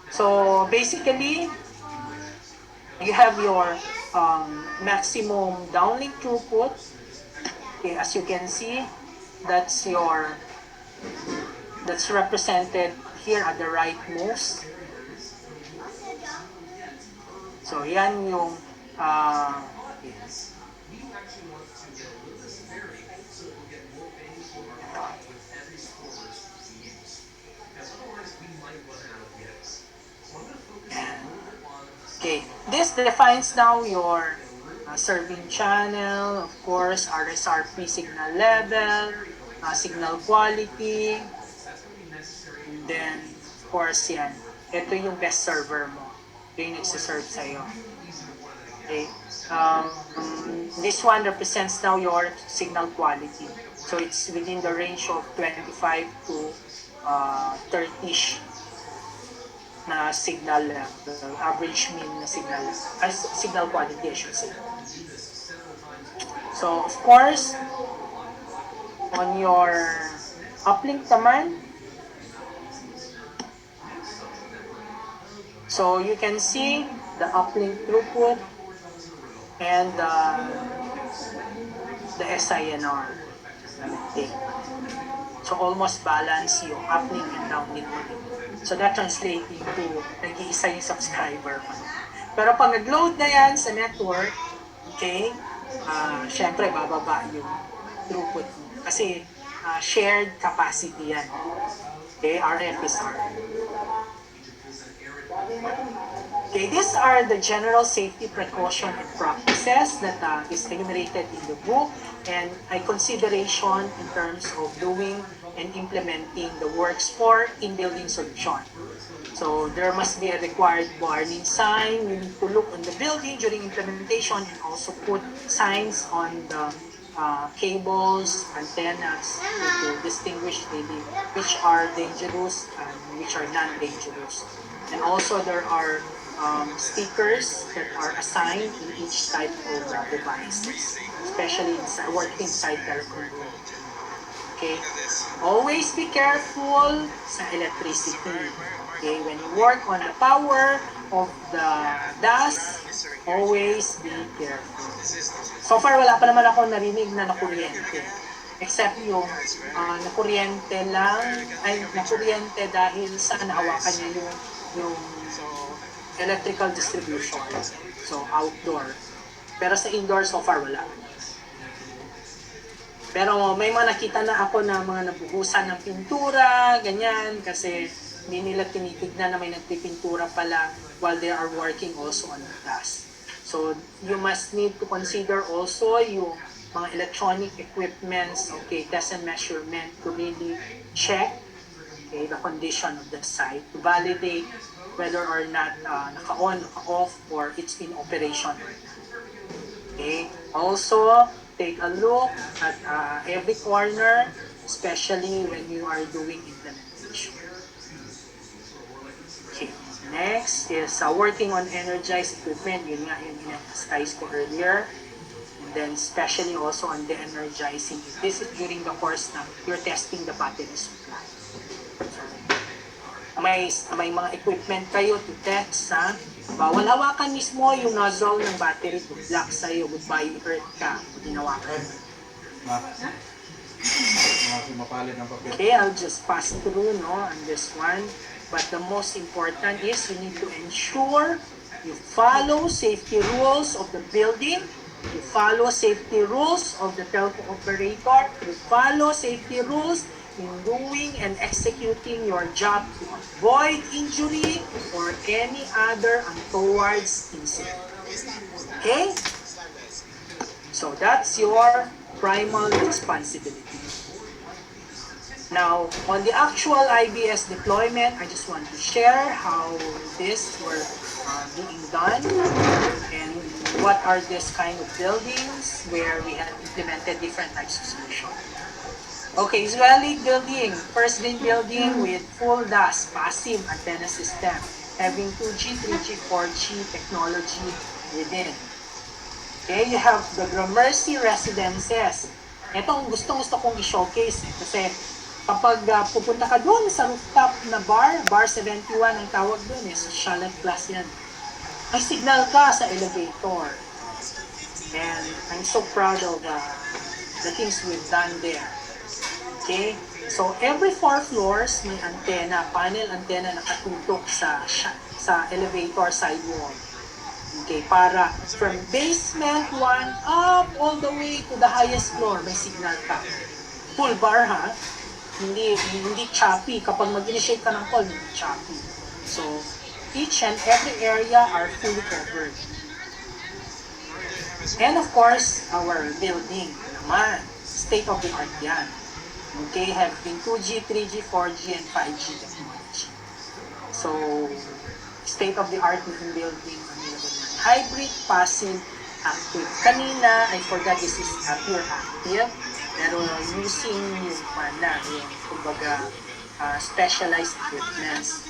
So basically, you have your maximum downlink throughput. Okay, as you can see, that's represented here at the rightmost. So yan yung yes. Okay, this defines now your serving channel, of course, RSRP signal level, signal quality, and then, of course, yan. Ito yung best server mo. Ito yung nagsiserve sa'yo. Okay. This one represents now your signal quality. So it's within the range of 25 to 30-ish na signal level, average mean na signal quality, I should say. So, of course, on your uplink naman, so you can see the uplink throughput and the SINR. So, almost balance yung uplink and downlink. So that translates into nag-iisa yung subscriber. Pero pag nag-load na yan sa network, okay, syempre bababa yung throughput mo. Kasi shared capacity yan. Okay, RF is R. Okay, these are the general safety precaution and practices that is enumerated in the book and a consideration in terms of doing and implementing the works for in-building solution. So there must be a required warning sign. You need to look on the building during implementation and also put signs on the cables, antennas to distinguish which are dangerous and which are non-dangerous. And also there are stickers that are assigned in each type of devices, especially working inside telecom room. Okay, always be careful sa electricity. Okay, when you work on the power of the DAS, always be careful. So far, wala pa naman ako narinig na nakuryente. Except yung nakuryente lang, ay nakuryente dahil sa nahawakan niya yung electrical distribution. So, outdoor. Pero sa indoor, so far, wala. Pero may mga nakita na ako na mga nabuhusan ng pintura, ganyan, kasi hindi nila tinitignan na may nagpipintura pala while they are working also on the task. So, you must need to consider also yung mga electronic equipments, okay, test and measurement to really check, okay, the condition of the site, to validate whether or not naka-on, naka-off, or it's in operation. Okay, also, take a look at every corner, especially when you are doing implementation. Okay, next is working on energized equipment. Yun nga yung in-emphasize ko earlier. And then especially also on the energizing. This is during the course na you're testing the battery supply. May mga equipment kayo to test, ha? Bawal hawakan mismo yung nozzle ng battery to block sa'yo, goodbye earth ka, ginawakan. Okay, I'll just pass through on this one. But the most important is you need to ensure you follow safety rules of the building, you follow safety rules of the telco operator, you follow safety rules in doing and executing your job to avoid injury or any other untoward incident. Okay? So that's your primal responsibility. Now, on the actual IBS deployment, I just want to share how this were being done and what are these kind of buildings where we have implemented different types of solutions. Okay, Israeli building, first green building with full DAS, passive antenna system, having 2G, 3G, 4G technology within. Okay, you have the Gramercy Residences. Ito ang gusto kong i-showcase kasi kapag pupunta ka doon sa rooftop na bar 71 ang tawag doon sa Charlotte Plus yan. May signal ka sa elevator. And I'm so proud of the things we've done there. Okay? So, every 4 floors may antenna, panel antenna nakatutok sa elevator sidewall. Okay, para from basement 1 up all the way to the highest floor, may signal ka. Full bar ha? Hindi choppy. Kapag mag-initiate ka ng call, hindi choppy. So, each and every area are fully covered. And of course, our building naman, state-of-the-art yan. Okay, having 2G, 3G, 4G, and 5G technology. So, state-of-the-art in building, hybrid, passive, active. Kanina, I forgot this is pure active, pero using yung kumbaga, specialized equipments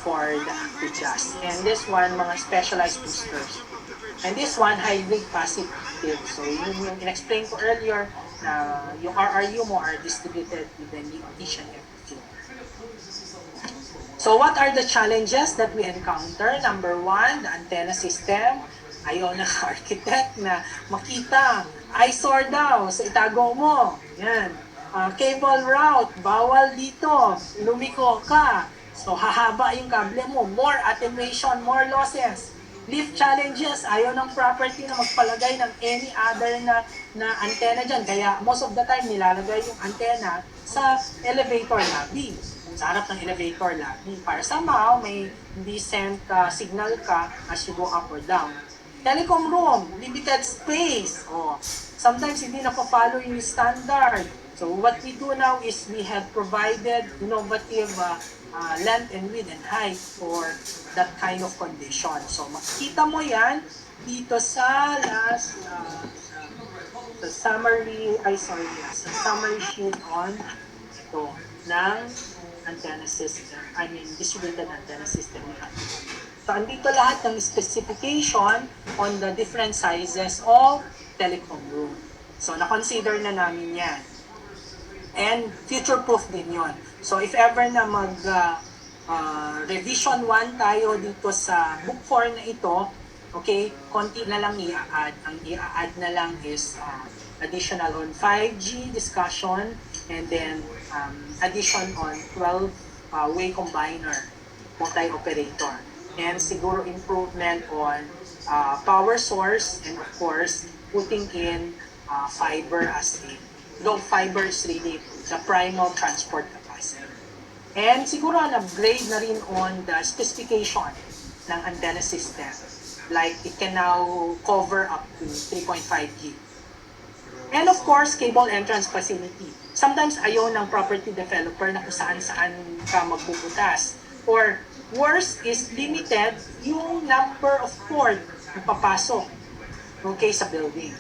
for the active gas. And this one, mga specialized boosters. And this one, hybrid, passive, active. So, yung in-explain ko earlier, na yung RRU mo are distributed within each and every floor. So what are the challenges that we encounter? Number 1, the antenna system. Ayaw ng architect na makita. Eyesore daw, sa itago mo. Yan. Cable route, bawal dito. Lumiko ka. So hahaba yung kable mo. More attenuation, more losses. Lift challenges, ayaw ng property na magpalagay ng any other na antenna dyan. Kaya most of the time nilalagay yung antenna sa elevator lobby. Sa harap ng elevator lobby. Para somehow may decent signal ka as you go up or down. Telecom room, limited space. Sometimes hindi na-follow yung standard. So what we do now is we have provided innovative length and width and height for that kind of condition. So makikita mo yan dito sa last sa summary sheet on ito ng antenna system, distributed antenna system. So andito lahat ng specification on the different sizes of telecom room. So na-consider na namin yan. And future-proof din yon. So if ever na revision 1 tayo dito sa book 4 na ito, okay, konti na lang i-add. Ang i-add na lang is additional on 5G discussion and then addition on 12-way combiner, multi-operator. And siguro improvement on power source and of course putting in fiber as a fiber is really the primal transport capacity. And siguro an upgrade na rin on the specification ng antenna system. Like it can now cover up to 3.5 gig. And of course, cable entrance facility. Sometimes ayaw ng property developer na kung saan-saan ka magbubutas. Or worst is limited yung number of port na papasok sa building.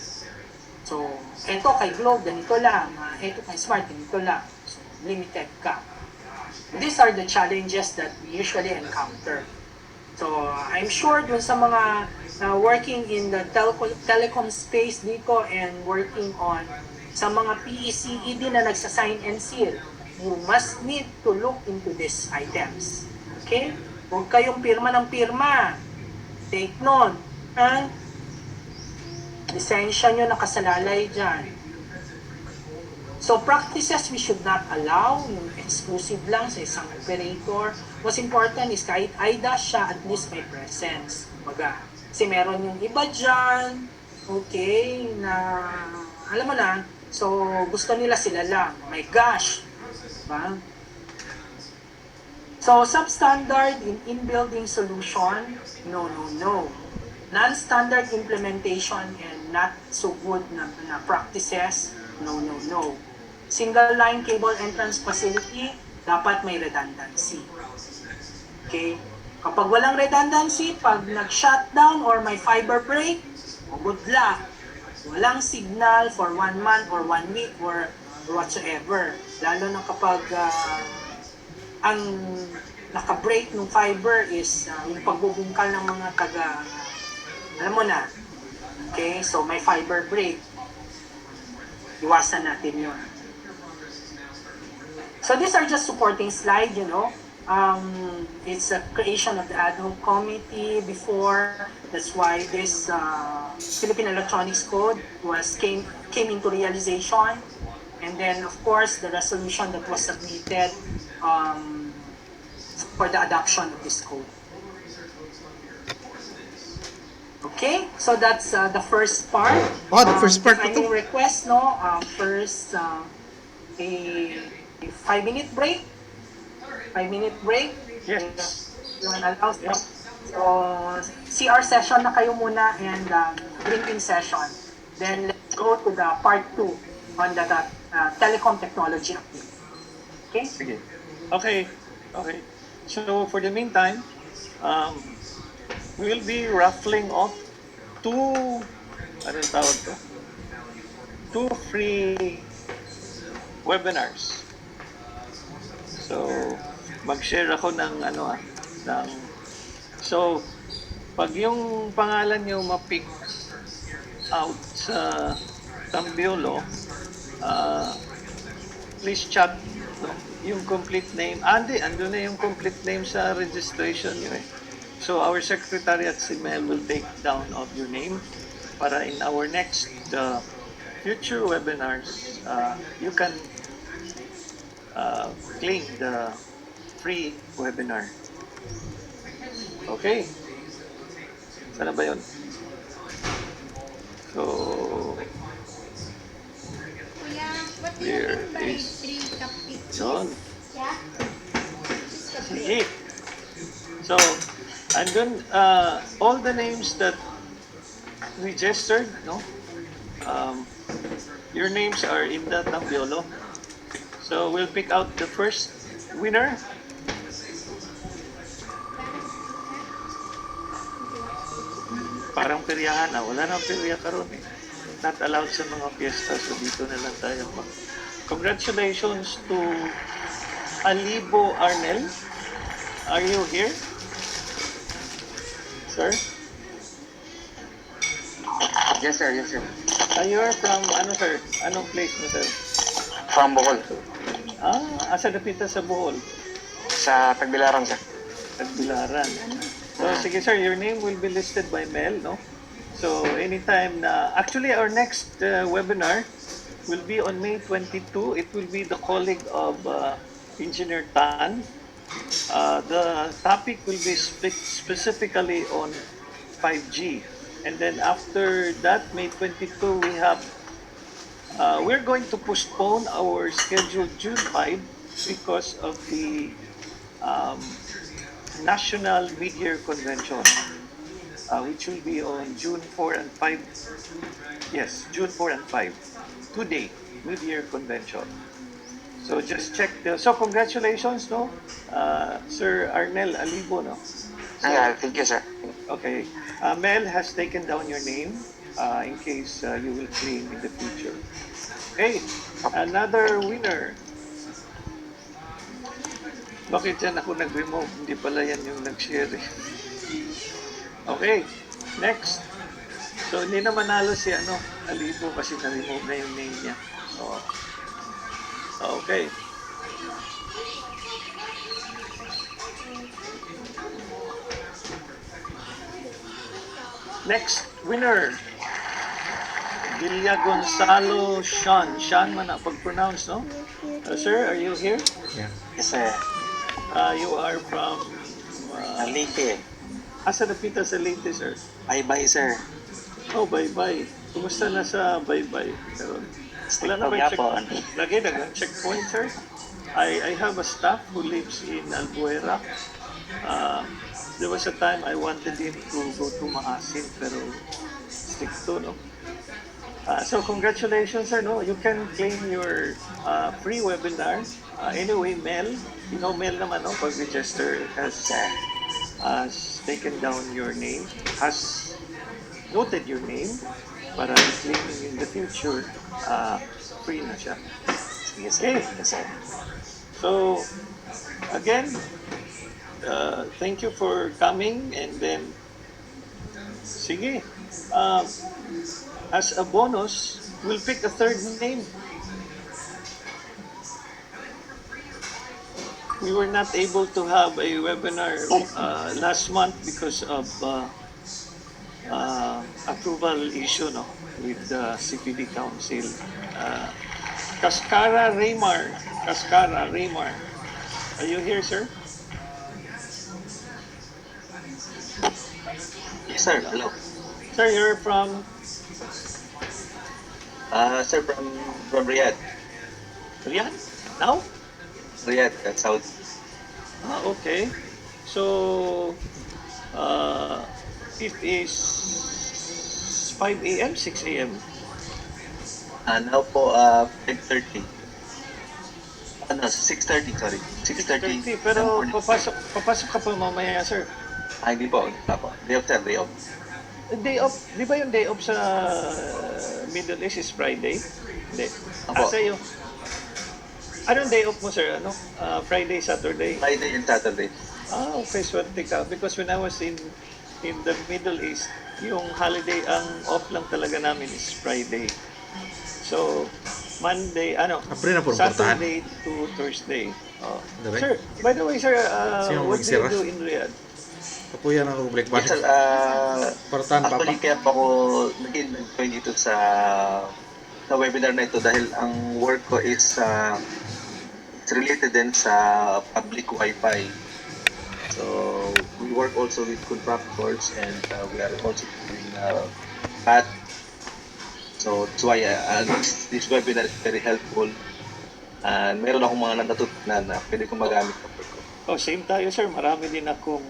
So, eto kay Globe, ganito lang. Eto kay Smart, ganito lang. So, limited ka. These are the challenges that we usually encounter. So, I'm sure dun sa mga working in the telecom space dito and working on sa mga PECED na nagsa-sign and seal, you must need to look into these items. Okay? Huwag kayong pirma ng pirma. Take note. Lisensya nyo nakasalalay dyan. So practices we should not allow, yung exclusive lang sa isang operator. What's important is kahit IDAS siya, at least may presence. Kasi meron yung iba dyan, okay, na alam mo na, so gusto nila sila lang. My gosh! Diba? So substandard in-building solution, no. Non-standard implementation and not so good na practices, no. Single line cable entrance facility, dapat may redundancy. Okay? Kapag walang redundancy, pag nag-shutdown or may fiber break, good luck. Walang signal for 1 month or 1 week or whatsoever. Lalo na kapag ang naka-break ng fiber is yung pagbubungkal ng mga alam mo na, Okay, so may fiber break. Iwasan natin yun. So these are just supporting slide, you know. It's a creation of the ad hoc committee before. That's why this Philippine Electronics Code came into realization. And then, of course, the resolution that was submitted for the adoption of this code. Okay, so that's the first part. Oh, the first part Any ito. request, no? First, a 5-minute break. 5-minute break. Yes. You wanna allow? Yeah. So, CR session na kayo muna and briefing session. Then, let's go to the part 2 on the telecom technology update. Okay? Sige. Okay. Okay. So for the meantime, we'll be raffling off anong tawag to? 2 free webinars. So, mag-share ako ng so, pag yung pangalan nyo ma-pick out sa Tambiolo, please chat yung complete name. Ando na yung complete name sa registration nyo eh. So our secretary at si Mel will take down of your name para in our next future webinars, you can claim the free webinar. Okay. Sana ba yun? So, here is yun. Sige. So, andun, all the names that registered, no? Your names are in the Tambiolo. So, we'll pick out the first winner. Parang peryahan na. Wala nang perya karon eh. Not allowed sa mga fiesta. So, dito na lang tayo. Congratulations to Alibo Arnel. Are you here? Sir? Yes, sir. Yes, sir. You are from, sir? Anong place mo, sir? From Bohol. Asa dapita sa Bohol? Sa Tagbilaran, sir. Tagbilaran. So, sige, sir. Your name will be listed by Mel, no? So, anytime na... Actually, our next webinar will be on May 22. It will be the colleague of Engineer Tan. The topic will be specifically on 5G. And then after that, May 22, we have, we're going to postpone our scheduled June 5 because of the National Mid-Year Convention, which will be on June 4 and 5. Yes, June 4 and 5. Today, Mid-Year Convention. So just check. So congratulations, no? Sir Arnel Alibo, no? Thank you, sir. Okay. Mel has taken down your name in case you will claim in the future. Okay. Another winner. Bakit yan ako nag-remove? Hindi pala yan yung nag-share. Okay. Next. So, hindi na manalo si Alibo kasi na-remove na yung name niya. So, okay. Next winner, Villa Gonzalo Sean. Sean man na pag-pronounce, no? Sir, are you here? Yeah. Yes, sir. You are from... Leyte. Asa napita sa Leyte, sir? Bye-bye, sir. Oh, bye-bye. Kumusta na sa bye-bye? Wala na ba yung checkpoint? Lagi na checkpoint, sir? I have a staff who lives in Albuera. There was a time I wanted him to go to Maasin, pero stricto, no? So congratulations, sir. No, you can claim your free webinar. Anyway, Mel, you know Mel naman, no? Pag-register has taken down your name, has noted your name para claiming in the future, free na siya. Yes, sir. Okay. Yes, sir. So, again, thank you for coming and then, sige, uh, as a bonus, we'll pick a third name. We were not able to have a webinar last month because of approval issue, no, with the CPD Council. Cascara Raymar. Cascara Raymar. Are you here, sir? Yes, sir. Hello. Sir, you're from Sir, from Riyadh. Riyadh? Now? Riyadh, that's Saudi. Okay. So, it is 5 a.m., 6 a.m. Now po, 5:30. No, 6:30, sorry. 6:30. 6:30. Pero papasok ka pa mamaya, sir. Hindi po. Apo. Day off, sir. Day off. Day off, di ba yung day off sa Middle East is Friday? Hindi. Apo. Sa'yo. Anong day off mo, sir? Ano? Friday, Saturday? Friday and Saturday. Okay, swerte ka. Because when I was in the Middle East, yung holiday, ang off lang talaga namin is Friday. So, Monday, Apre na po ang portahan. Saturday to Thursday. Oh. Diba? Sir, by the way, sir, Sino what do you magsira? do in Riyadh? Kapuyan ako public Yes, sir. Portahan, Papa. Actually, kaya po ako nag-join dito sa webinar na ito dahil ang work ko is it's related din sa public Wi-Fi. So, we work also with contractors and we are also doing PAT. So, that's why this webinar is very helpful. And meron akong mga natutunan na pwede kong magamit sa work ko. Oh, same tayo, sir. Marami din akong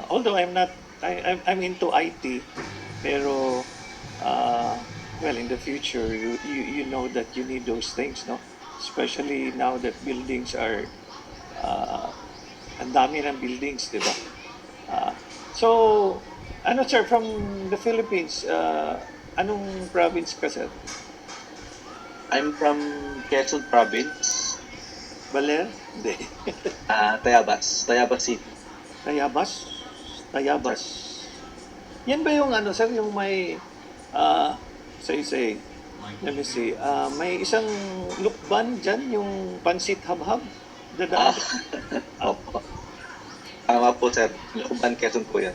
although I'm into IT, pero well, in the future, you know that you need those things, no? Especially now that buildings are ang dami ng buildings, di ba? So, sir, from the Philippines, anong province ka, sir? I'm from Quezon Province, Baler? Hindi. Tayabas City. Tayabas? Tayabas. Yan ba yung sir, yung may say, let me see, may isang lukban dyan, yung pansit habhab? Dadaan. Opo. Tama po, sir. Lukban, Quezon po yan.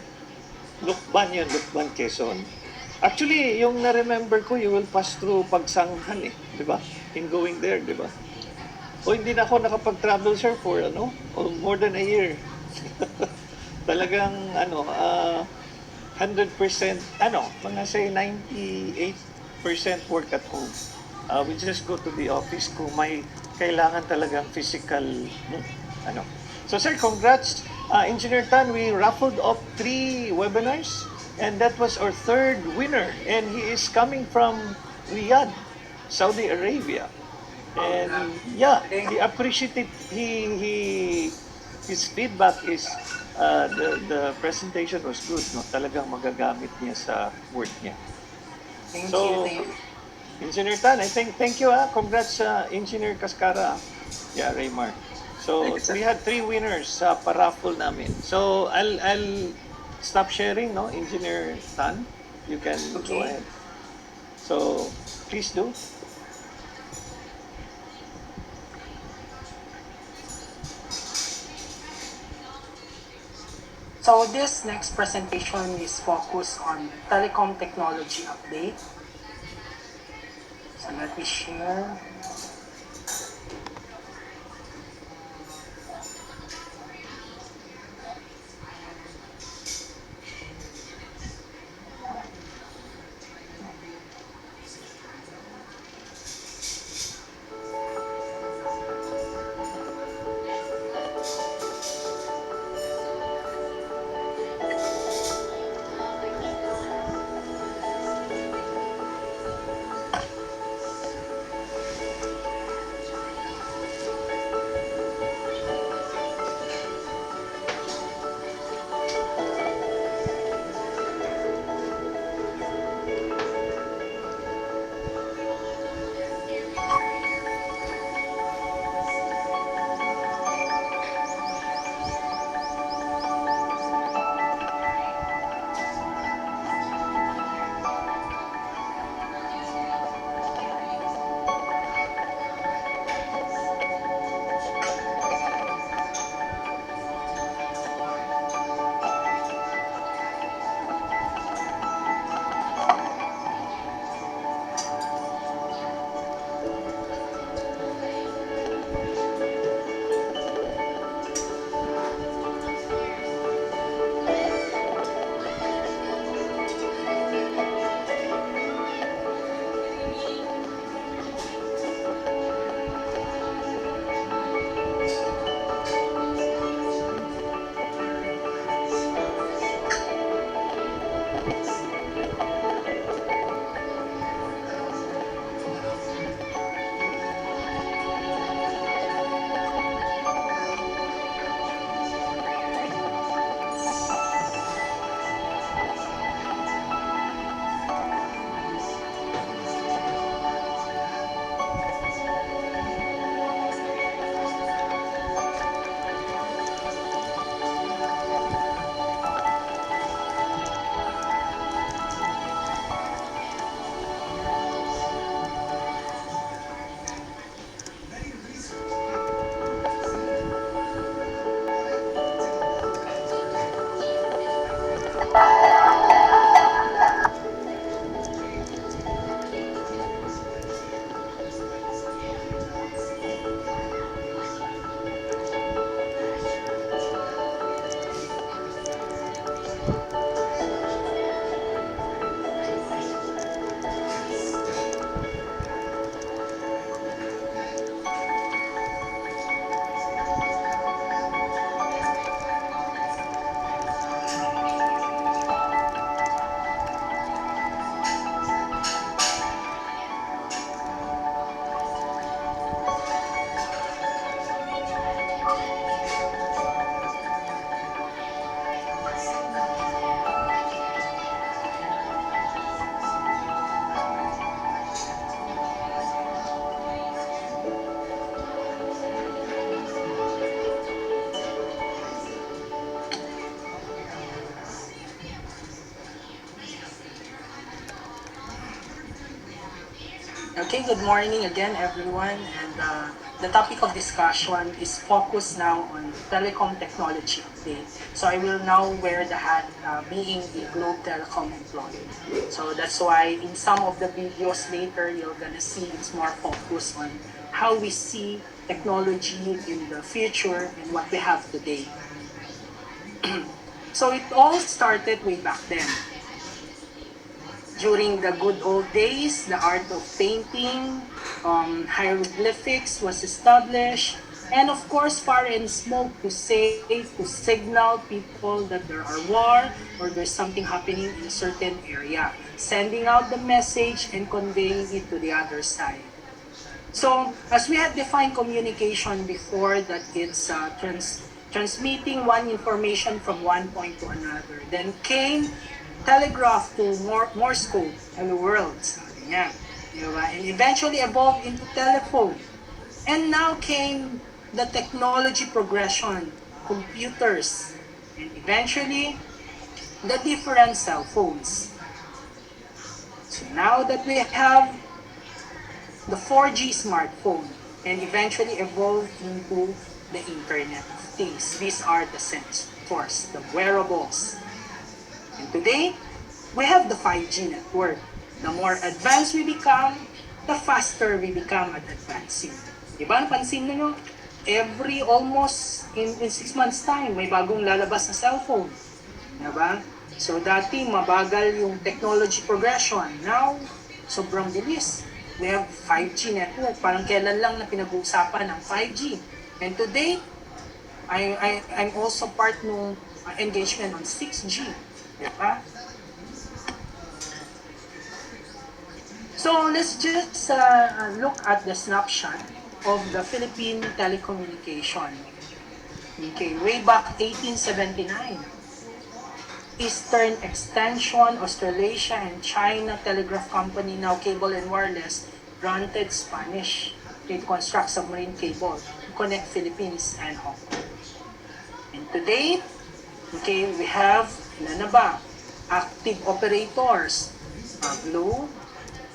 Lukban yun, Lukban, Quezon. Actually, yung na-remember ko, you will pass through Pagsanghan di ba? In going there, di ba? O hindi na ako nakapag-travel, sir, for more than a year. Talagang 100%, mga say 98% work at home. We just go to the office kung may kailangan talagang physical, So, sir, congrats. Engineer Tan, we raffled off 3 webinars and that was our 3rd winner. And he is coming from Riyadh, Saudi Arabia. And yeah, he appreciated, his feedback is the presentation was good, no? Talagang magagamit niya sa work niya. Thank So, you. Engineer Tan, thank you. Congrats sa Engineer Cascara. Yeah, Raymar. So, Thank you, sir. we had 3 winners sa paraffle namin. So, I'll stop sharing, no, Engineer Tan. You can go Okay. ahead. So, please do. So this next presentation is focused on telecom technology update. So let me share. Okay, good morning again, everyone. And the topic of discussion is focused now on telecom technology update. So I will now wear the hat being a Globe Telecom employee. So that's why in some of the videos later, you're gonna see it's more focused on how we see technology in the future and what we have today. So it all started way back then. During the good old days, the art of painting, hieroglyphics was established, and of course, fire and smoke to signal people that there are war or there's something happening in a certain area, sending out the message and conveying it to the other side. So, as we had defined communication before, that it's transmitting one information from one point to another. Then came telegraph to Morse code, hello world, sabi niya. Diba? And eventually evolved into telephone. And now came the technology progression, computers, and eventually the different cell phones. So now that we have the 4G smartphone and eventually evolved into the Internet of Things. These are the sensors, the wearables. And today, we have the 5G network. The more advanced we become, the faster we become at advancing. Diba? Napansin nyo, every almost in 6 months time, may bagong lalabas na cellphone. Diba? So dati, mabagal yung technology progression. Now, sobrang bilis. We have 5G network. Parang kailan lang na pinag-uusapan ng 5G. And today, I'm also part ng engagement on 6G. Diba? So let's just look at the snapshot of the Philippine telecommunication. Okay, way back 1879, Eastern Extension, Australasia, and China Telegraph Company, now Cable and Wireless, granted Spanish to construct submarine cable to connect Philippines and Hong Kong. And today, okay, we have ilan na ba? Active operators, Globe,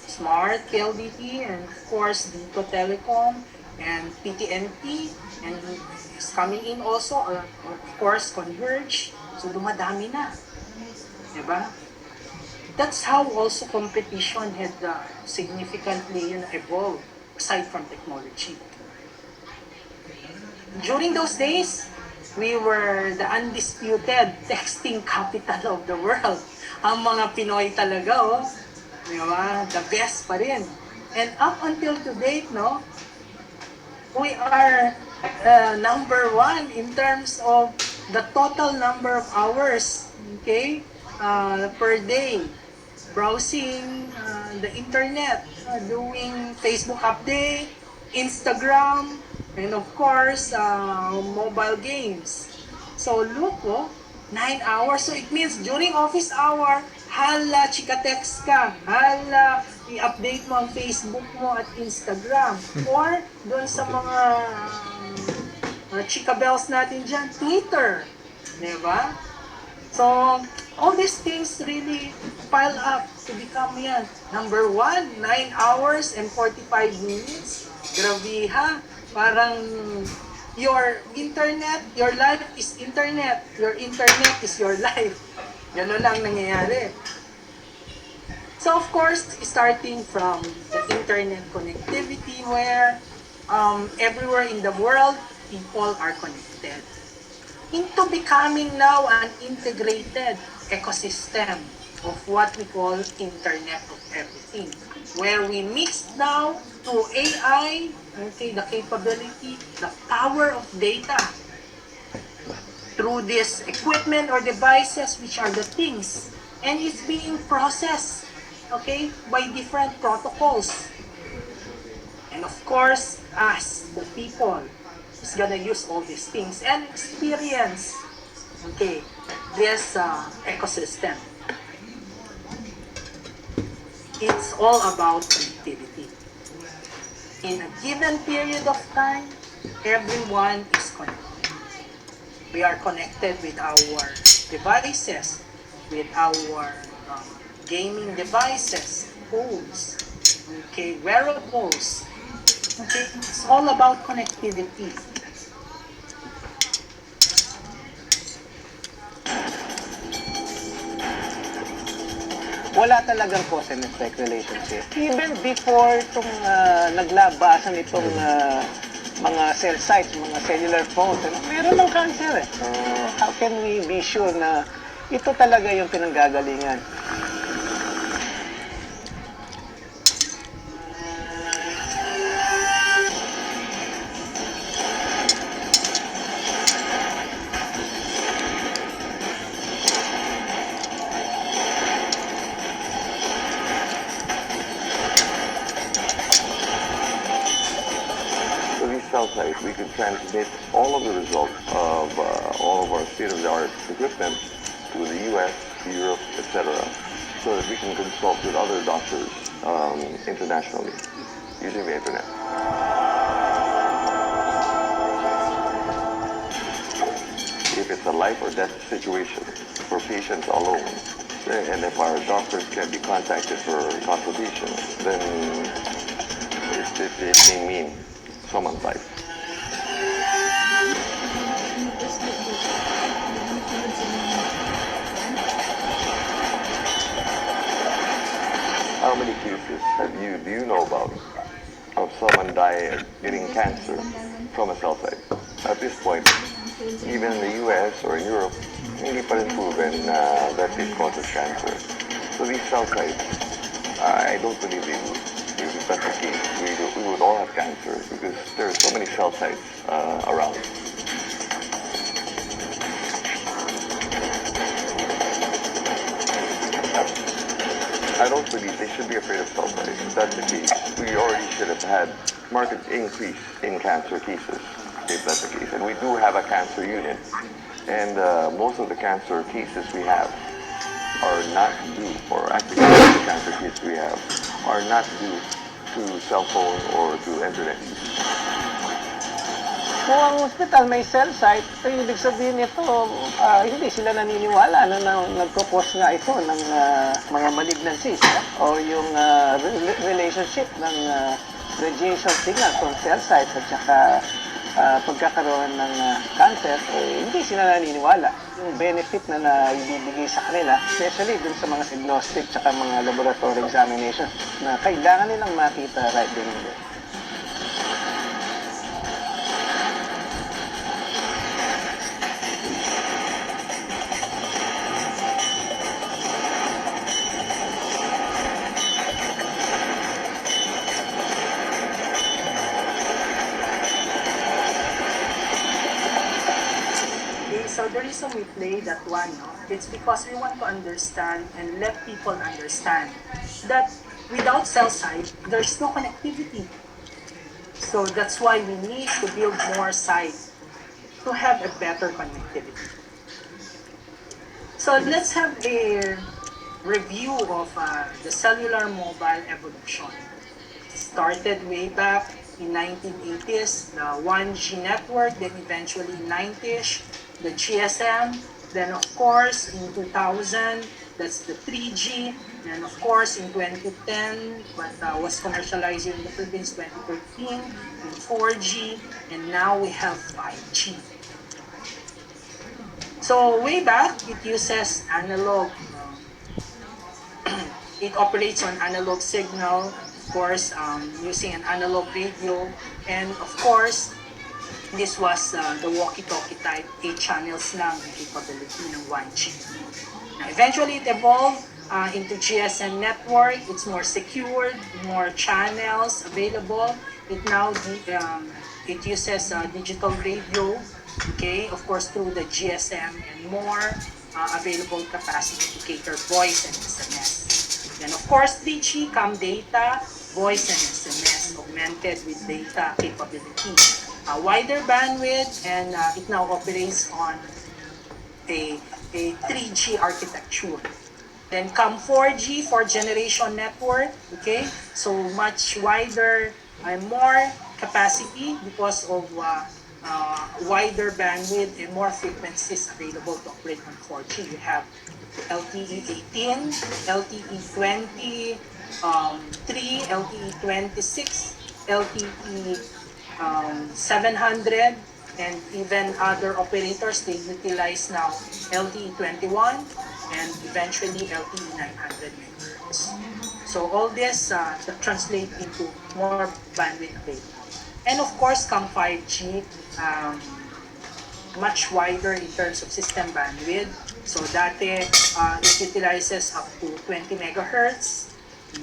Smart, PLDT, and of course, Dito Telecom, and PTNT, and is coming in also, of course, Converge. So, dumadami na. Diba? That's how also competition had significantly evolved, aside from technology. During those days, we were the undisputed texting capital of the world. Ang mga Pinoy talaga, oh. Diba? The best pa rin. And up until to date, no, we are number one in terms of the total number of hours, okay, per day, browsing the internet, doing Facebook update, Instagram, and of course, mobile games. So look, 9 hours. So it means during office hour, hala, chika-text ka, hala, i-update mo ang Facebook mo at Instagram. Or doon sa mga chika bells natin dyan, Twitter. Diba? So, all these things really pile up to become yan. Number 1, 9 hours and 45 minutes. Grabe ha? Parang your internet, your life is internet. Your internet is your life. Gano'n lang nangyayari. So of course, starting from the internet connectivity where everywhere in the world, people are connected. Into becoming now an integrated ecosystem of what we call Internet of Everything, where we mix now through AI, okay, the capability, the power of data, through this equipment or devices, which are the things, and it's being processed, okay, by different protocols. And of course, us, the people, is gonna use all these things and experience, okay, this ecosystem. It's all about connectivity. In a given period of time, everyone is connected. We are connected with our devices, with our gaming devices, phones, okay, wearables. Okay, it's all about connectivity. Wala talagang cause and effect relationship. Even before itong naglabasan itong mga cell sites, mga cellular phones, meron ng cancer eh. So, how can we be sure na ito talaga yung pinanggagalingan? So these cell sites, we can transmit all of the results of all of our state-of-the-art equipment to the U.S., Europe, etc., so that we can consult with other doctors internationally using the internet. If it's a life or death situation for patients alone, and if our doctors can be contacted for consultation, then it may mean someone's life. How many cases do you know about of someone getting cancer from a cell site? At this point, even in the US or in Europe, hindi pa rin proven that it causes cancer. So these cell sites, I don't believe if that's the case, we would all have cancer because there are so many cell sites around. I don't believe they should be afraid of cell sites. If that's the case, we already should have had marked increase in cancer cases, if that's the case. And we do have a cancer unit. And most of the cancer cases we have are not due, or actually the cancer cases we have, are not due to cell phone or to internet use. Kung ang hospital may cell site, so ibig sabihin nito, hindi sila naniniwala na nagkukos nga ito ng mga malignancies o yung relationship ng radiation signal from cell site at saka pagkakaroon ng cancer, hindi sila naniniwala. Yung benefit na ibibigay sa kanila, especially dun sa mga diagnostic at mga laboratory examination na kailangan nilang makita right then and there. So the reason we play that one, it's because we want to understand and let people understand that without cell site, there's no connectivity. So that's why we need to build more sites to have a better connectivity. So let's have a review of the cellular mobile evolution. Started way back in 1980s, the 1G network, then eventually 90s, the GSM, then of course in 2000, that's the 3G, and of course in 2010, but was commercialized in the Philippines 2013, in 4G, and now we have 5G. So way back, it uses analog, it operates on analog signal, of course, using an analog radio, and of course, this was the walkie-talkie type 8 channels lang ang capability ng 1G. Now, eventually, it evolved into GSM network. It's more secured, more channels available. It now it uses digital radio, okay, of course through the GSM and more available capacity to cater voice and SMS. Then of course 3G come data, voice and SMS augmented with data capability. A wider bandwidth, and it now operates on a 3G architecture. Then come 4G, 4th generation network, okay? So much wider and more capacity because of wider bandwidth and more frequencies available to operate on 4G. You have LTE 18, LTE 20, 3, LTE 26, LTE 700, and even other operators, they utilize now LTE 21 and eventually LTE 900 megahertz. So all this translate into more bandwidth available. And of course, come 5G, much wider in terms of system bandwidth. So dati, it utilizes up to 20 megahertz.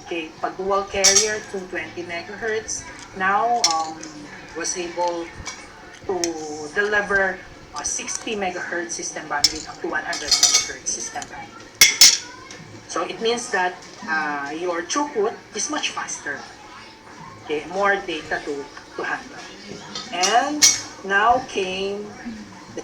Okay, pag dual carrier to 20 megahertz. Now, was able to deliver 60 megahertz system bandwidth up to 100 megahertz system bandwidth. So it means that your throughput is much faster. Okay, more data to handle. And now came the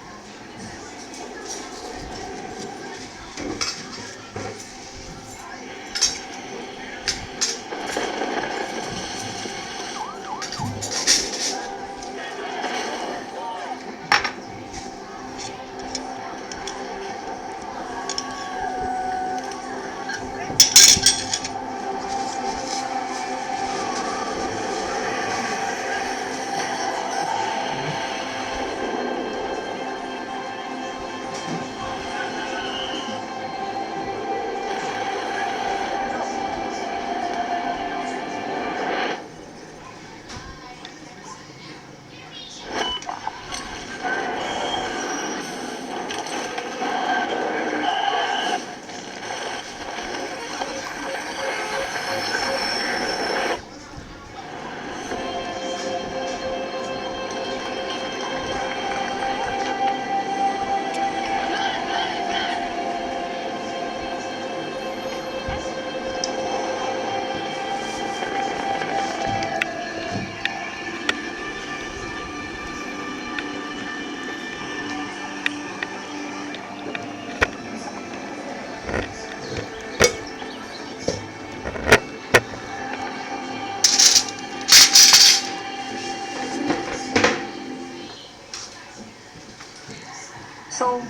So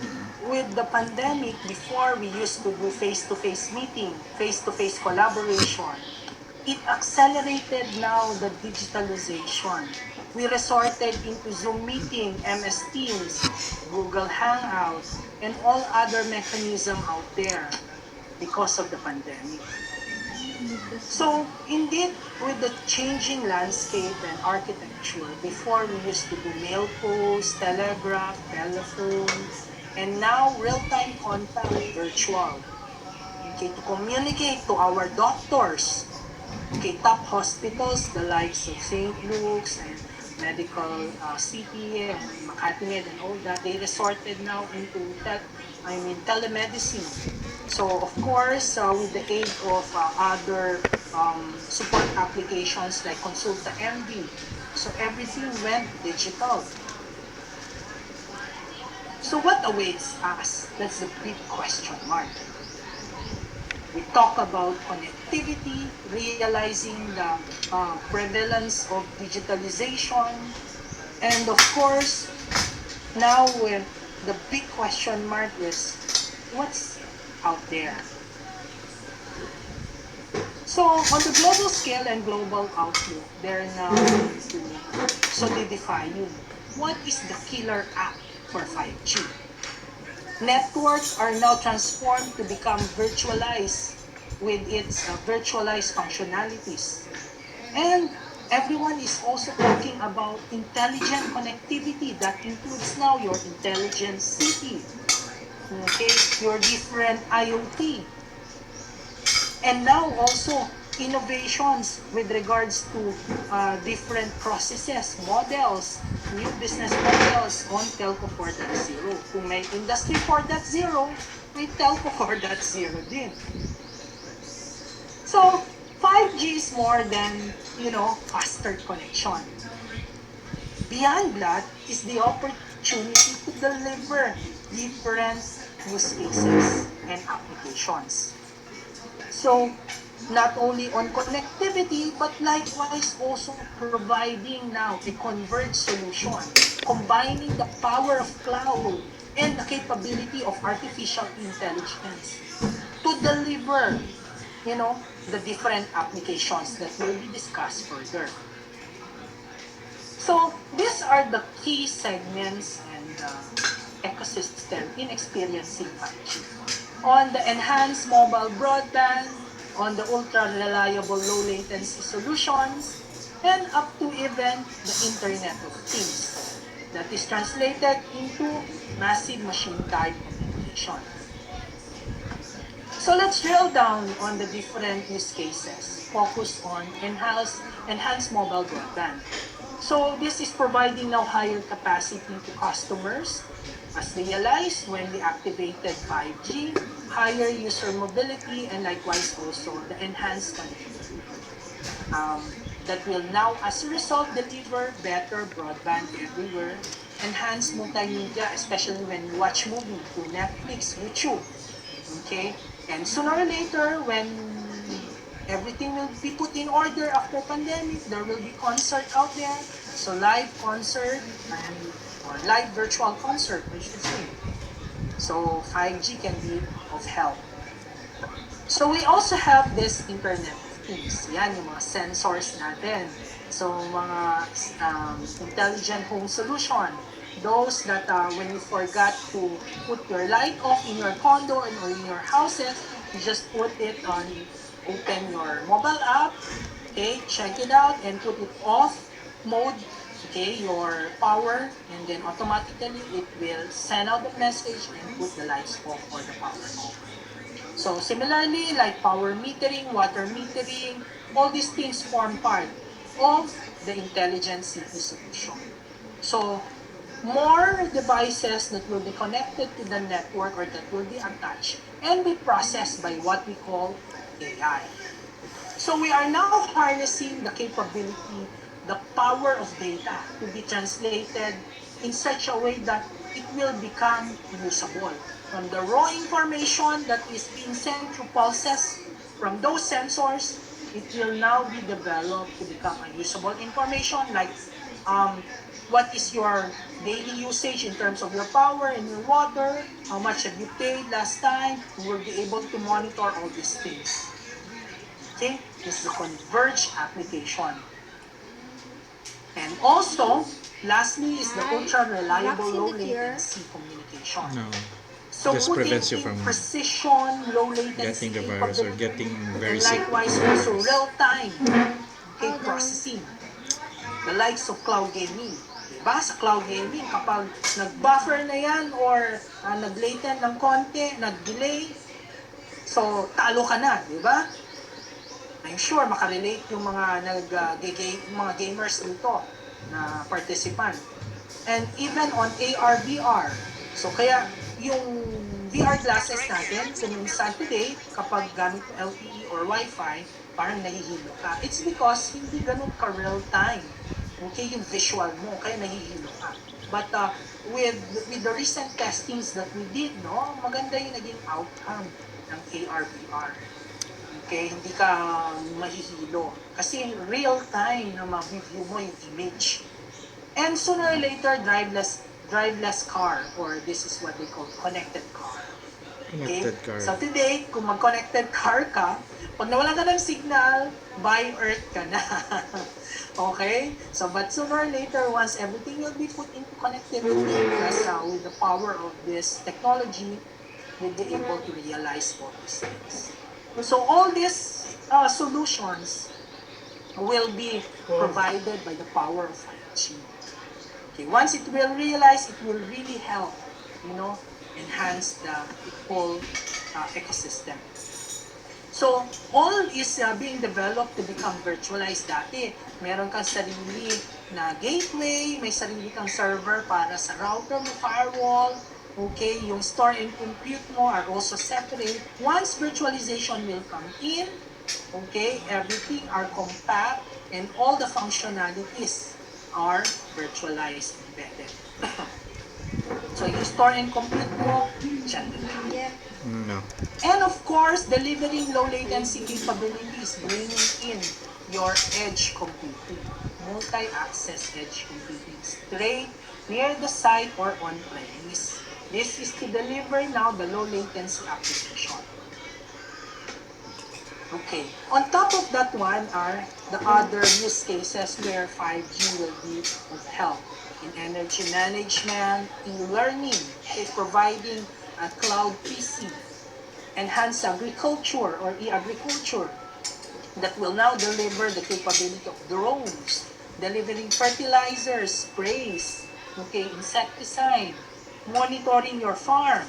with the pandemic, before we used to do face-to-face meeting, face-to-face collaboration, it accelerated now the digitalization. We resorted into Zoom meeting, MS Teams, Google Hangouts, and all other mechanisms out there because of the pandemic. So indeed, with the changing landscape and architecture, before we used to do mail post, telegraph, telephone, and now real-time contact virtual. Okay, to communicate to our doctors, okay, top hospitals, the likes of St. Luke's and Medical City and Makati Med and all that, they resorted now into telemedicine. So of course, with the aid of other support applications like Consulta MD, so everything went digital. So what awaits us? That's the big question mark. We talk about connectivity, realizing the prevalence of digitalization, and of course, now when the big question mark is, what's out there? So on the global scale and global outlook, they're now to solidify what is the killer app for 5G. Networks are now transformed to become virtualized with its virtualized functionalities. And everyone is also talking about intelligent connectivity that includes now your intelligent city, okay, your different IoT, and now also innovations with regards to different processes, models, new business models on Telco 4.0. Kung may Industry 4.0, may Telco 4.0 din. So, 5G is more than, faster connection. Beyond that is the opportunity to deliver different use cases and applications. So, not only on connectivity, but likewise also providing now a converged solution, combining the power of cloud and the capability of artificial intelligence to deliver, the different applications that will be discussed further. So these are the key segments and ecosystem in experiencing 5G. On the enhanced mobile broadband, on the ultra-reliable low-latency solutions, and up to even the Internet of Things that is translated into massive machine-type communication. So let's drill down on the different use cases focused on enhanced mobile broadband. So this is providing now higher capacity to customers as realized when we activated 5G, higher user mobility, and likewise also the enhanced connectivity. That will now, as a result, deliver better broadband everywhere, enhanced multimedia, especially when you watch movie through Netflix, YouTube, okay? And sooner or later, when everything will be put in order after pandemic, there will be concert out there, so live concert or live virtual concert, I should say. So 5G can be of help. So we also have this Internet of Things. Yan, yung mga sensors natin. So mga intelligent home solution. Those that when you forgot to put your light off in your condo or in your houses, you just put it on, open your mobile app, okay, check it out and put it off mode, okay, your power, and then automatically it will send out the message and put the lights off or the power off. So similarly, like power metering, water metering, all these things form part of the intelligent city solution. So more devices that will be connected to the network or that will be attached and be processed by what we call AI. So we are now harnessing the capability, the power of data to be translated in such a way that it will become usable. From the raw information that is being sent through pulses from those sensors, it will now be developed to become a usable information like what is your daily usage in terms of your power and your water, how much have you paid last time, you will be able to monitor all these things. Okay, this is a converged application. And also, lastly is the ultra-reliable low-latency communication. No. So Just putting prevents you in from precision, low-latency getting the virus or getting very and sick. likewise also real-time processing. The likes of cloud gaming. Diba? Sa cloud gaming, kapag nag-buffer na yan or nag-latent ng konti, nag-delay, so talo ka na, di ba? I'm sure makarelate yung mga mga gamers dito na participant. And even on AR, VR. So kaya yung VR glasses natin, kuminsan today, kapag gamit LTE or Wi-Fi, parang nahihilo ka. It's because hindi ganun ka-real time. Okay, yung visual mo, kaya nahihilo ka. But with the recent testings that we did, no, maganda yung naging outcome ng AR, VR. Okay, hindi ka mahihilo. Kasi real time na ma-view mo yung image. And sooner or later, driveless car, or this is what they call connected car. Connected car. So today, kung mag-connected car ka, pag nawala ka ng signal, by Earth ka na. Okay? So, but sooner or later, once everything will be put into connectivity, with the power of this technology, we'll be able to realize all these things. So all these solutions will be provided by the power of 5G. Okay, once it will realize, it will really help, enhance the whole ecosystem. So all is being developed to become virtualized dati. Meron kang sarili na gateway, may sarili kang server para sa router mo, firewall. Okay, yung store and compute mo are also separate. Once virtualization will come in, okay, everything are compact and all the functionalities are virtualized embedded. So yung store and compute mo, dyan na lang. No. And of course, delivering low latency capabilities, bringing in your edge computing, multi-access edge computing, straight near the site or on-premise. This is to deliver now the low latency application. Okay. On top of that one are the other use cases where 5G will be of help in energy management, e-learning, providing a cloud PC, enhanced agriculture or e-agriculture that will now deliver the capability of drones, delivering fertilizers, sprays, okay, insecticide, monitoring your farm,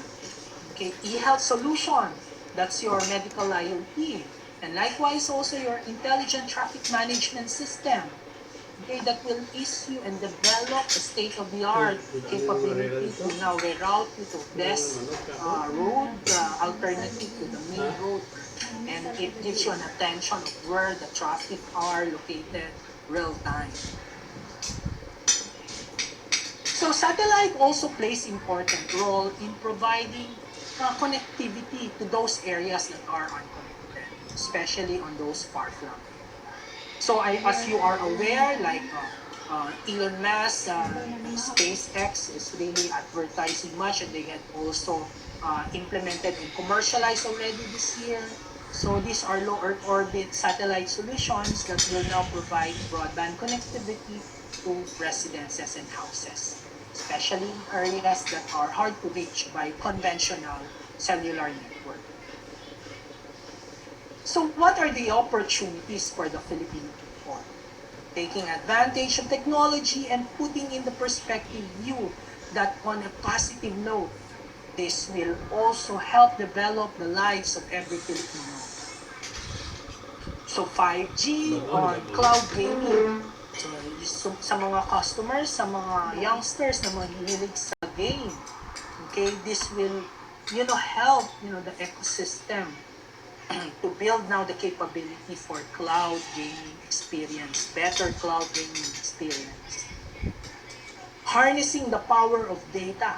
okay, e-health solution, that's your medical IoT, and likewise also your intelligent traffic management system, okay, that will issue and develop a state-of-the-art capability to now reroute you to best road alternative to the main road, and it gives you an attention of where the traffic are located real time. So satellite also plays important role in providing connectivity to those areas that are unconnected, especially on those far-flung. So as you are aware, like Elon Musk, SpaceX is really advertising much, and they get also implemented and commercialized already this year. So these are low Earth orbit satellite solutions that will now provide broadband connectivity to residences and houses, especially in areas that are hard to reach by conventional cellular network. So what are the opportunities for the Philippine people? Taking advantage of technology and putting in the perspective view that on a positive note, this will also help develop the lives of every Filipino. So 5G on cloud gaming, so sa mga customers, sa mga youngsters na mahilig sa game, okay, this will, help, the ecosystem to build now the capability for cloud gaming experience, better cloud gaming experience. Harnessing the power of data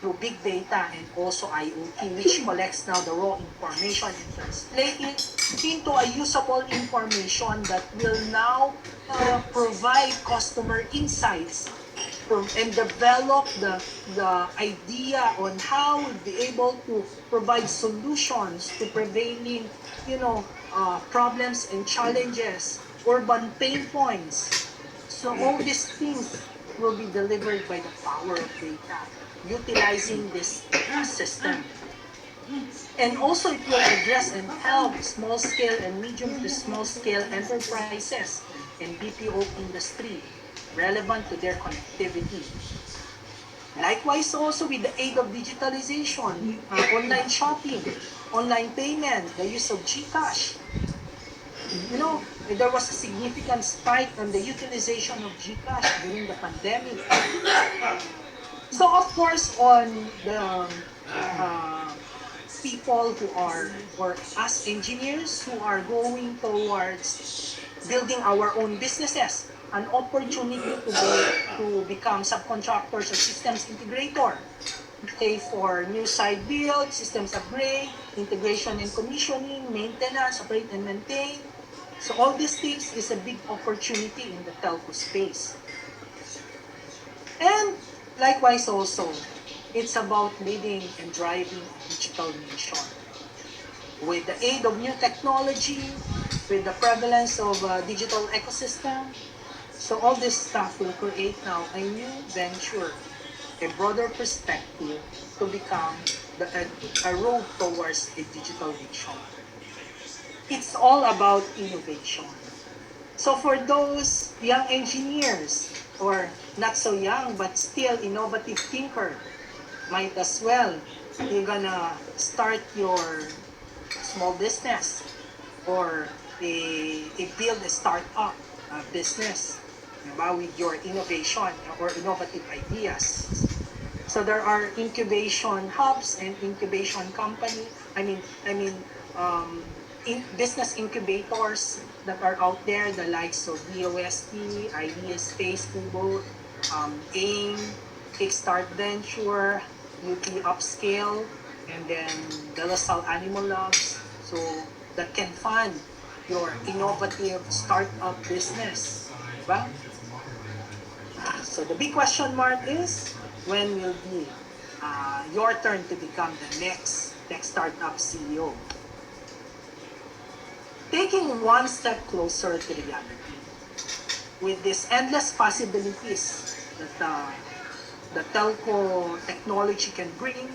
through big data and also IoT, which collects now the raw information and translate it into a usable information that will now provide customer insights and develop the idea on how we'll be able to provide solutions to prevailing, problems and challenges, urban pain points. So all these things will be delivered by the power of data, utilizing this system. And also it will address and help small-scale and medium to small-scale enterprises and BPO industry relevant to their connectivity. Likewise also with the aid of digitalization, online shopping, online payment, the use of GCash. There was a significant spike on the utilization of GCash during the pandemic. So of course on the people who are, or us engineers who are going towards building our own businesses, an opportunity to become subcontractors or systems integrator. Okay, for new site build, systems upgrade, integration and commissioning, maintenance, operate and maintain. So all these things is a big opportunity in the telco space. And likewise also, it's about leading and driving a digital nation. With the aid of new technology, with the prevalence of digital ecosystem, so all this stuff will create now a new venture, a broader perspective to become a road towards a digital nation. It's all about innovation. So for those young engineers, or not so young but still innovative thinker, might as well, you're gonna start your small business or build a startup business with your innovation or innovative ideas. So there are incubation hubs and incubation company. Business incubators that are out there, the likes of VOST, Idea Space, Kubo, AIM, Kickstart Venture, UP Upscale, and then De La Salle Animal Labs. So that can fund your innovative startup business. Diba? So the big question mark is, when will be your turn to become the next tech startup CEO? Taking one step closer to reality, with these endless possibilities that the telco technology can bring,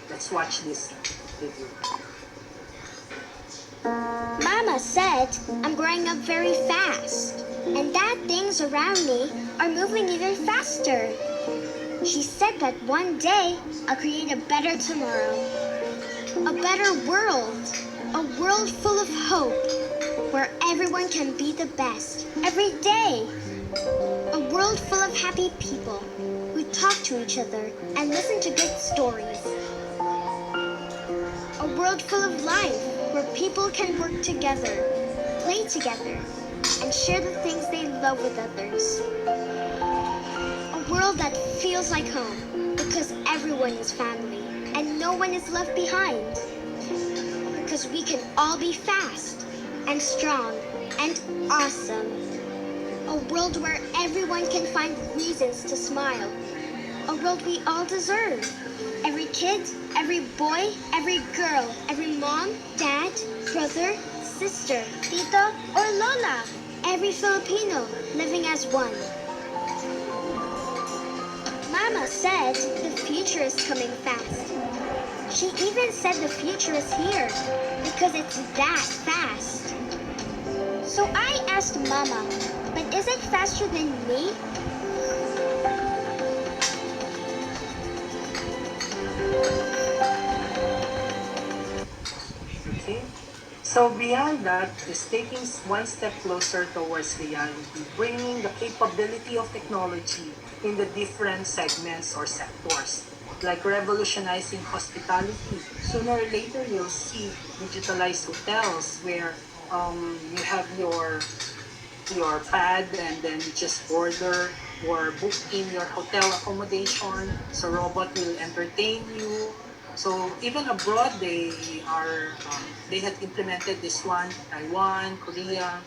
let's watch this video. Mama said I'm growing up very fast, and that things around me are moving even faster. She said that one day I'll create a better tomorrow, a better world, a world full of hope, where everyone can be the best every day. A world full of happy people who talk to each other and listen to good stories. A world full of life where people can work together, play together, and share the things they love with others. A world that feels like home because everyone is family and no one is left behind. Because we can all be fast and strong and awesome. A world where everyone can find reasons to smile. A world we all deserve. Every kid, every boy, every girl, every mom, dad, brother, sister, tita, or lola. Every Filipino living as one. Mama said the future is coming fast. She even said the future is here because it's that fast. So I asked Mama, but is it faster than me? Okay? So beyond that is taking one step closer towards reality, bringing the capability of technology in the different segments or sectors, like revolutionizing hospitality. Sooner or later, you'll see digitalized hotels where you have your pad and then you just order or book in your hotel accommodation. So robot will entertain you. So even abroad, they had implemented this one. Taiwan, Korea,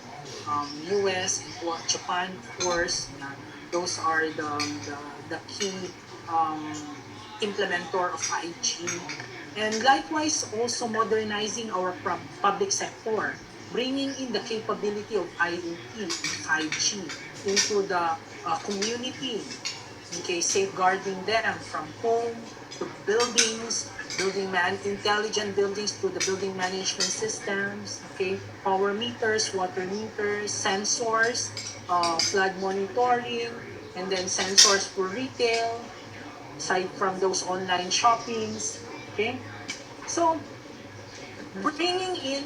U.S., and Japan, of course. Those are the key implementer of 5G. And likewise, also modernizing our public sector, bringing in the capability of IoT and 5G into the community, okay, safeguarding them from home to buildings, intelligent buildings to the building management systems, okay, power meters, water meters, sensors, flood monitoring, and then sensors for retail, aside from those online shoppings, okay. So bringing in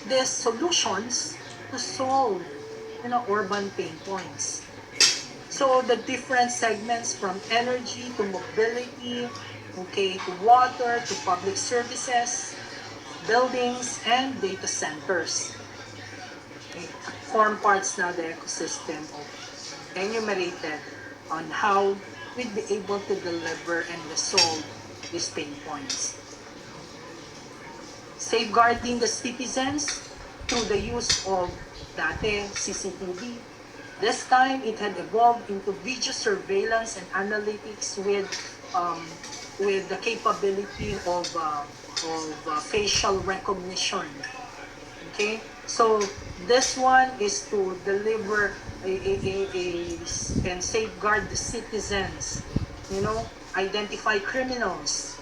these solutions to solve, urban pain points. So the different segments from energy to mobility, okay, to water, to public services, buildings, and data centers. Okay, form parts now the ecosystem of enumerated on how we'd be able to deliver and resolve these pain points. Safeguarding the citizens through the use of dati CCTV. This time, it had evolved into video surveillance and analytics with the capability of facial recognition. Okay, so this one is to deliver and safeguard the citizens. Identify criminals.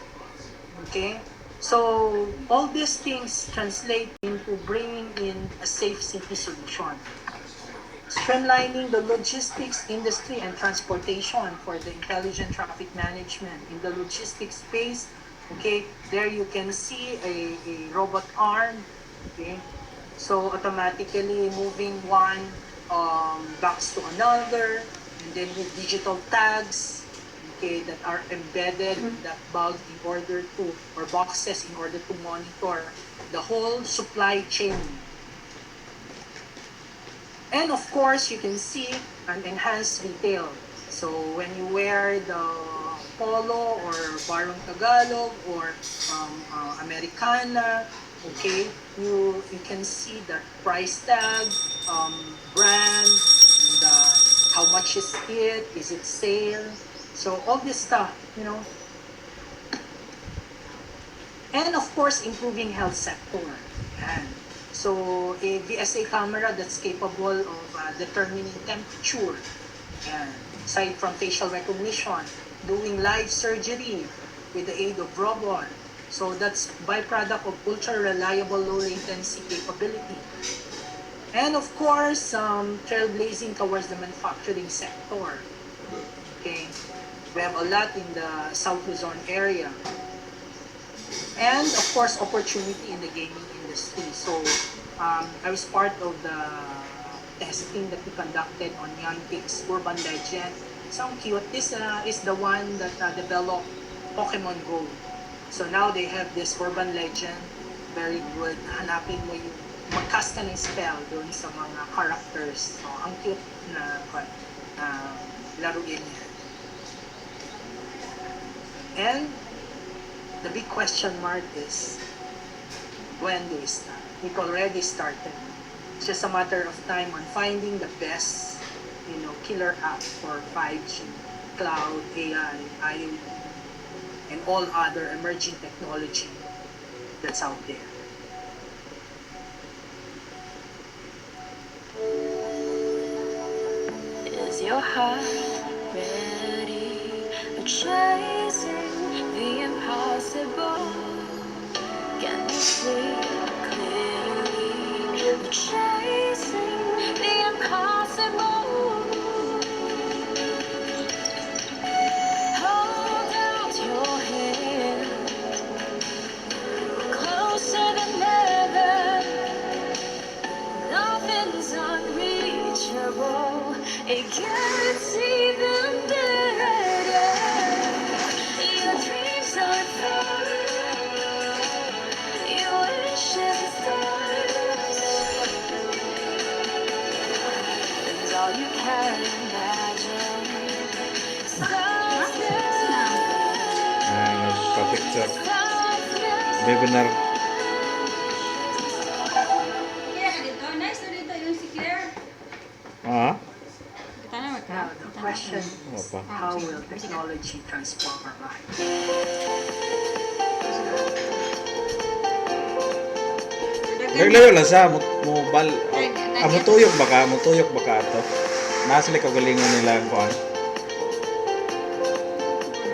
Okay, so all these things translate into bringing in a safe city solution. Streamlining the logistics industry and transportation for the intelligent traffic management. In the logistics space, okay, there you can see a robot arm, okay, so automatically moving one box to another, and then with digital tags, okay, that are embedded in that bag in order to, or boxes in order to monitor the whole supply chain. And of course, you can see an enhanced retail. So when you wear the Polo or Barong Tagalog or Americana, okay, you can see that price tag, brand, and how much is it? Is it sale? So all this stuff, And of course, improving health sector. Yan. So a VSA camera that's capable of determining temperature. Yan. Aside from facial recognition, doing live surgery with the aid of robot. So that's byproduct of ultra reliable low latency capability. And of course, trailblazing towards the manufacturing sector. Okay, we have a lot in the South Luzon area. And of course, opportunity in the gaming industry. So I was part of the testing that we conducted on Niantic's Urban Legend. So cute. This is the one that developed Pokemon Go. So now they have this Urban Legend. Very good. Hanapin mo yung mag-cast ka ng spell doon sa mga characters. So ang cute na laruin niya. And the big question mark is, when do we start? We've already started. It's just a matter of time on finding the best, killer app for 5G, cloud, AI, IoT, and all other emerging technology that's out there. Is your heart ready for chasing the impossible? Can you see clearly? Chasing the impossible. Hold out your hand, closer than ever. Nothing's unreachable. It gets even better. Your dreams are far. All you can imagine. Nagpa-picture. Webinar. Now the question is, how will technology transform our lives? Naglayo lang sa mutuyok baka ato. Nasa sila kagalingon nila ang kuan.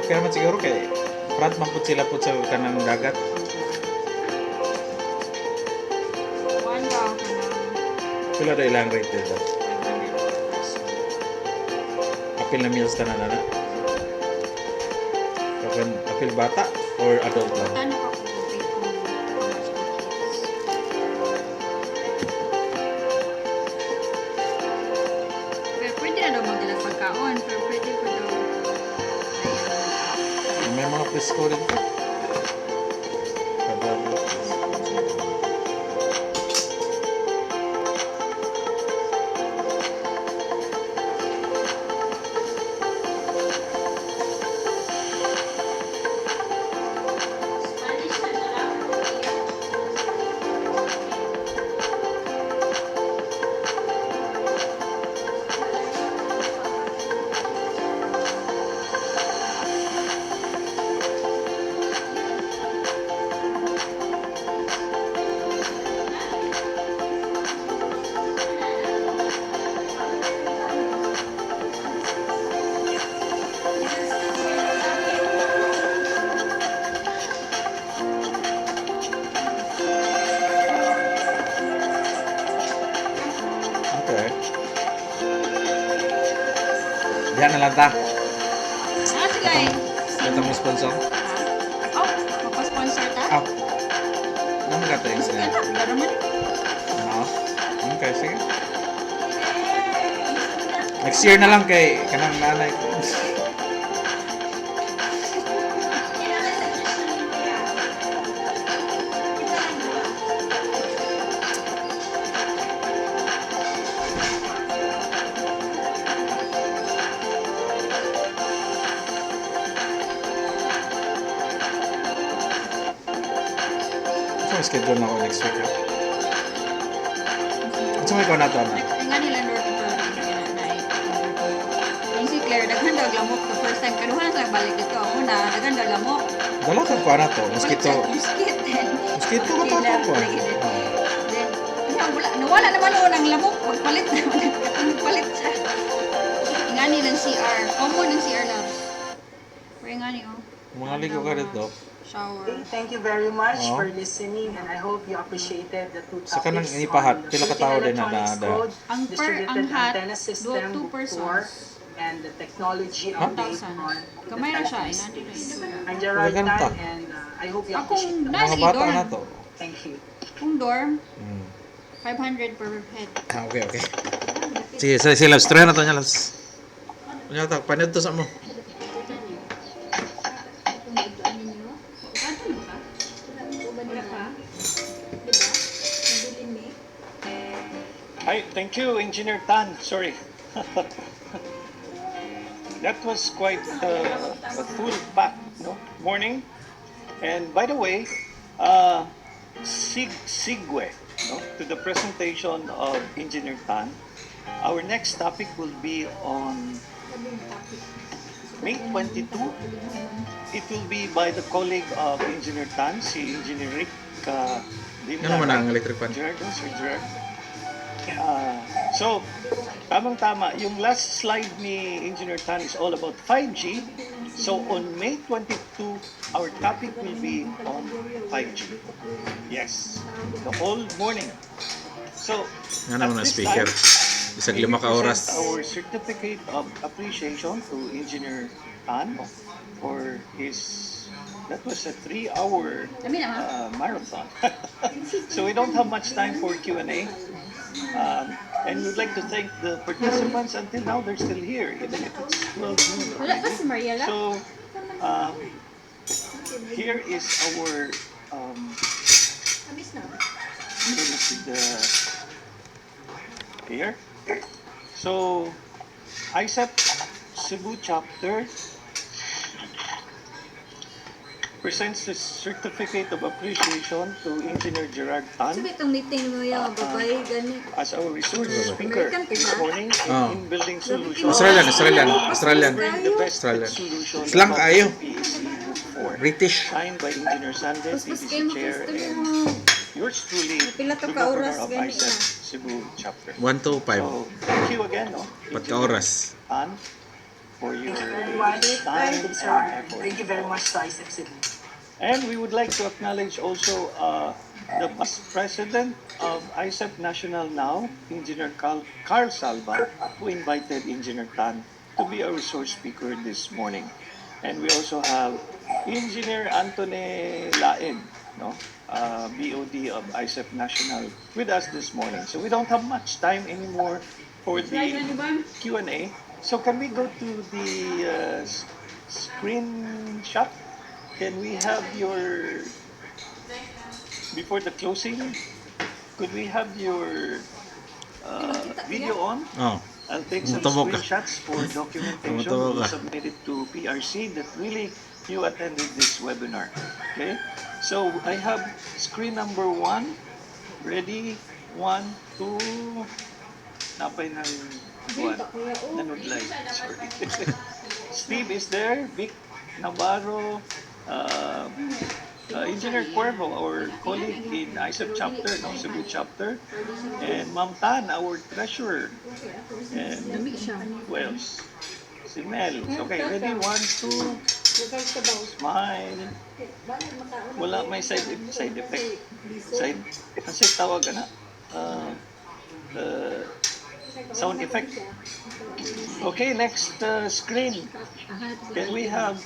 Okay naman siguro kay front man pud sila pud sa kanang dagat. Pila na ilang rate dito? Apil na meals na na. Apil bata or adult lang? May mga presko rin po. Diyan na lang ta. Ito mo sponsor? Mapa-sponsor ta? Ano ka tayo siya? Okay, sige. Next year na lang kay kanang nanay ko. Schedule na ako next week. At sumay ko na ito na. Nga nila door to door. Claire, daghan daw lamok the first time. Kaduhan na sa balik dito. Ako na, daghan daw lamok. Dala ka pa na to. Mosquito. Mosquito. Mosquito ka pa po. Nawala naman noon ang lamok. Magpalit na. Magpalit siya. Ingani ng CR. Common ng CR labs. Pero ingani oh. Mga ligo ka dito. Shower. Okay, thank you very much Oh. for listening, and I hope you appreciated the two Sa kanang topics inipahat, on the pila ka Philippine tao din na Electronics naada? Code, Ang distributed hat, antenna system two before, persons. and the technology Huh? update 1,000. on Kamay na the siya, typing inati space. na I'm Gerald Talagang ta. Tan, and I hope you Akong appreciate that. nasa Mga bata dorm. na to. Thank you. Kung dorm, Hmm. 500 per head. Ah, okay, okay. Sige, sige, Labs. Try na to niya, Labs. Kunya ta, panid to sa mo. Hi, thank you, Engineer Tan. Sorry. That was quite a full pack, no? Morning. And by the way, segue no, to the presentation of Engineer Tan. Our next topic will be on May 22. It will be by the colleague of Engineer Tan, si Engineer Rick Ano naman ang electric fan? Gerard, no? Sir Gerard. So, tamang-tama, yung last slide ni Engineer Tan is all about 5G. So, on May 22, our topic will be on 5G. Yes, the whole morning. So, Nga naman ang speaker. Isang 5 ka oras. our certificate of appreciation to Engineer Tan for his, that was a 3-hour marathon. So we don't have much time for Q&A. And we'd like to thank the participants until now, they're still here, even if it's 12 noon Wala ba already. si Mariela? So, here is our, here. So, ISEP Cebu chapter presents the certificate of appreciation to Engineer Gerard Tan Sabi itong meeting mo yung babae, gani. as our resource speaker American this pizza? morning Oh. in building solutions. Australian. Bring the best Australian. solutions Slang about kayo. PEC4. British. Signed by Engineer Sandez, Mas PDC kayo Chair, mag-customer and mo. yours truly, Pila to the ka Governor oras, of gani ISEP na. Cebu chapter. 1 to 5. So, thank you again, no? 4 ka oras. Tan, for your Everyone, time and effort. thank you very much to ISEP Cebu. And we would like to acknowledge also the Vice President of ISEP National Now, Engineer Carl Salva, who invited Engineer Tan to be our resource speaker this morning. And we also have Engineer Anthony Laen, no? BOD of ISEP National, with us this morning. So we don't have much time anymore for the Q&A. So can we go to the screenshot? Can we have your, before the closing, could we have your video on? Oh. I'll take some Tumutubog ka. screenshots for documentation. Tumutubog We'll ka. submit it to PRC that really you attended this webinar. Okay? So I have screen number 1. Ready? 1, 2. Napay ng nanudlay. Sorry. Steve is there. Vic Navarro. Engineer Cuervo, our colleague in ISEP chapter, no, Cebu chapter, and Ma'am Tan, our treasurer, and who else? Si Mel. Okay, ready? 1, 2, smile. Wala may side effect. Kasi tawag na, sound effect. Okay, next screen. Can we have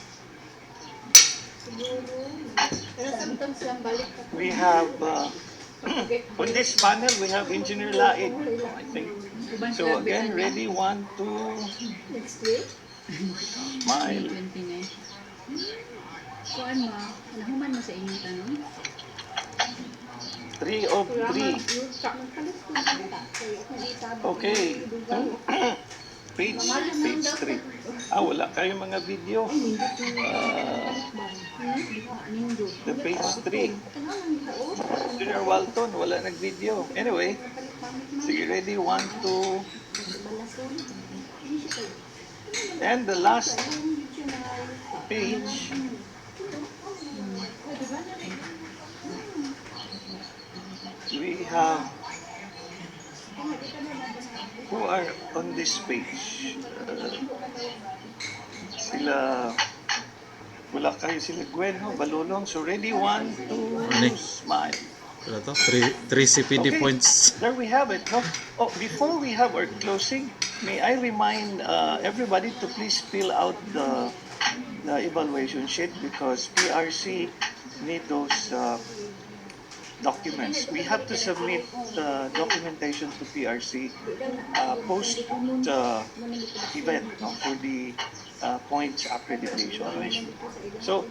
on this panel we have Engineer Laid, I think. So again, ready, 1, 2, smile. Kuan mo, nahuman mo sa inyong tanong? 3 of 3. Okay. Page 3. Wala kayong mga video. The page 3. Engineer Walton, wala nag-video. Anyway, sige, ready, 1, 2. And the last page, we have who are on this page. Sila, wala kayo sila Gwen, no? Balulong. So ready, 1, 2, Ani? smile. Wala to? 3 CPD Okay, points. there we have it. No? Oh, before we have our closing, may I remind everybody to please fill out the evaluation sheet because PRC need those documents. We have to submit the documentation to PRC post event, no, for the points accreditation. So,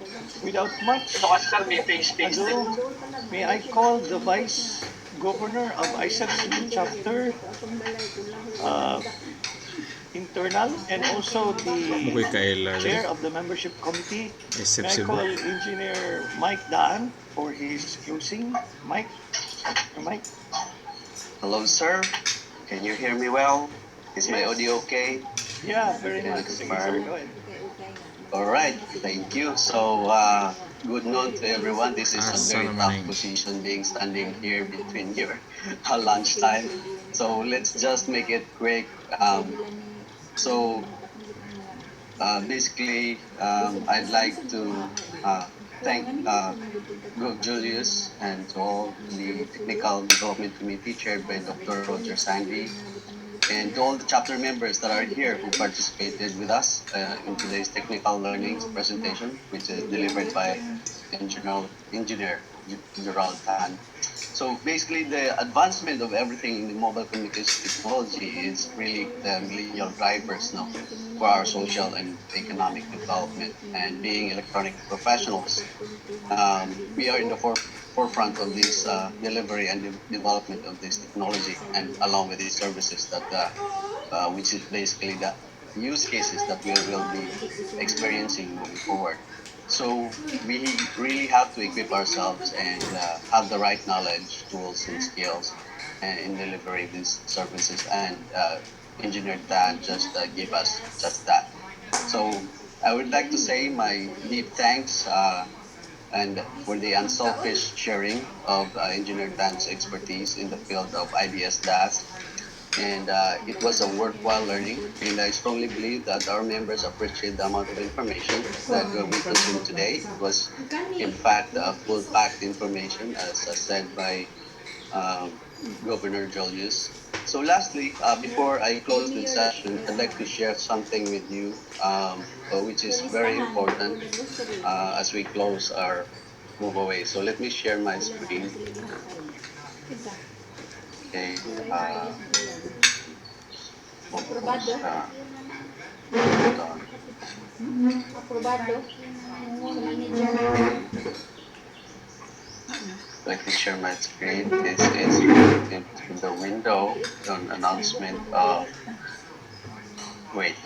without much ado, may I call the Vice Governor of ISAC Cebu Chapter internal and also Mukoy the kaila. chair of the membership committee. SF May I Cebu. call Engineer Mike Daan for his closing. Mike? Mike? Hello, sir. Can you hear me well? Is my audio okay? Yeah, very Can much. I Sige, confirm? sir, go ahead. All right. Thank you. So, good noon to everyone. This is a very tough position being standing here between your lunchtime. So let's just make it quick. Basically, I'd like to thank Gov Julius and to all the Technical Development Committee chaired by Dr. Roger Sandy and to all the chapter members that are here who participated with us in today's technical learning presentation, which is delivered by Engineer Gerald Tan. So basically, the advancement of everything in the mobile communication technology is really the millennial drivers now for our social and economic development. And being electronic professionals, we are in the forefront of this delivery and development of this technology, and along with these services that, which is basically the use cases that we will be experiencing moving forward. So we really have to equip ourselves and have the right knowledge, tools, and skills in delivering these services. And Engineer Dan just gave us just that. So I would like to say my deep thanks and for the unselfish sharing of Engineer Dan's expertise in the field of IDS DAS. And it was a worthwhile learning, and I strongly believe that our members appreciate the amount of information that we consumed today. It was, in fact, full-packed information, as said by Governor Julius. So lastly, before I close this session, I'd like to share something with you, which is very important as we close our move away. So let me share my screen. Okay. Like to share my screen. This is in the window, an announcement of. Wait,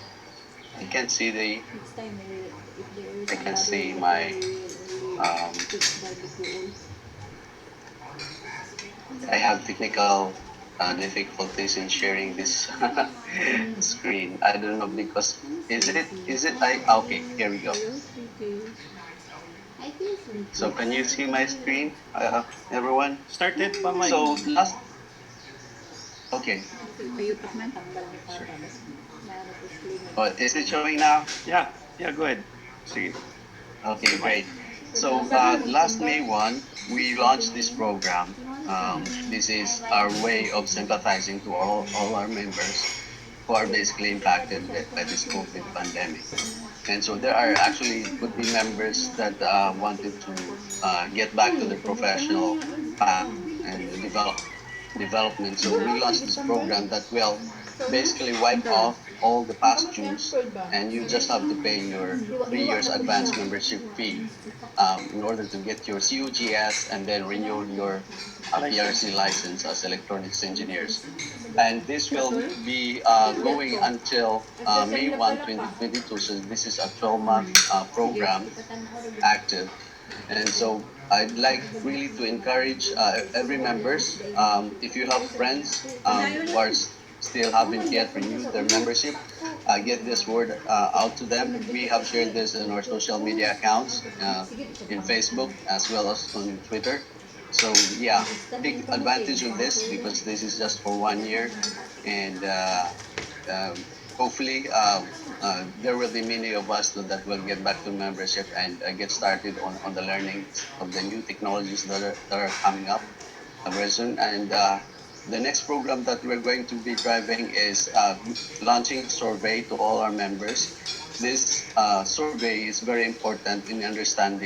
I can see the. I can see my. I have technical difficulties in sharing this screen. I don't know because is it okay, here we go. So can you see my screen, everyone? Started pa Mike. So last. Okay. Oh, is it showing now? Yeah, go ahead. Sige. Okay, great. So last May 1, we launched this program. This is our way of sympathizing to all our members who are basically impacted by this COVID pandemic. And so there are actually would be members that wanted to get back to their professional path and development. So we launched this program that will basically wipe off all the past dues, and you just have to pay your 3 years advance membership fee in order to get your CUGS and then renew your PRC license as electronics engineers. And this will be going until May 1, 2022. So this is a 12-month program active. And so I'd like really to encourage every members, if you have friends who are still haven't yet renewed their membership, get this word out to them. We have shared this in our social media accounts, in Facebook as well as on Twitter. So yeah, take advantage of this because this is just for 1 year, and hopefully there will be many of us that will get back to membership and get started on the learning of the new technologies that are coming up very soon. And the next program that we're going to be driving is launching a survey to all our members. This survey is very important in understanding